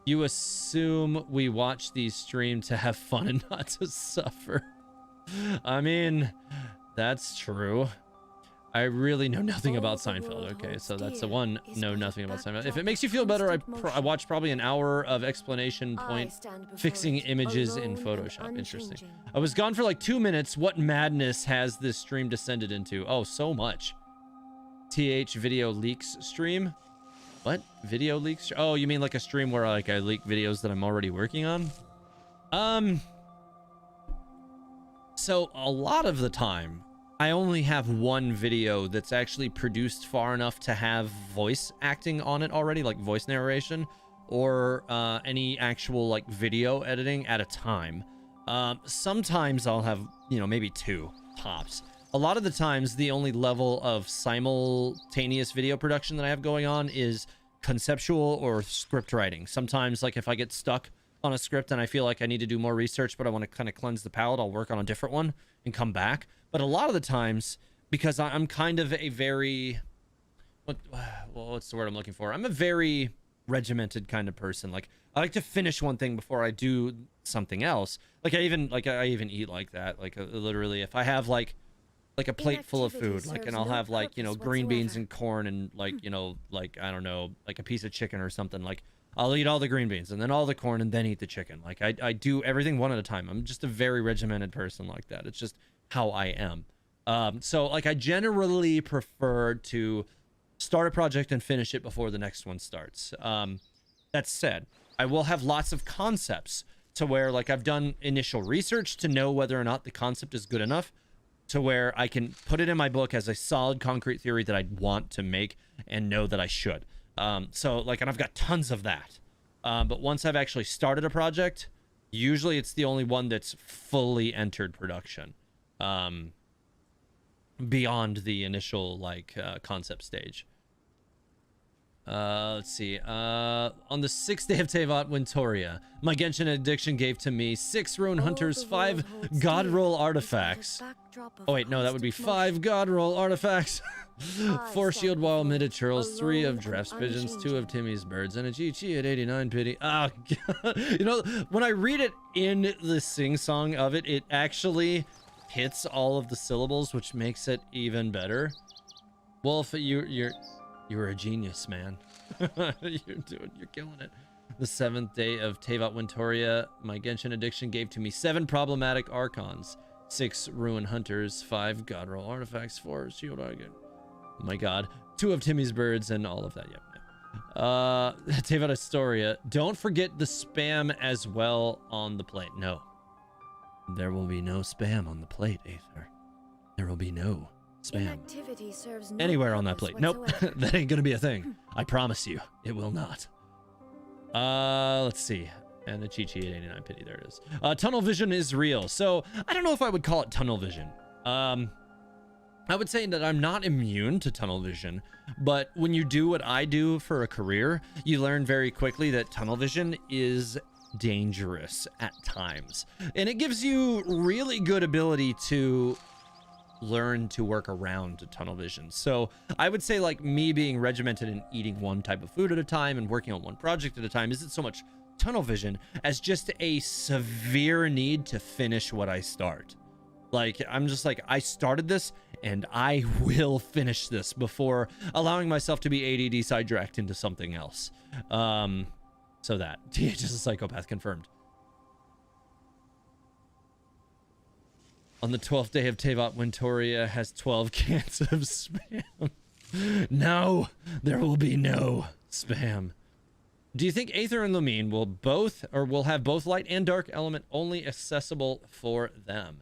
You assume we watch these streams to have fun and not to suffer. I mean, that's true. I really know nothing about Seinfeld. Okay, so that's the one. Know nothing about Seinfeld. If it makes you feel better, I watched probably an hour of explanation point fixing images in Photoshop. Interesting. I was gone for like 2 minutes. What madness has this stream descended into? Oh, so much. TH video leaks stream. What? Video leaks? Oh, you mean like a stream where like I leak videos that I'm already working on? So a lot of the time, I only have one video that's actually produced far enough to have voice acting on it already, like voice narration. or any actual like video editing at a time. Sometimes I'll have, you know, maybe 2 tops. A lot of the times, the only level of simultaneous video production that I have going on is conceptual or script writing. Sometimes, like if I get stuck on a script and I feel like I need to do more research, but I want to kind of cleanse the palate, I'll work on a different one and come back. But a lot of the times, because I'm kind of a very, what's the word I'm looking for? I'm a very regimented kind of person. Like I like to finish one thing before I do something else. Like I even eat like that. Like literally, if I have like a plate full of food, like, and I'll have like, you know, green beans and corn and like, you know, like, I don't know, like a piece of chicken or something. Like I'll eat all the green beans and then all the corn and then eat the chicken. Like I do everything one at a time. I'm just a very regimented person like that. It's just how I am. So like I generally prefer to start a project and finish it before the next one starts. That said, I will have lots of concepts to where like I've done initial research to know whether or not the concept is good enough to where I can put it in my book as a solid concrete theory that I'd want to make and know that I should. So like, and I've got tons of that. But once I've actually started a project, usually it's the only one that's fully entered production. Beyond the initial like concept stage. Let's see. On the 6th day of Tevat Wintoria, my Genshin addiction gave to me 6 Rune Hunters, 5 God Roll artifacts. Oh wait, no, that would be 5 God Roll artifacts. 4 Shield Wall Miniaturals, 3 of Drafts Pigeons, 2 of Timmy's Birds, and a GG at 89 pity. Oh, God. You know, when I read it in the sing-song of it, it actually hits all of the syllables, which makes it even better. Wolf, you're a genius, man. You're killing it. The 7th day of Tevat Wintoria, my Genshin addiction gave to me 7 problematic Archons, 6 Ruin Hunters, 5 God Roll artifacts, 4 Shield Argon. Oh my God. 2 of Timmy's Birds and all of that. Yep. Tevat Astoria. Don't forget the spam as well on the plate. No. There will be no spam on the plate, Aether. There will be no spam Inactivity serves no anywhere on that purpose plate. Nope. whatsoever. That ain't gonna be a thing. I promise you, it will not. Let's see. And the Chi-Chi at 89 pity, there it is. Tunnel vision is real. So I don't know if I would call it tunnel vision. I would say that I'm not immune to tunnel vision, but when you do what I do for a career, you learn very quickly that tunnel vision is dangerous at times. And it gives you really good ability to learn to work around tunnel vision. So I would say like me being regimented in eating one type of food at a time and working on one project at a time isn't so much tunnel vision as just a severe need to finish what I start. Like, I'm just like, I started this and I will finish this before allowing myself to be ADD sidetracked into something else. So that TH is a psychopath confirmed. On the 12th day of Tevat Wintoria has 12 cans of spam. No, there will be no spam. Do you think Aether and Lumine will have both light and dark element only accessible for them?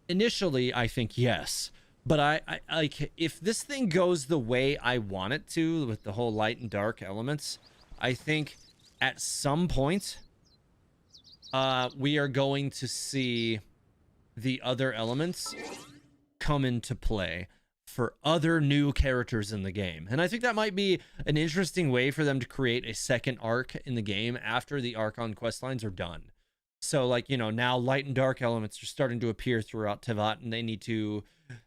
Initially, I think yes, but I like if this thing goes the way I want it to with the whole light and dark elements, I think at some point, we are going to see the other elements come into play for other new characters in the game. And I think that might be an interesting way for them to create a second arc in the game after the Archon questlines are done. So like, you know, now light and dark elements are starting to appear throughout Tevat, and they need to,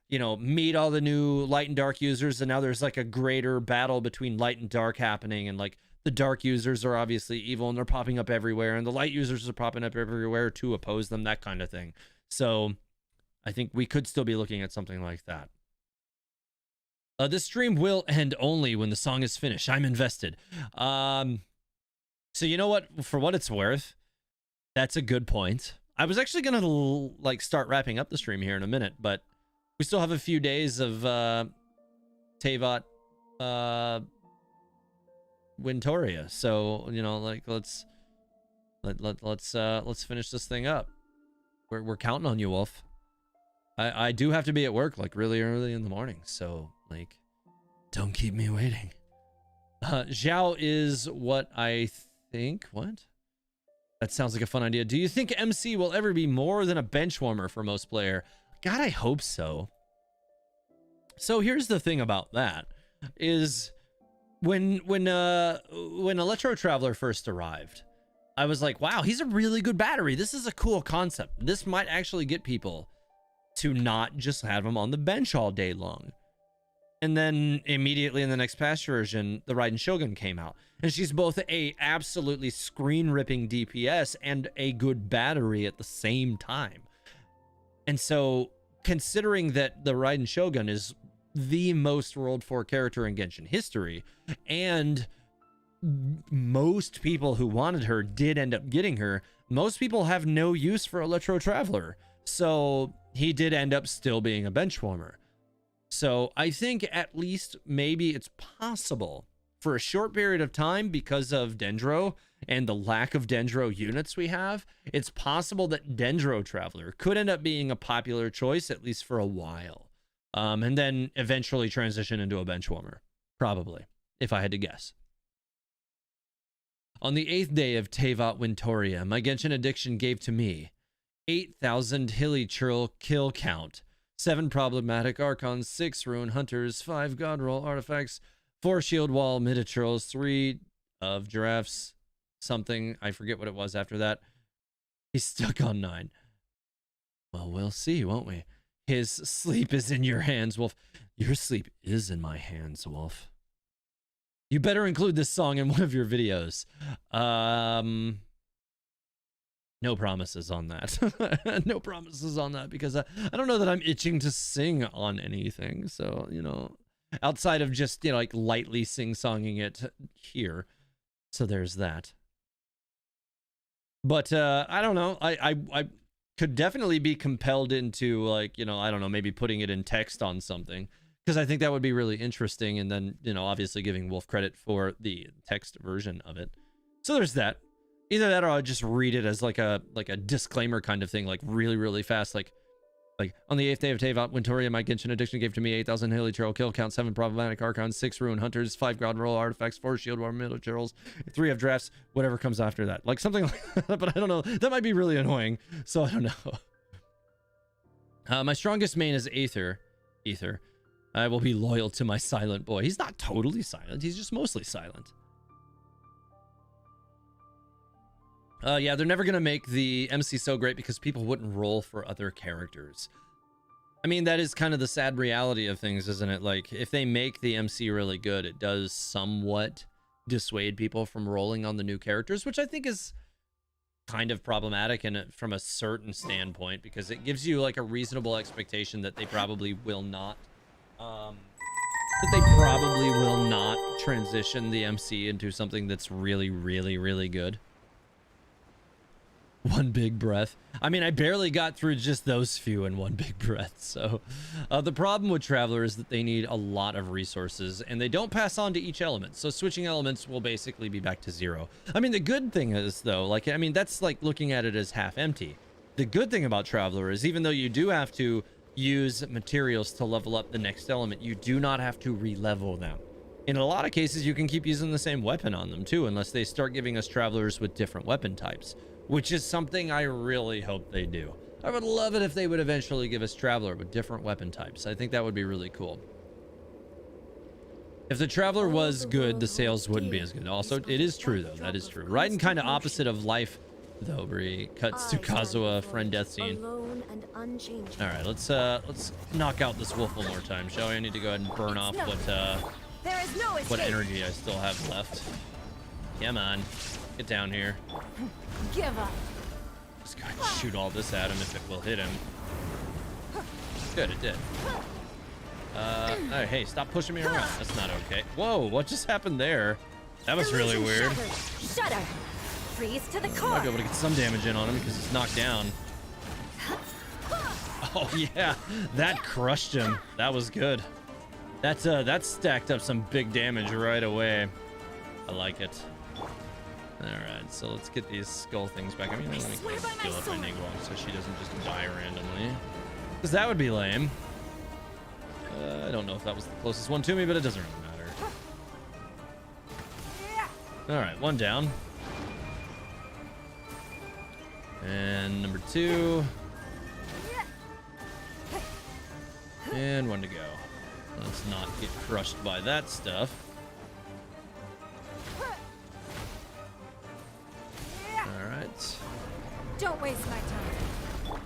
you know, meet all the new light and dark users. And now there's like a greater battle between light and dark happening. And like the dark users are obviously evil and they're popping up everywhere. And the light users are popping up everywhere to oppose them, that kind of thing. So I think we could still be looking at something like that. This stream will end only when the song is finished. I'm invested. So you know what? For what it's worth, that's a good point. I was actually going to like start wrapping up the stream here in a minute, but we still have a few days of Tevat Wintoria. So, you know, like let's finish this thing up. We're counting on you, Wolf. I do have to be at work like really early in the morning, so like don't keep me waiting. Zhao is what I think. What? That sounds like a fun idea. Do you think MC will ever be more than a bench warmer for most player? God, I hope so. So here's the thing about that is when Electro Traveler first arrived, I was like, wow, he's a really good battery. This is a cool concept. This might actually get people to not just have him on the bench all day long. And then immediately in the next patch version, the Raiden Shogun came out. And she's both a absolutely screen-ripping DPS and a good battery at the same time. And so, considering that the Raiden Shogun is the most rolled for character in Genshin history, and most people who wanted her did end up getting her, most people have no use for Electro Traveler. So he did end up still being a bench warmer. So I think at least maybe it's possible for a short period of time, because of Dendro and the lack of Dendro units we have, it's possible that Dendro Traveler could end up being a popular choice, at least for a while. And then eventually transition into a bench warmer. Probably, if I had to guess. On the 8th day of Tevat Wintoria, my Genshin addiction gave to me 8,000 hilly churl kill count, 7 problematic archons, 6 rune hunters, 5 god roll artifacts, 4 shield wall mid-churls, 3 of giraffes, something, I forget what it was after that. He's stuck on 9. Well, we'll see, won't we? His sleep is in your hands, Wolf. Your sleep is in my hands, Wolf. You better include this song in one of your videos. No promises on that. No promises on that, because I don't know that I'm itching to sing on anything. So, you know, outside of just, you know, like lightly sing-songing it here. So there's that. But I don't know. I could definitely be compelled into, like, you know, I don't know, maybe putting it in text on something, because I think that would be really interesting. And then, you know, obviously giving Wolf credit for the text version of it. So there's that. Either that, or I'll just read it as like a disclaimer kind of thing, like really fast, like on the 8th day of Tevat Wintoria, my Genshin addiction gave to me 8,000 hilly churl kill count, 7 problematic archons, 6 rune hunters, 5 god roll artifacts, 4 shield war middle churls, 3 of drafts, whatever comes after that, like something like that. But I don't know, that might be really annoying, so I don't know. My strongest main is Aether. I will be loyal to my silent boy. He's not totally silent, he's just mostly silent. Yeah, they're never going to make the MC so great because people wouldn't roll for other characters. I mean, that is kind of the sad reality of things, isn't it? Like, if they make the MC really good, it does somewhat dissuade people from rolling on the new characters, which I think is kind of problematic and from a certain standpoint, because it gives you like a reasonable expectation that they probably will not transition the MC into something that's really good. One big breath. I mean, I barely got through just those few in one big breath. So the problem with Traveler is that they need a lot of resources, and they don't pass on to each element. So switching elements will basically be back to 0. I mean, the good thing is, though, like, I mean, that's like looking at it as half empty. The good thing about Traveler is, even though you do have to use materials to level up the next element, you do not have to re-level them. In a lot of cases, you can keep using the same weapon on them, too, unless they start giving us Travelers with different weapon types, which is something I really hope they do. I would love it if they would eventually give us Traveler with different weapon types. I think that would be really cool. If the Traveler was good, the sales wouldn't be as good. Also, it is true, though. That is true. Raiden kind of opposite of life, though, Brie. Cuts to Kazuha, friend death scene. All right, let's knock out this wolf one more time, shall we? I need to go ahead and burn off what energy I still have left. Come on. Get down here. Give up. Just go ahead and shoot all this at him if it will hit him. Good, it did. Oh, hey, stop pushing me around. That's not okay. Whoa, what just happened there? That was really weird. Shudder. Freeze to the core. I might be able to get some damage in on him because he's knocked down. Oh yeah, that crushed him. That was good. That stacked up some big damage right away. I like it. Alright, so let's get these skull things back. I mean, let me heal up my Nigwalk so she doesn't just die randomly, because that would be lame. I don't know if that was the closest one to me, but it doesn't really matter. All right, one down. And number 2. And 1 to go. Let's not get crushed by that stuff. All right. Don't waste my time.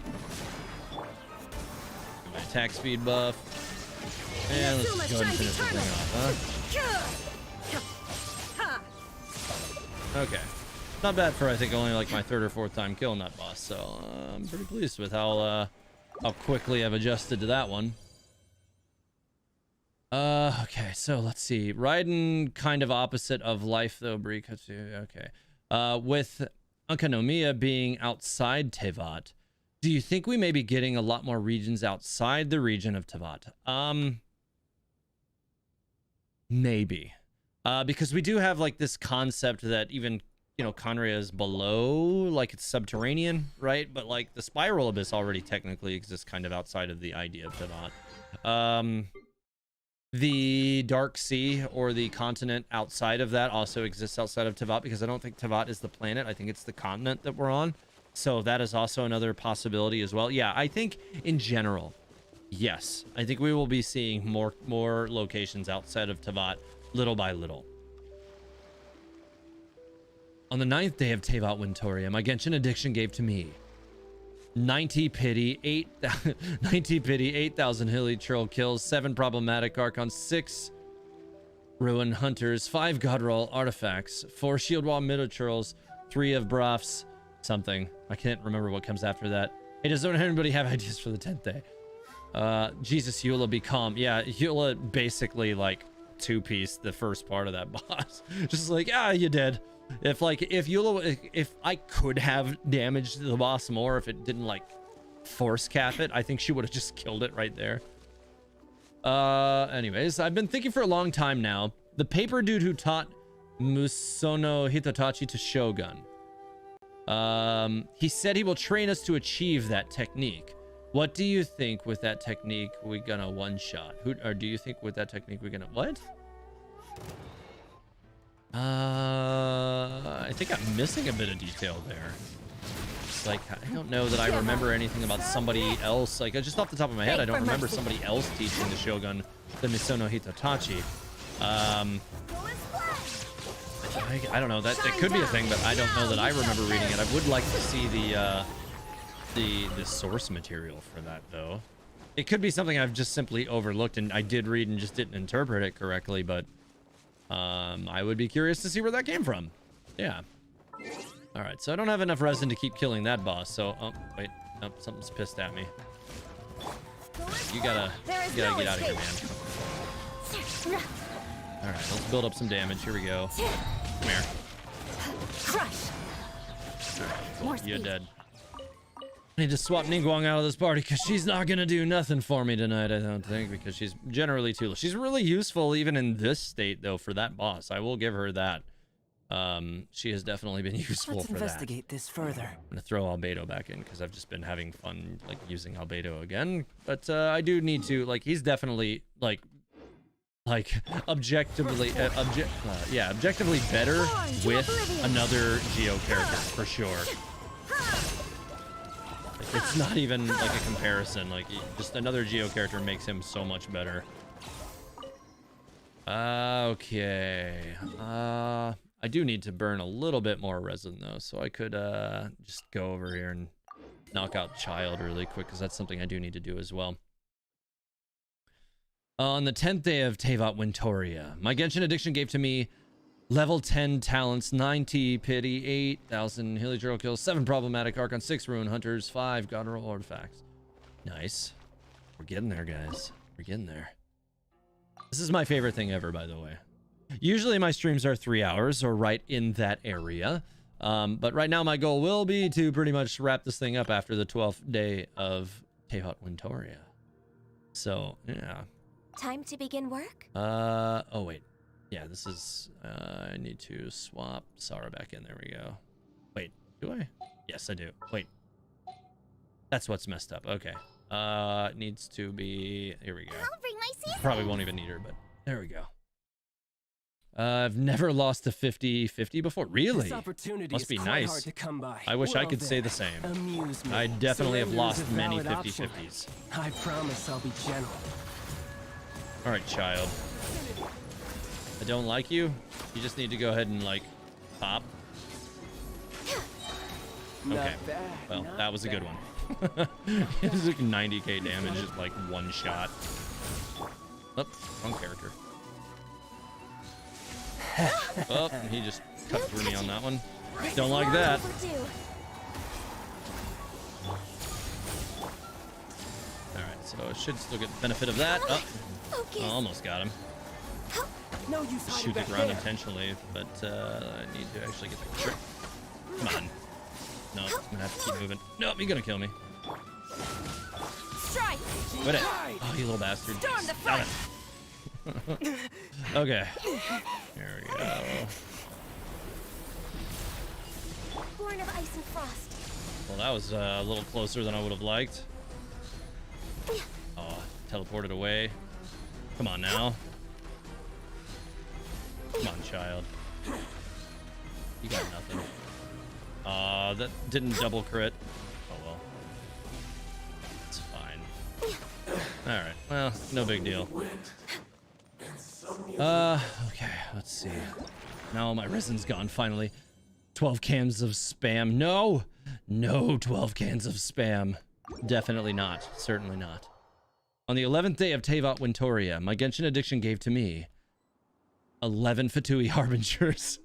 My attack speed buff. And let's just go ahead and finish this thing off, huh? Okay. Not bad for, I think, only like my 3rd or 4th time killing that boss. So I'm pretty pleased with how quickly I've adjusted to that one. Okay, so let's see. Raiden kind of opposite of life though, Brikatsu. Okay. With Unkanomiya being outside Tevat, do you think we may be getting a lot more regions outside the region of Tevat? Maybe. Because we do have like this concept that even, you know, Conria is below, like it's subterranean, right? But like the Spiral Abyss already technically exists kind of outside of the idea of Tevat. The Dark Sea or the continent outside of that also exists outside of Tevat, because I don't think Tevat is the planet. I think it's the continent that we're on. So that is also another possibility as well. Yeah, I think in general, yes. I think we will be seeing more locations outside of Tevat little by little. On the 9th day of Tevat Wintoria, my Genshin addiction gave to me 90 pity, 8,000 hilly troll kills, 7 problematic Archon, 6 ruin hunters, 5 god roll artifacts, 4 shield wall middle-trolls, 3 of Brof's something. I can't remember what comes after that. Hey, does anybody have ideas for the 10th day? Jesus, Eula, be calm. Yeah, Eula basically like 2-piece the first part of that boss. Just like, you did. If Eula, if I could have damaged the boss more, if it didn't like force cap it, I think she would have just killed it right there. Anyways, I've been thinking for a long time now. The paper dude who taught Musono Hitotachi to Shogun. He said he will train us to achieve that technique. What do you think with that technique we gonna one-shot? Or do you think with that technique we gonna what? I think I'm missing a bit of detail there. It's like, I don't know that I remember anything about somebody else. Like, just off the top of my head, I don't remember somebody else teaching the Shogun the Misono Hitotachi. I don't know. That it could be a thing, but I don't know that I remember reading it. I would like to see the source material for that, though. It could be something I've just simply overlooked, and I did read and just didn't interpret it correctly, but I would be curious to see where that came from. Yeah. All right, so I don't have enough resin to keep killing that boss, so... Oh, wait. Nope, something's pissed at me. You gotta get out of here, man. All right, let's build up some damage. Here we go. Come here. Crush. All right, cool. You're dead. I need to swap Ningguang out of this party because she's not gonna do nothing for me tonight, I don't think, because she's generally too low. She's really useful even in this state, though, for that boss. I will give her that. She has definitely been useful Let's for that. Let's investigate this further. I'm gonna throw Albedo back in because I've just been having fun, like, using Albedo again. But I do need to, like, he's definitely, like objectively objectively better with another Geo character for sure. Like, it's not even like a comparison. Like, just another Geo character makes him so much better. Okay. I do need to burn a little bit more resin though, so I could just go over here and knock out Child really quick, because that's something I do need to do as well. On the 10th day of Tevat Wintoria, my Genshin addiction gave to me level 10 talents, 90 pity, 8,000 hilly turtle kills, 7 problematic Archon, 6 ruin hunters, 5 god roll artifacts. Nice. We're getting there, guys. We're getting there. This is my favorite thing ever, by the way. Usually my streams are 3 hours or right in that area. But right now my goal will be to pretty much wrap this thing up after the 12th day of Tevat Wintoria. So, yeah. Time to begin work? Oh wait. Yeah, this is, I need to swap Sara back in. There we go. Wait, do I? Yes, I do. Wait. That's what's messed up. Okay. It needs to be, here we go. I'll bring my season. Probably won't even need her, but there we go. I've never lost a 50-50 before. Really? This opportunity Must is be quite nice. hard to come by. I wish I Well could say then, the same. amuse me. I definitely have Surrender is lost a many valid option. 50-50s. I promise I'll be gentle. All right, child. I don't like you. You just need to go ahead and like pop. Not Okay. bad, Well, not that was a good bad. one. It's like 90k damage, just like one shot. Oh, wrong character. Oh, he just cut through me on that one. Don't like that. Alright, so I should still get the benefit of that. Oh, I almost got him. No use Shoot hiding the back ground there. intentionally, but I need to actually get the trick. Come on. No, I'm gonna have to keep moving. Nope, you're gonna kill me. Strike! Quit it. Oh, you little bastard. Storm the Stop it. Okay. There we go. Born of ice and frost. Well, that was a little closer than I would have liked. Oh, teleported away. Come on now. Come on, child. You got nothing. That didn't double crit. Oh well. It's fine. Alright, well, no big deal. Okay, let's see. Now my resin's gone finally. 12 cans of spam. No! No 12 cans of spam. Definitely not. Certainly not. On the 11th day of Tevat Wintoria, my Genshin addiction gave to me 11 Fatui Harbingers,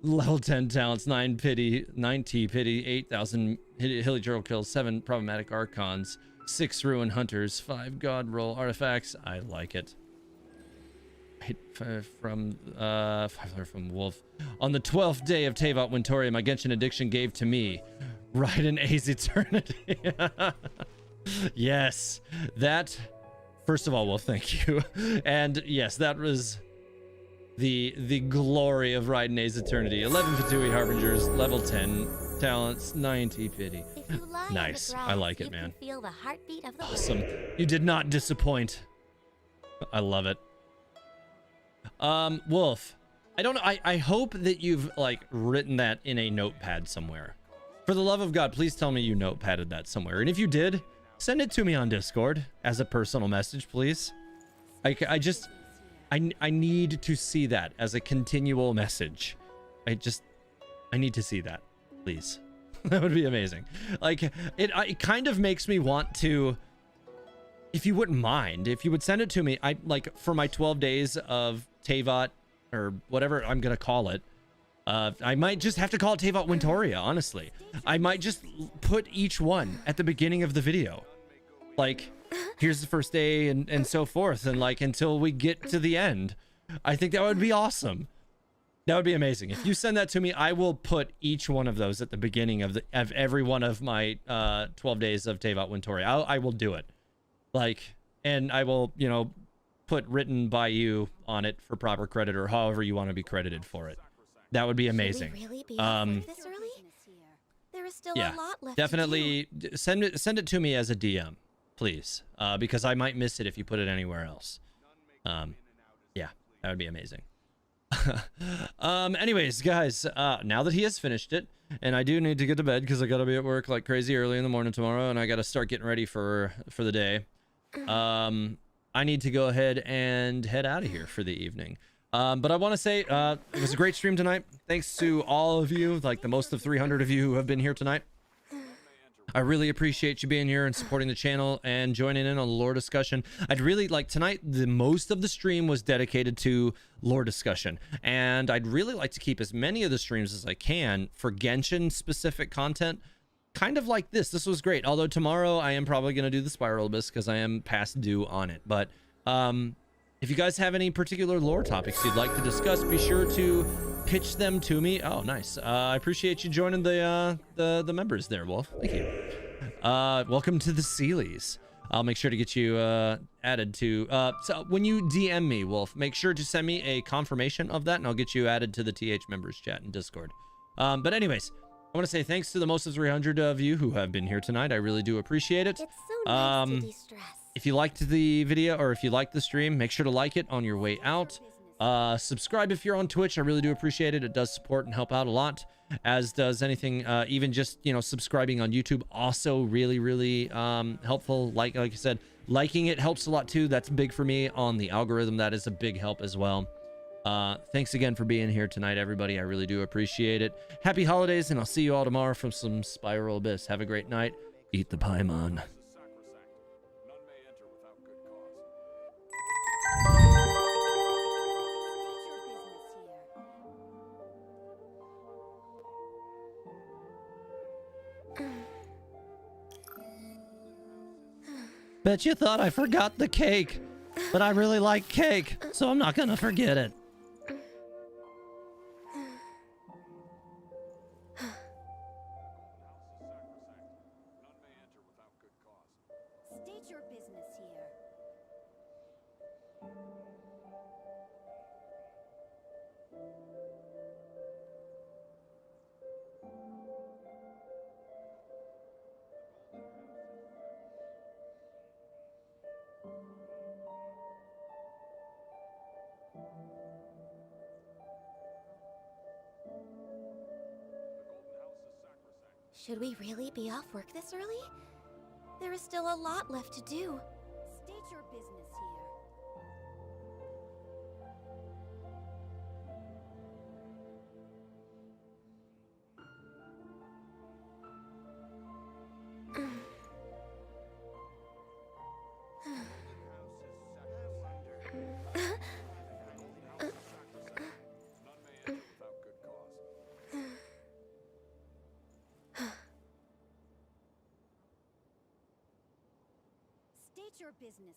level 10 talents, 9 pity, 90 pity, 8,000 hilly turtle kills, 7 problematic archons, 6 ruin hunters, 5 god roll artifacts. I like it. 5 from Wolf. On the 12th day of Tevat Wintoria, my Genshin addiction gave to me Raiden A's Eternity. Yes, that. First of all, well, thank you, and yes, that was the glory of Raiden A's Eternity. 11 Fatui Harbingers, level 10 talents, 90 pity. Nice. I like it, man. Feel the heartbeat of the Awesome. You did not disappoint. I love it. Wolf, I don't know. I hope that you've like written that in a notepad somewhere. For the love of God, please tell me you notepadded that somewhere. And if you did, send it to me on Discord as a personal message, please. I need to see that as a continual message. I need to see that, please. That would be amazing. Like, it kind of makes me want to, if you wouldn't mind, if you would send it to me, I like for my 12 days of Tevat or whatever I'm going to call it. I might just have to call it Tevat Wintoria, honestly. I might just put each one at the beginning of the video. Like, here's the first day and so forth. And like, until we get to the end. I think that would be awesome. That would be amazing. If you send that to me, I will put each one of those at the beginning of every one of my 12 days of Tevat Wintoria. I will do it. Like, and I will, you know, put written by you on it for proper credit or however you want to be credited for it. That would be amazing. Should we really be off work this early? There is still a lot left. Definitely send it to me as a DM, please, because I might miss it if you put it anywhere else. Yeah, that would be amazing. Anyways, guys, now that he has finished it, and I do need to get to bed because I gotta be at work like crazy early in the morning tomorrow, and I gotta start getting ready for the day. I need to go ahead and head out of here for the evening. But I want to say it was a great stream tonight. Thanks to all of you, like the most of 300 of you who have been here tonight. I really appreciate you being here and supporting the channel and joining in on the lore discussion. I'd really like tonight, the most of the stream was dedicated to lore discussion. And I'd really like to keep as many of the streams as I can for Genshin specific content. Kind of like this. This was great. Although tomorrow I am probably going to do the Spiral Abyss because I am past due on it. But if you guys have any particular lore topics you'd like to discuss, be sure to pitch them to me. Oh, nice. I appreciate you joining the members there, Wolf. Thank you. Welcome to the Sealies. I'll make sure to get you added to. So when you DM me, Wolf, make sure to send me a confirmation of that, and I'll get you added to the TH members chat in Discord. But anyways, I want to say thanks to the most of 300 of you who have been here tonight. I really do appreciate it. It's so nice to de-stress. If you liked the video or if you liked the stream, make sure to like it on your way out. Subscribe if you're on Twitch. I really do appreciate it. It does support and help out a lot, as does anything, even just, you know, subscribing on YouTube. Also really helpful. Like I said, liking it helps a lot too. That's big for me on the algorithm. That is a big help as well. Thanks again for being here tonight, everybody. I really do appreciate it. Happy holidays, and I'll see you all tomorrow from some Spiral Abyss. Have a great night. Eat the Paimon. Bet you thought I forgot the cake, but I really like cake, so I'm not gonna forget it. State your business here. Should we really be off work this early? There is still a lot left to do. State your business here. State your business